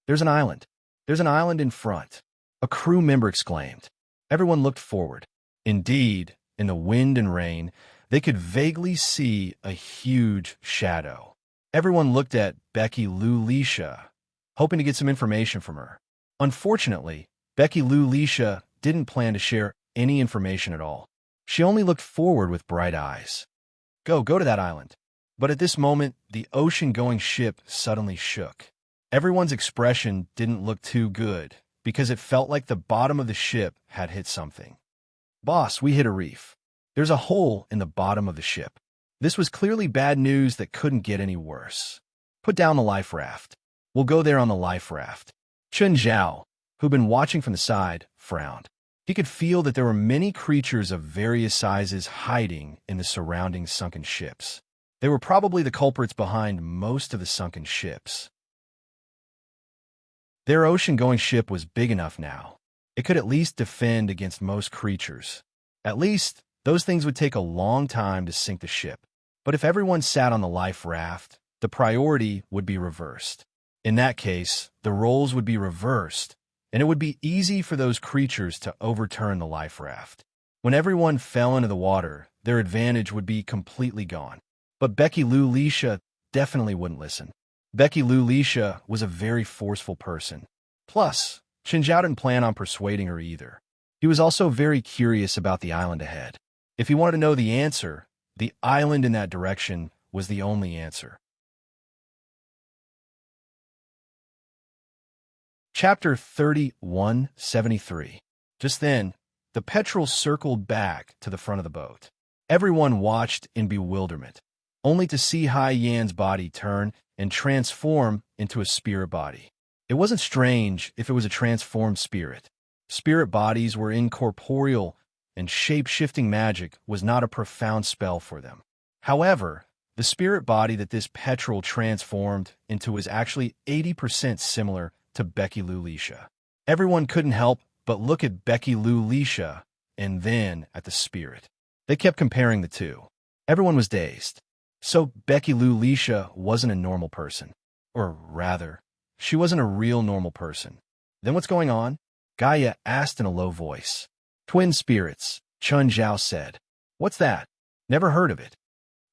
There's an island. There's an island in front, a crew member exclaimed. Everyone looked forward. Indeed, in the wind and rain, they could vaguely see a huge shadow. Everyone looked at Becky Lou Leisha, hoping to get some information from her. Unfortunately, Becky Lou Leisha didn't plan to share any information at all. She only looked forward with bright eyes. Go to that island. But at this moment, the ocean-going ship suddenly shook. Everyone's expression didn't look too good, because it felt like the bottom of the ship had hit something. Boss, we hit a reef. There's a hole in the bottom of the ship. This was clearly bad news that couldn't get any worse. Put down the life raft. We'll go there on the life raft. Chun Zhao, who'd been watching from the side, frowned. He could feel that there were many creatures of various sizes hiding in the surrounding sunken ships. They were probably the culprits behind most of the sunken ships. Their ocean-going ship was big enough now. It could at least defend against most creatures. At least, those things would take a long time to sink the ship. But if everyone sat on the life raft, the priority would be reversed. In that case, the roles would be reversed, and it would be easy for those creatures to overturn the life raft. When everyone fell into the water, their advantage would be completely gone. But Becky Lou Leisha definitely wouldn't listen. Becky Lou Leisha was a very forceful person. Plus, Chinzhao didn't plan on persuading her either. He was also very curious about the island ahead. If he wanted to know the answer, the island in that direction was the only answer. Chapter 3173. Just then, the petrel circled back to the front of the boat. Everyone watched in bewilderment, only to see Hai Yan's body turn and transform into a spirit body. It wasn't strange if it was a transformed spirit. Spirit bodies were incorporeal, and shape-shifting magic was not a profound spell for them. However, the spirit body that this petrel transformed into was actually 80% similar to Becky Lou Leisha. Everyone couldn't help but look at Becky Lou Leisha and then at the spirit. They kept comparing the two. Everyone was dazed. So Becky Lou Leisha wasn't a normal person. Or rather, she wasn't a real normal person. Then what's going on? Gaia asked in a low voice. Twin spirits, Chun Zhao said. What's that? Never heard of it.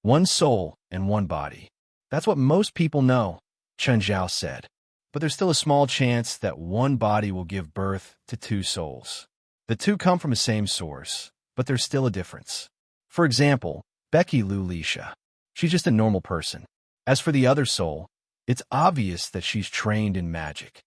One soul and one body. That's what most people know, Chun Zhao said. But there's still a small chance that one body will give birth to two souls. The two come from the same source, but there's still a difference. For example, Becky Lou Leisha. She's just a normal person. As for the other soul, it's obvious that she's trained in magic.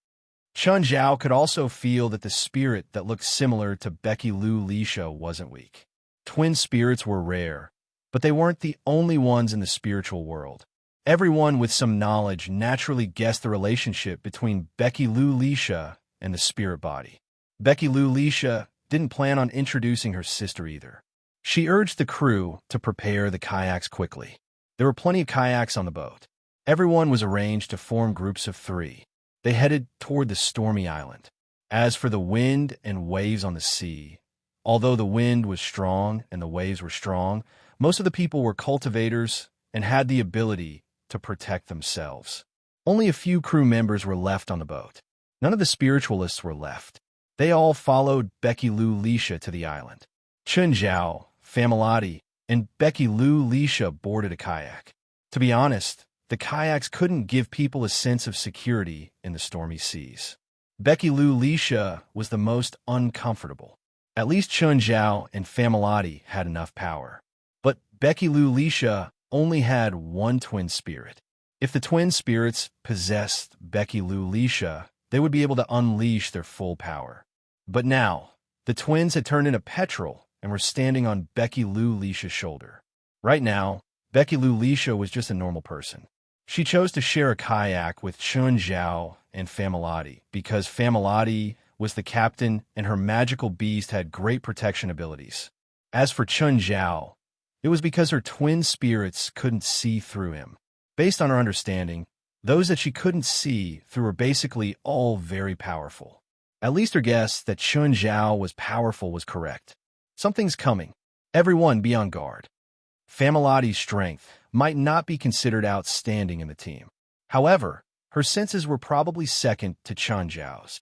Chun Zhao could also feel that the spirit that looked similar to Becky Lou Leisha wasn't weak. Twin spirits were rare, but they weren't the only ones in the spiritual world. Everyone with some knowledge naturally guessed the relationship between Becky Lou Leisha and the spirit body. Becky Lou Leisha didn't plan on introducing her sister either. She urged the crew to prepare the kayaks quickly. There were plenty of kayaks on the boat. Everyone was arranged to form groups of 3. They headed toward the stormy island. As for the wind and waves on the sea, although the wind was strong and the waves were strong, most of the people were cultivators and had the ability to protect themselves. Only a few crew members were left on the boat. None of the spiritualists were left. They all followed Becky Lou Leisha to the island. Chun Zhao, Familati, and Becky Lou Leisha boarded a kayak. To be honest, the kayaks couldn't give people a sense of security in the stormy seas. Becky Lou Leisha was the most uncomfortable. At least Chun Zhao and Familati had enough power. But Becky Lou Leisha only had one twin spirit. If the twin spirits possessed Becky Lou Leisha, they would be able to unleash their full power. But now, the twins had turned into petrel and were standing on Becky Lou Leisha's shoulder. Right now, Becky Lou Leisha was just a normal person. She chose to share a kayak with Chun Zhao and Familati because Familati was the captain and her magical beast had great protection abilities. As for Chun Zhao, it was because her twin spirits couldn't see through him. Based on her understanding, those that she couldn't see through were basically all very powerful. At least her guess that Chun Zhao was powerful was correct. Something's coming. Everyone be on guard. Familati's strength might not be considered outstanding in the team. However, her senses were probably second to Chun Zhao's.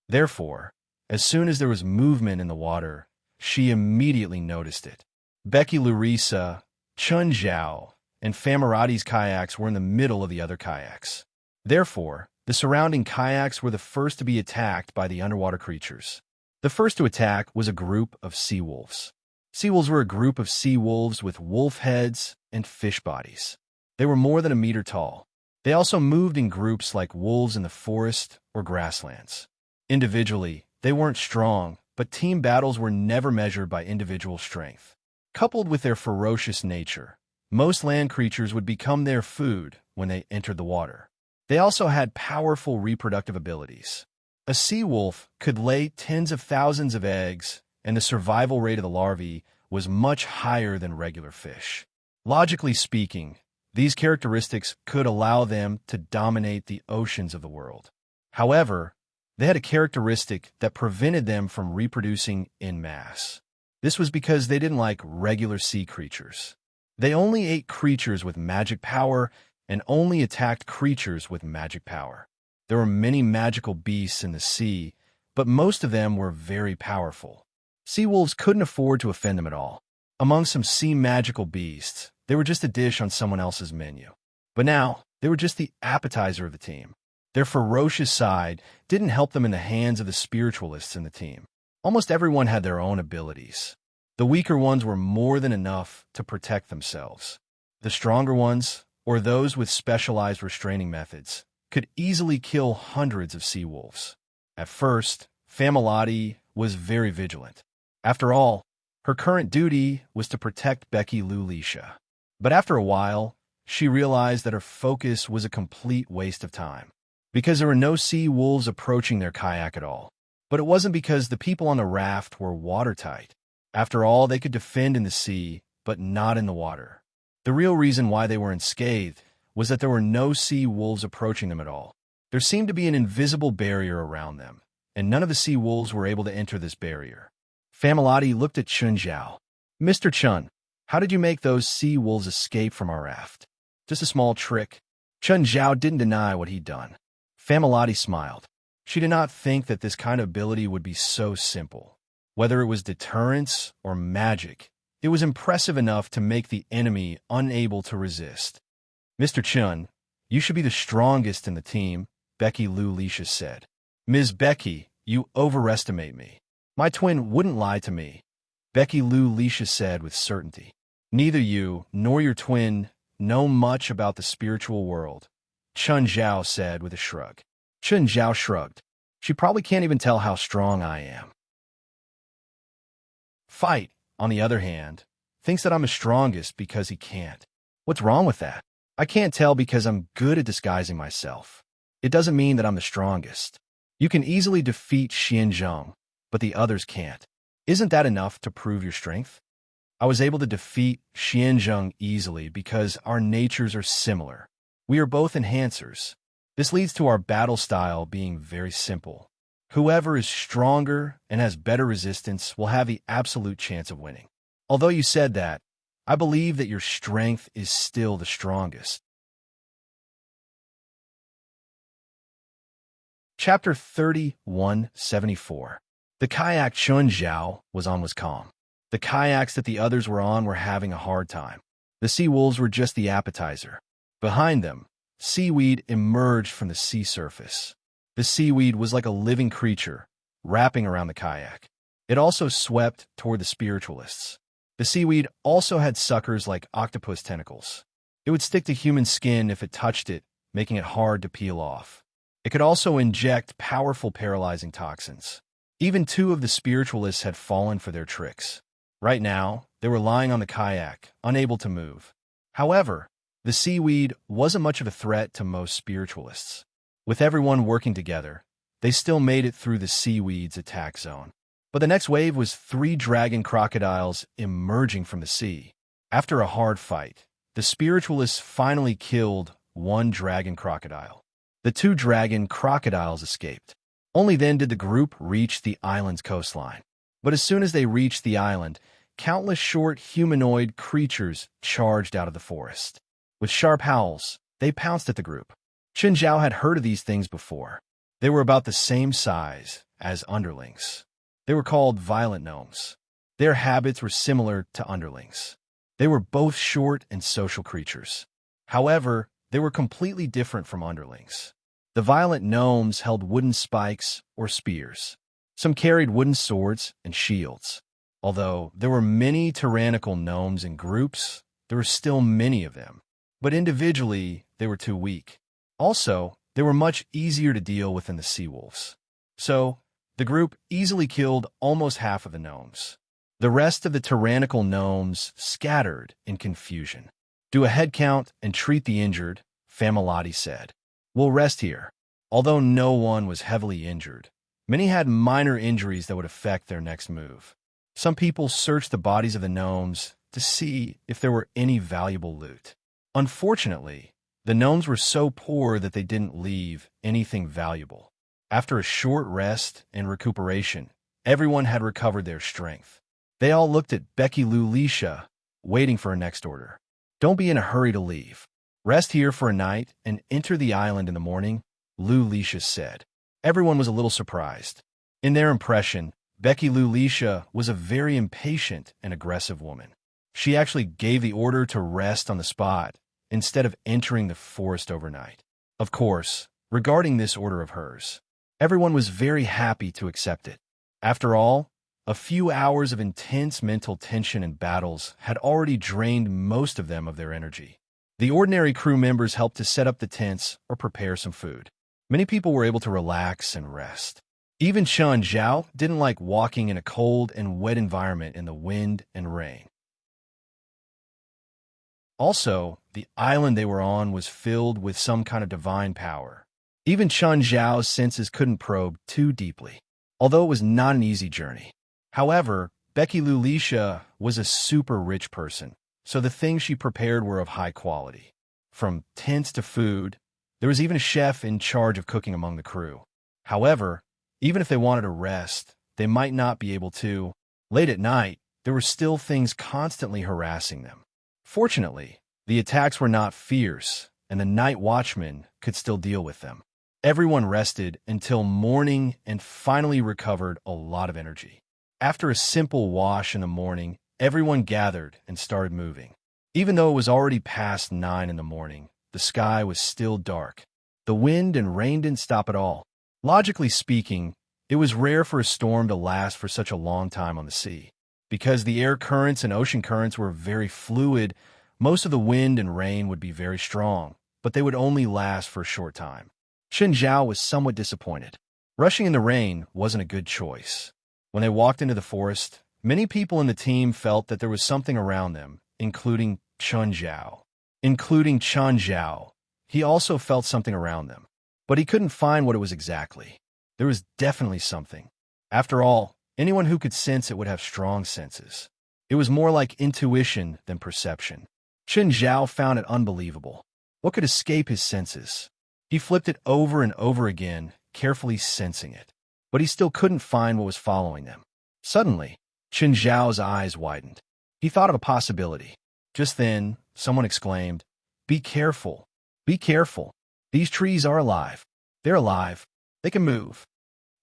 Therefore, as soon as there was movement in the water, she immediately noticed it. Becky Larissa, Chun Zhao, and Familati's kayaks were in the middle of the other kayaks. Therefore, the surrounding kayaks were the first to be attacked by the underwater creatures. The first to attack was a group of sea wolves. Sea wolves were a group of sea wolves with wolf heads and fish bodies. They were more than a meter tall. They also moved in groups like wolves in the forest or grasslands. Individually, they weren't strong, but team battles were never measured by individual strength. Coupled with their ferocious nature, most land creatures would become their food when they entered the water. They also had powerful reproductive abilities. A sea wolf could lay tens of thousands of eggs, and the survival rate of the larvae was much higher than regular fish. Logically speaking, these characteristics could allow them to dominate the oceans of the world. However, they had a characteristic that prevented them from reproducing en masse. This was because they didn't like regular sea creatures. They only ate creatures with magic power and only attacked creatures with magic power. There were many magical beasts in the sea, but most of them were very powerful. Sea wolves couldn't afford to offend them at all. Among some sea magical beasts, they were just a dish on someone else's menu. But now, they were just the appetizer of the team. Their ferocious side didn't help them in the hands of the spiritualists in the team. Almost everyone had their own abilities. The weaker ones were more than enough to protect themselves. The stronger ones, or those with specialized restraining methods, could easily kill hundreds of sea wolves. At first, Familati was very vigilant. After all, her current duty was to protect Becky Lou Leisha. But after a while, she realized that her focus was a complete waste of time, because there were no sea wolves approaching their kayak at all. But it wasn't because the people on the raft were watertight. After all, they could defend in the sea, but not in the water. The real reason why they were unscathed was that there were no sea wolves approaching them at all. There seemed to be an invisible barrier around them, and none of the sea wolves were able to enter this barrier. Familati looked at Chun Zhao. "Mr. Chun, how did you make those sea wolves escape from our raft?" "Just a small trick." Chun Zhao didn't deny what he'd done. Familati smiled. She did not think that this kind of ability would be so simple. Whether it was deterrence or magic, it was impressive enough to make the enemy unable to resist. "Mr. Chun, you should be the strongest in the team," Becky Lou Leisha said. "Ms. Becky, you overestimate me. My twin wouldn't lie to me," Becky Lou Leisha said with certainty. "Neither you nor your twin know much about the spiritual world," Chun Zhao said with a shrug. Chun Zhao shrugged. "She probably can't even tell how strong I am." Fight, on the other hand, thinks that I'm the strongest because he can't. What's wrong with that? I can't tell because I'm good at disguising myself. It doesn't mean that I'm the strongest. You can easily defeat Xianzheng, but the others can't. Isn't that enough to prove your strength? I was able to defeat Xianzheng easily because our natures are similar. We are both enhancers. This leads to our battle style being very simple. Whoever is stronger and has better resistance will have the absolute chance of winning. Although you said that, I believe that your strength is still the strongest. Chapter 3174. The kayak Chun Zhao was on was calm. The kayaks that the others were on were having a hard time. The sea wolves were just the appetizer. Behind them, seaweed emerged from the sea surface. The seaweed was like a living creature, wrapping around the kayak. It also swept toward the spiritualists. The seaweed also had suckers like octopus tentacles. It would stick to human skin if it touched it, making it hard to peel off. It could also inject powerful paralyzing toxins. Even two of the spiritualists had fallen for their tricks. Right now, they were lying on the kayak, unable to move. However, the seaweed wasn't much of a threat to most spiritualists. With everyone working together, they still made it through the seaweed's attack zone. But the next wave was 3 dragon crocodiles emerging from the sea. After a hard fight, the spiritualists finally killed 1 dragon crocodile. The 2 dragon crocodiles escaped. Only then did the group reach the island's coastline. But as soon as they reached the island, countless short humanoid creatures charged out of the forest. With sharp howls, they pounced at the group. Chun Zhao had heard of these things before. They were about the same size as underlings. They were called violent gnomes. Their habits were similar to underlings. They were both short and social creatures. However, they were completely different from underlings. The violent gnomes held wooden spikes or spears. Some carried wooden swords and shields. Although there were many tyrannical gnomes in groups, there were still many of them. But individually, they were too weak. Also, they were much easier to deal with than the sea wolves. So, the group easily killed almost half of the gnomes. The rest of the tyrannical gnomes scattered in confusion. "Do a head count and treat the injured," Familati said. "We'll rest here." Although no one was heavily injured, many had minor injuries that would affect their next move. Some people searched the bodies of the gnomes to see if there were any valuable loot. Unfortunately, the gnomes were so poor that they didn't leave anything valuable. After a short rest and recuperation, everyone had recovered their strength. They all looked at Becky Lou Leisha, waiting for her next order. Don't be in a hurry to leave. Rest here for a night and enter the island in the morning, Lou Leisha said. Everyone was a little surprised. In their impression, Becky Lou Leisha was a very impatient and aggressive woman. She actually gave the order to rest on the spot instead of entering the forest overnight. Of course, regarding this order of hers, everyone was very happy to accept it. After all, a few hours of intense mental tension and battles had already drained most of them of their energy. The ordinary crew members helped to set up the tents or prepare some food. Many people were able to relax and rest. Even Chun Zhao didn't like walking in a cold and wet environment in the wind and rain. Also, the island they were on was filled with some kind of divine power. Even Chun Zhao's senses couldn't probe too deeply, although it was not an easy journey. However, Becky Lou Leisha was a super rich person, so the things she prepared were of high quality. From tents to food, there was even a chef in charge of cooking among the crew. However, even if they wanted to rest, they might not be able to. Late at night, there were still things constantly harassing them. Fortunately, the attacks were not fierce, and the night watchmen could still deal with them. Everyone rested until morning and finally recovered a lot of energy. After a simple wash in the morning, everyone gathered and started moving. Even though it was already past 9 in the morning, the sky was still dark. The wind and rain didn't stop at all. Logically speaking, it was rare for a storm to last for such a long time on the sea. Because the air currents and ocean currents were very fluid, most of the wind and rain would be very strong, but they would only last for a short time. Chen Zhao was somewhat disappointed. Rushing in the rain wasn't a good choice. When they walked into the forest, many people in the team felt that there was something around them, including Chun Zhao. He also felt something around them, but he couldn't find what it was exactly. There was definitely something. After all, anyone who could sense it would have strong senses. It was more like intuition than perception. Chen Zhao found it unbelievable. What could escape his senses? He flipped it over and over again, carefully sensing it. But he still couldn't find what was following them. Suddenly, Chen Zhao's eyes widened. He thought of a possibility. Just then, someone exclaimed, "Be careful! Be careful! These trees are alive. They're alive. They can move."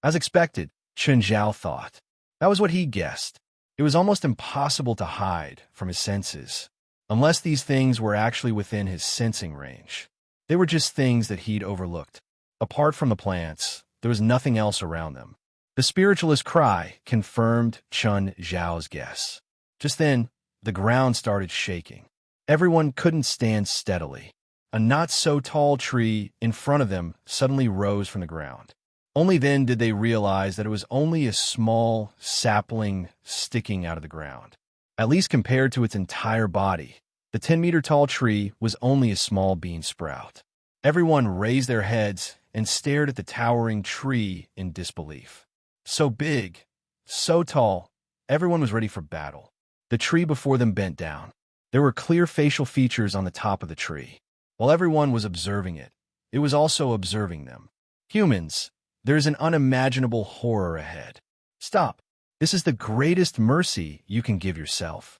As expected, Chen Zhao thought. That was what he guessed. It was almost impossible to hide from his senses, unless these things were actually within his sensing range. They were just things that he'd overlooked. Apart from the plants, there was nothing else around them. The spiritualist cry confirmed Chen Zhao's guess. Just then, the ground started shaking. Everyone couldn't stand steadily. A not-so-tall tree in front of them suddenly rose from the ground. Only then did they realize that it was only a small sapling sticking out of the ground. At least compared to its entire body, the 10-meter-tall tree was only a small bean sprout. Everyone raised their heads and stared at the towering tree in disbelief. So big, so tall, everyone was ready for battle. The tree before them bent down. There were clear facial features on the top of the tree. While everyone was observing it, it was also observing them. Humans, there is an unimaginable horror ahead. Stop. This is the greatest mercy you can give yourself.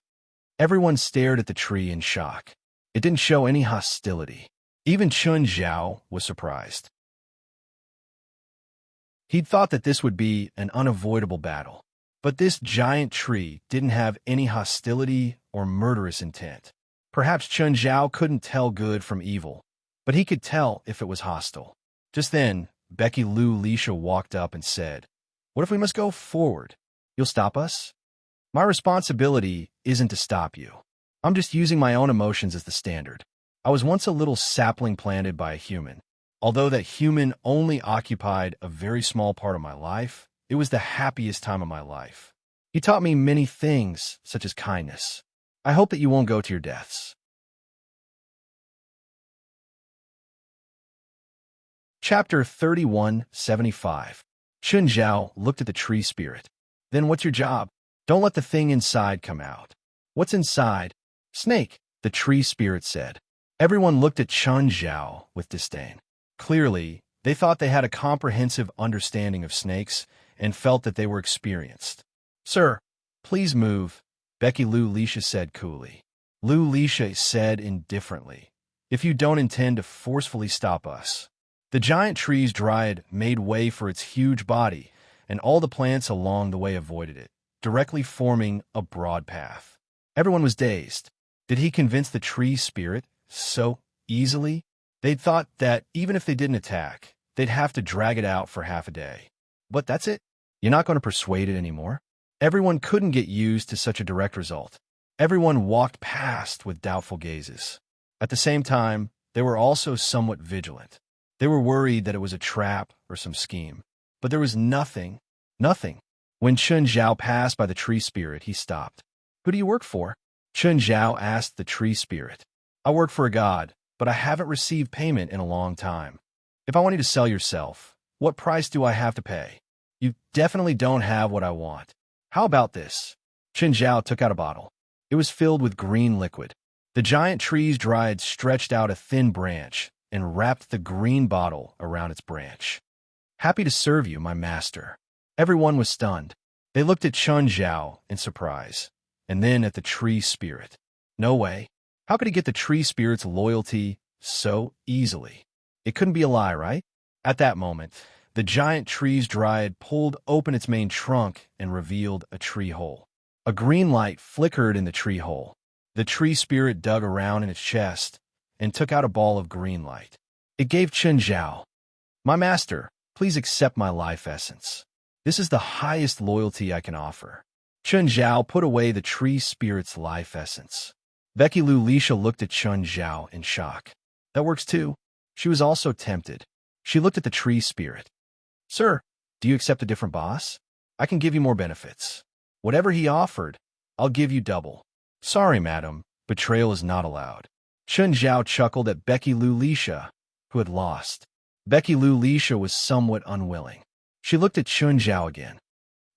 Everyone stared at the tree in shock. It didn't show any hostility. Even Chun Zhao was surprised. He'd thought that this would be an unavoidable battle. But this giant tree didn't have any hostility or murderous intent. Perhaps Chun Zhao couldn't tell good from evil, but he could tell if it was hostile. Just then, Becky Lou Leisha walked up and said, "What if we must go forward? You'll stop us?" "My responsibility isn't to stop you. I'm just using my own emotions as the standard. I was once a little sapling planted by a human. Although that human only occupied a very small part of my life, it was the happiest time of my life. He taught me many things, such as kindness. I hope that you won't go to your deaths." Chapter 3175. Chun Zhao looked at the tree spirit. Then what's your job? Don't let the thing inside come out. What's inside? Snake, the tree spirit said. Everyone looked at Chun Zhao with disdain. Clearly, they thought they had a comprehensive understanding of snakes and felt that they were experienced. Sir, please move, Becky Lu Lisha said coolly. Lu Lisha said indifferently, if you don't intend to forcefully stop us. The giant tree's dryad made way for its huge body, and all the plants along the way avoided it, directly forming a broad path. Everyone was dazed. Did he convince the tree spirit so easily? They'd thought that even if they didn't attack, they'd have to drag it out for half a day. But that's it? You're not going to persuade it anymore? Everyone couldn't get used to such a direct result. Everyone walked past with doubtful gazes. At the same time, they were also somewhat vigilant. They were worried that it was a trap or some scheme. But there was nothing. When Chun Zhao passed by the tree spirit, he stopped. Who do you work for? Chun Zhao asked the tree spirit. I work for a god, but I haven't received payment in a long time. If I want you to sell yourself, what price do I have to pay? You definitely don't have what I want. How about this? Chun Zhao took out a bottle. It was filled with green liquid. The giant tree's dryad stretched out a thin branch and wrapped the green bottle around its branch. Happy to serve you, my master. Everyone was stunned. They looked at Chun Zhao in surprise, and then at the tree spirit. No way. How could he get the tree spirit's loyalty so easily? It couldn't be a lie, right? At that moment, the giant tree's dryad pulled open its main trunk and revealed a tree hole. A green light flickered in the tree hole. The tree spirit dug around in its chest and took out a ball of green light. It gave Chun Zhao. My master, please accept my life essence. This is the highest loyalty I can offer. Chun Zhao put away the tree spirit's life essence. Becky Lu Lisha looked at Chun Zhao in shock. That works too. She was also tempted. She looked at the tree spirit. Sir, do you accept a different boss? I can give you more benefits. Whatever he offered, I'll give you double. Sorry, madam, betrayal is not allowed. Chun Zhao chuckled at Becky Lu Lisha, who had lost. Becky Lu Lisha was somewhat unwilling. She looked at Chun Zhao again.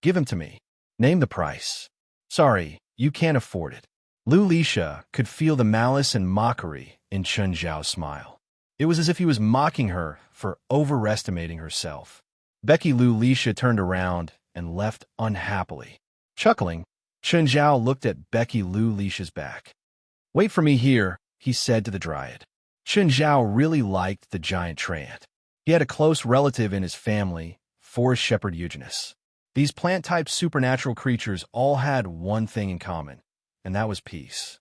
Give him to me. Name the price. Sorry, you can't afford it. Lu Lisha could feel the malice and mockery in Chun Zhao's smile. It was as if he was mocking her for overestimating herself. Becky Lu Lisha turned around and left unhappily. Chuckling, Chun Zhao looked at Becky Lu Lisha's back. Wait for me here, he said to the dryad. Chun Zhao really liked the giant treant. He had a close relative in his family, forest shepherd Eugenus. These plant-type supernatural creatures all had one thing in common, and that was peace.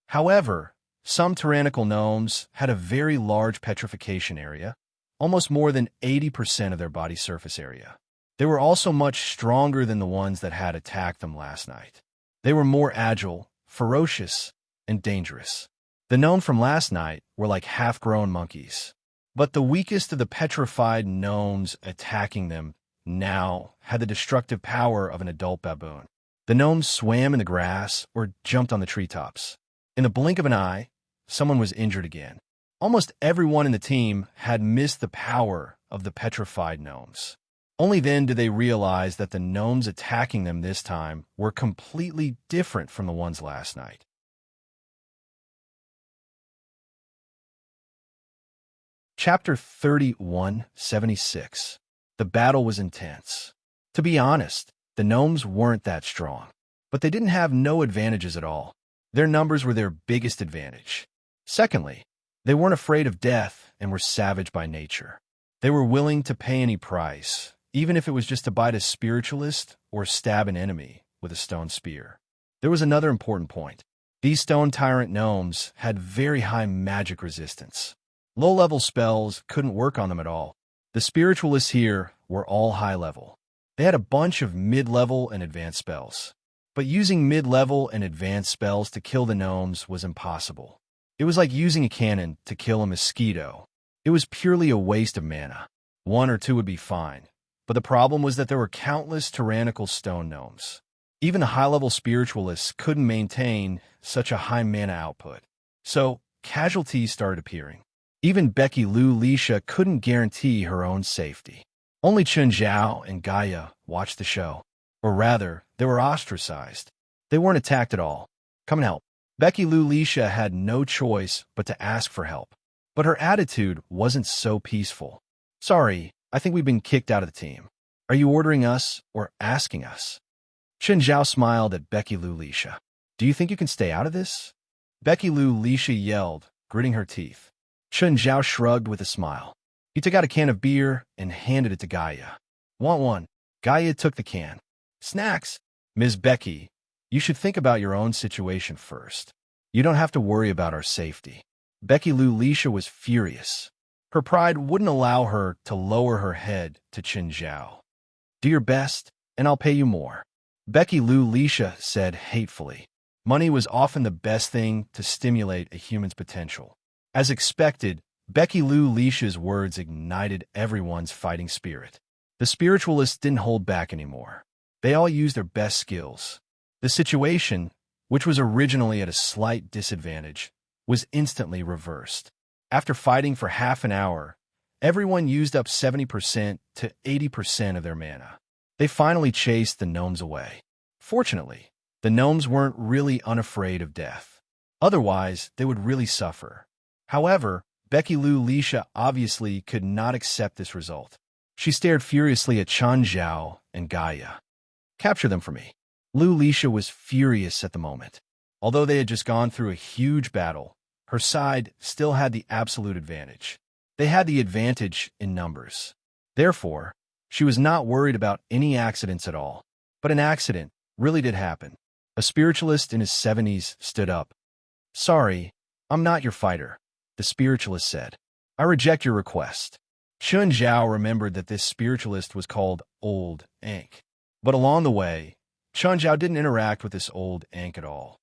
However, some tyrannical gnomes had a very large petrification area, almost more than 80% of their body surface area. They were also much stronger than the ones that had attacked them last night. They were more agile, ferocious, and dangerous. The gnomes from last night were like half-grown monkeys. But the weakest of the petrified gnomes attacking them now had the destructive power of an adult baboon. The gnomes swam in the grass or jumped on the treetops. In the blink of an eye, someone was injured again. Almost everyone in the team had missed the power of the petrified gnomes. Only then did they realize that the gnomes attacking them this time were completely different from the ones last night. Chapter 3176. The battle was intense. To be honest, the gnomes weren't that strong, but they didn't have no advantages at all. Their numbers were their biggest advantage. Secondly, they weren't afraid of death and were savage by nature. They were willing to pay any price, even if it was just to bite a spiritualist or stab an enemy with a stone spear. There was another important point. These stone tyrant gnomes had very high magic resistance. Low-level spells couldn't work on them at all. The spiritualists here were all high-level. They had a bunch of mid-level and advanced spells. But using mid-level and advanced spells to kill the gnomes was impossible. It was like using a cannon to kill a mosquito. It was purely a waste of mana. One or two would be fine. But the problem was that there were countless tyrannical stone gnomes. Even the high-level spiritualists couldn't maintain such a high mana output. So, casualties started appearing. Even Becky Lou Lisha couldn't guarantee her own safety. Only Chun Zhao and Gaia watched the show. Or rather, they were ostracized. They weren't attacked at all. Come and help. Becky Lou Lisha had no choice but to ask for help. But her attitude wasn't so peaceful. Sorry, I think we've been kicked out of the team. Are you ordering us or asking us? Chun Zhao smiled at Becky Lou Lisha. Do you think you can stay out of this? Becky Lou Lisha yelled, gritting her teeth. Chun Zhao shrugged with a smile. He took out a can of beer and handed it to Gaia. Want one? Gaia took the can. Snacks? Ms. Becky, you should think about your own situation first. You don't have to worry about our safety. Becky Lou Lisha was furious. Her pride wouldn't allow her to lower her head to Chun Zhao. Do your best, and I'll pay you more. Becky Lou Lisha said hatefully. Money was often the best thing to stimulate a human's potential. As expected, Becky Lou Lisha's words ignited everyone's fighting spirit. The spiritualists didn't hold back anymore. They all used their best skills. The situation, which was originally at a slight disadvantage, was instantly reversed. After fighting for half an hour, everyone used up 70% to 80% of their mana. They finally chased the gnomes away. Fortunately, the gnomes weren't really unafraid of death. Otherwise, they would really suffer. However, Becky Lou Lisha obviously could not accept this result. She stared furiously at Chun Zhao and Gaia. Capture them for me. Lou Lisha was furious at the moment. Although they had just gone through a huge battle, her side still had the absolute advantage. They had the advantage in numbers. Therefore, she was not worried about any accidents at all. But an accident really did happen. A spiritualist in his 70s stood up. Sorry, I'm not your fighter, the spiritualist said. I reject your request. Chun Zhao remembered that this spiritualist was called Old Ankh. But along the way, Chun Zhao didn't interact with this Old Ankh at all.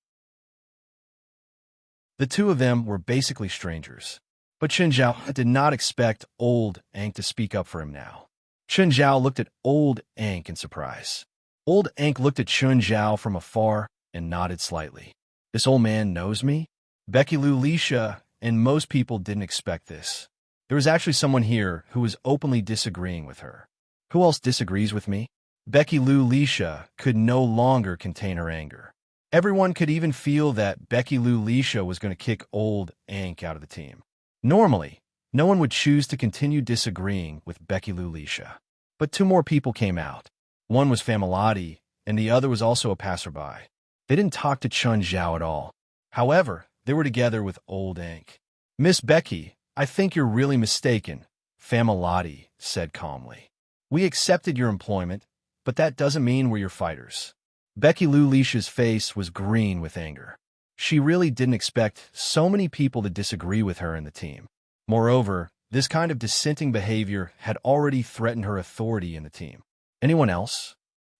The two of them were basically strangers. But Chun Zhao did not expect Old Ankh to speak up for him now. Chun Zhao looked at Old Ankh in surprise. Old Ankh looked at Chun Zhao from afar and nodded slightly. This old man knows me? Becky Lou Lisha and most people didn't expect this. There was actually someone here who was openly disagreeing with her. Who else disagrees with me? Becky Lou Lisha could no longer contain her anger. Everyone could even feel that Becky Lou Lisha was going to kick Old Ankh out of the team. Normally, no one would choose to continue disagreeing with Becky Lou Lisha. But two more people came out. One was Familati, and the other was also a passerby. They didn't talk to Chun Zhao at all. However, they were together with Old Ankh. Miss Becky, I think you're really mistaken, Familati said calmly. We accepted your employment, but that doesn't mean we're your fighters. Becky Lou Lisha's face was green with anger. She really didn't expect so many people to disagree with her in the team. Moreover, this kind of dissenting behavior had already threatened her authority in the team. Anyone else?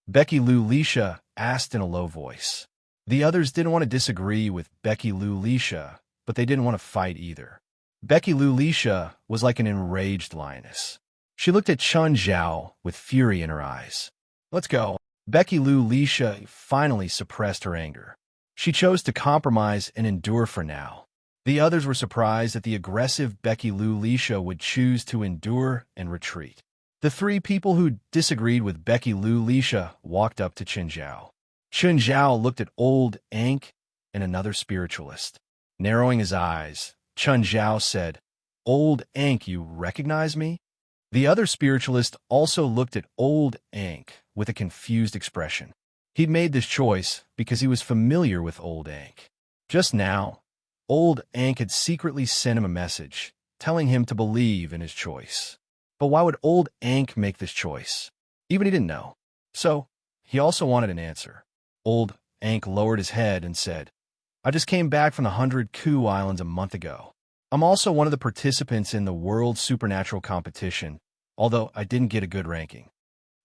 Becky Lou Lisha asked in a low voice. The others didn't want to disagree with Becky Lou Lisha, but they didn't want to fight either. Becky Lou Lisha was like an enraged lioness. She looked at Chun Zhao with fury in her eyes. Let's go. Becky Lou Lisha finally suppressed her anger. She chose to compromise and endure for now. The others were surprised that the aggressive Becky Lou Lisha would choose to endure and retreat. The three people who disagreed with Becky Lou Lisha walked up to Chun Zhao. Chun Zhao looked at Old Ankh and another spiritualist. Narrowing his eyes, Chun Zhao said, Old Ankh, you recognize me? The other spiritualist also looked at Old Ankh with a confused expression. He'd made this choice because he was familiar with Old Ankh. Just now, Old Ankh had secretly sent him a message, telling him to believe in his choice. But why would Old Ankh make this choice? Even he didn't know. So, he also wanted an answer. Old Ankh lowered his head and said, I just came back from the 100 Ku Islands a month ago. I'm also one of the participants in the World Supernatural Competition, although I didn't get a good ranking.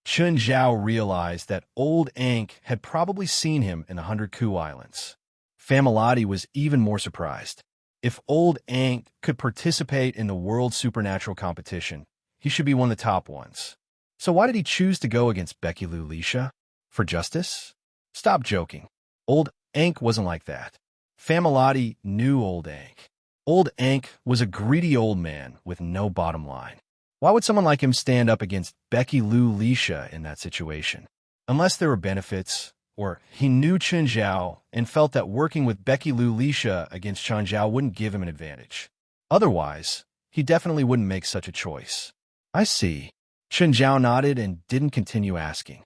Chun Zhao realized that Old Ankh had probably seen him in the 100 Ku Islands. Familati was even more surprised. If Old Ankh could participate in the World Supernatural Competition, he should be one of the top ones. So why did he choose to go against Becky Lou Lisha? For justice? Stop joking. Old Ank wasn't like that. Familotti knew Old Ank. Old Ank was a greedy old man with no bottom line. Why would someone like him stand up against Becky Lou Lisha in that situation? Unless there were benefits, or he knew Chen Zhao and felt that working with Becky Lou Lisha against Chen Zhao wouldn't give him an advantage. Otherwise, he definitely wouldn't make such a choice. I see. Chen Zhao nodded and didn't continue asking.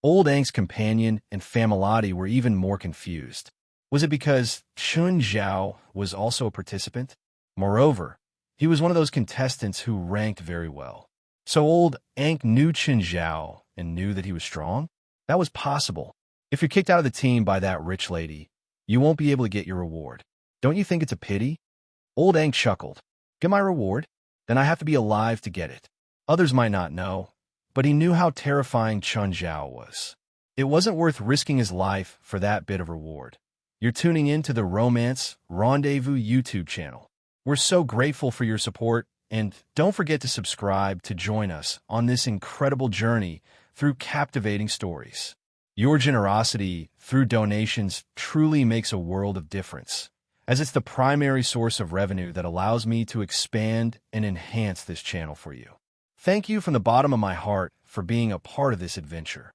Old Ank's companion and Familotti were even more confused. Was it because Chen Zhao was also a participant? Moreover, he was one of those contestants who ranked very well. So Old Ank knew Chen Zhao and knew that he was strong? That was possible. If you're kicked out of the team by that rich lady, you won't be able to get your reward. Don't you think it's a pity? Old Ank chuckled. Get my reward? Then I have to be alive to get it. Others might not know, but he knew how terrifying Chen Zhao was. It wasn't worth risking his life for that bit of reward. You're tuning in to the Romance Rendezvous YouTube channel. We're so grateful for your support, and don't forget to subscribe to join us on this incredible journey through captivating stories. Your generosity through donations truly makes a world of difference, as it's the primary source of revenue that allows me to expand and enhance this channel for you. Thank you from the bottom of my heart for being a part of this adventure.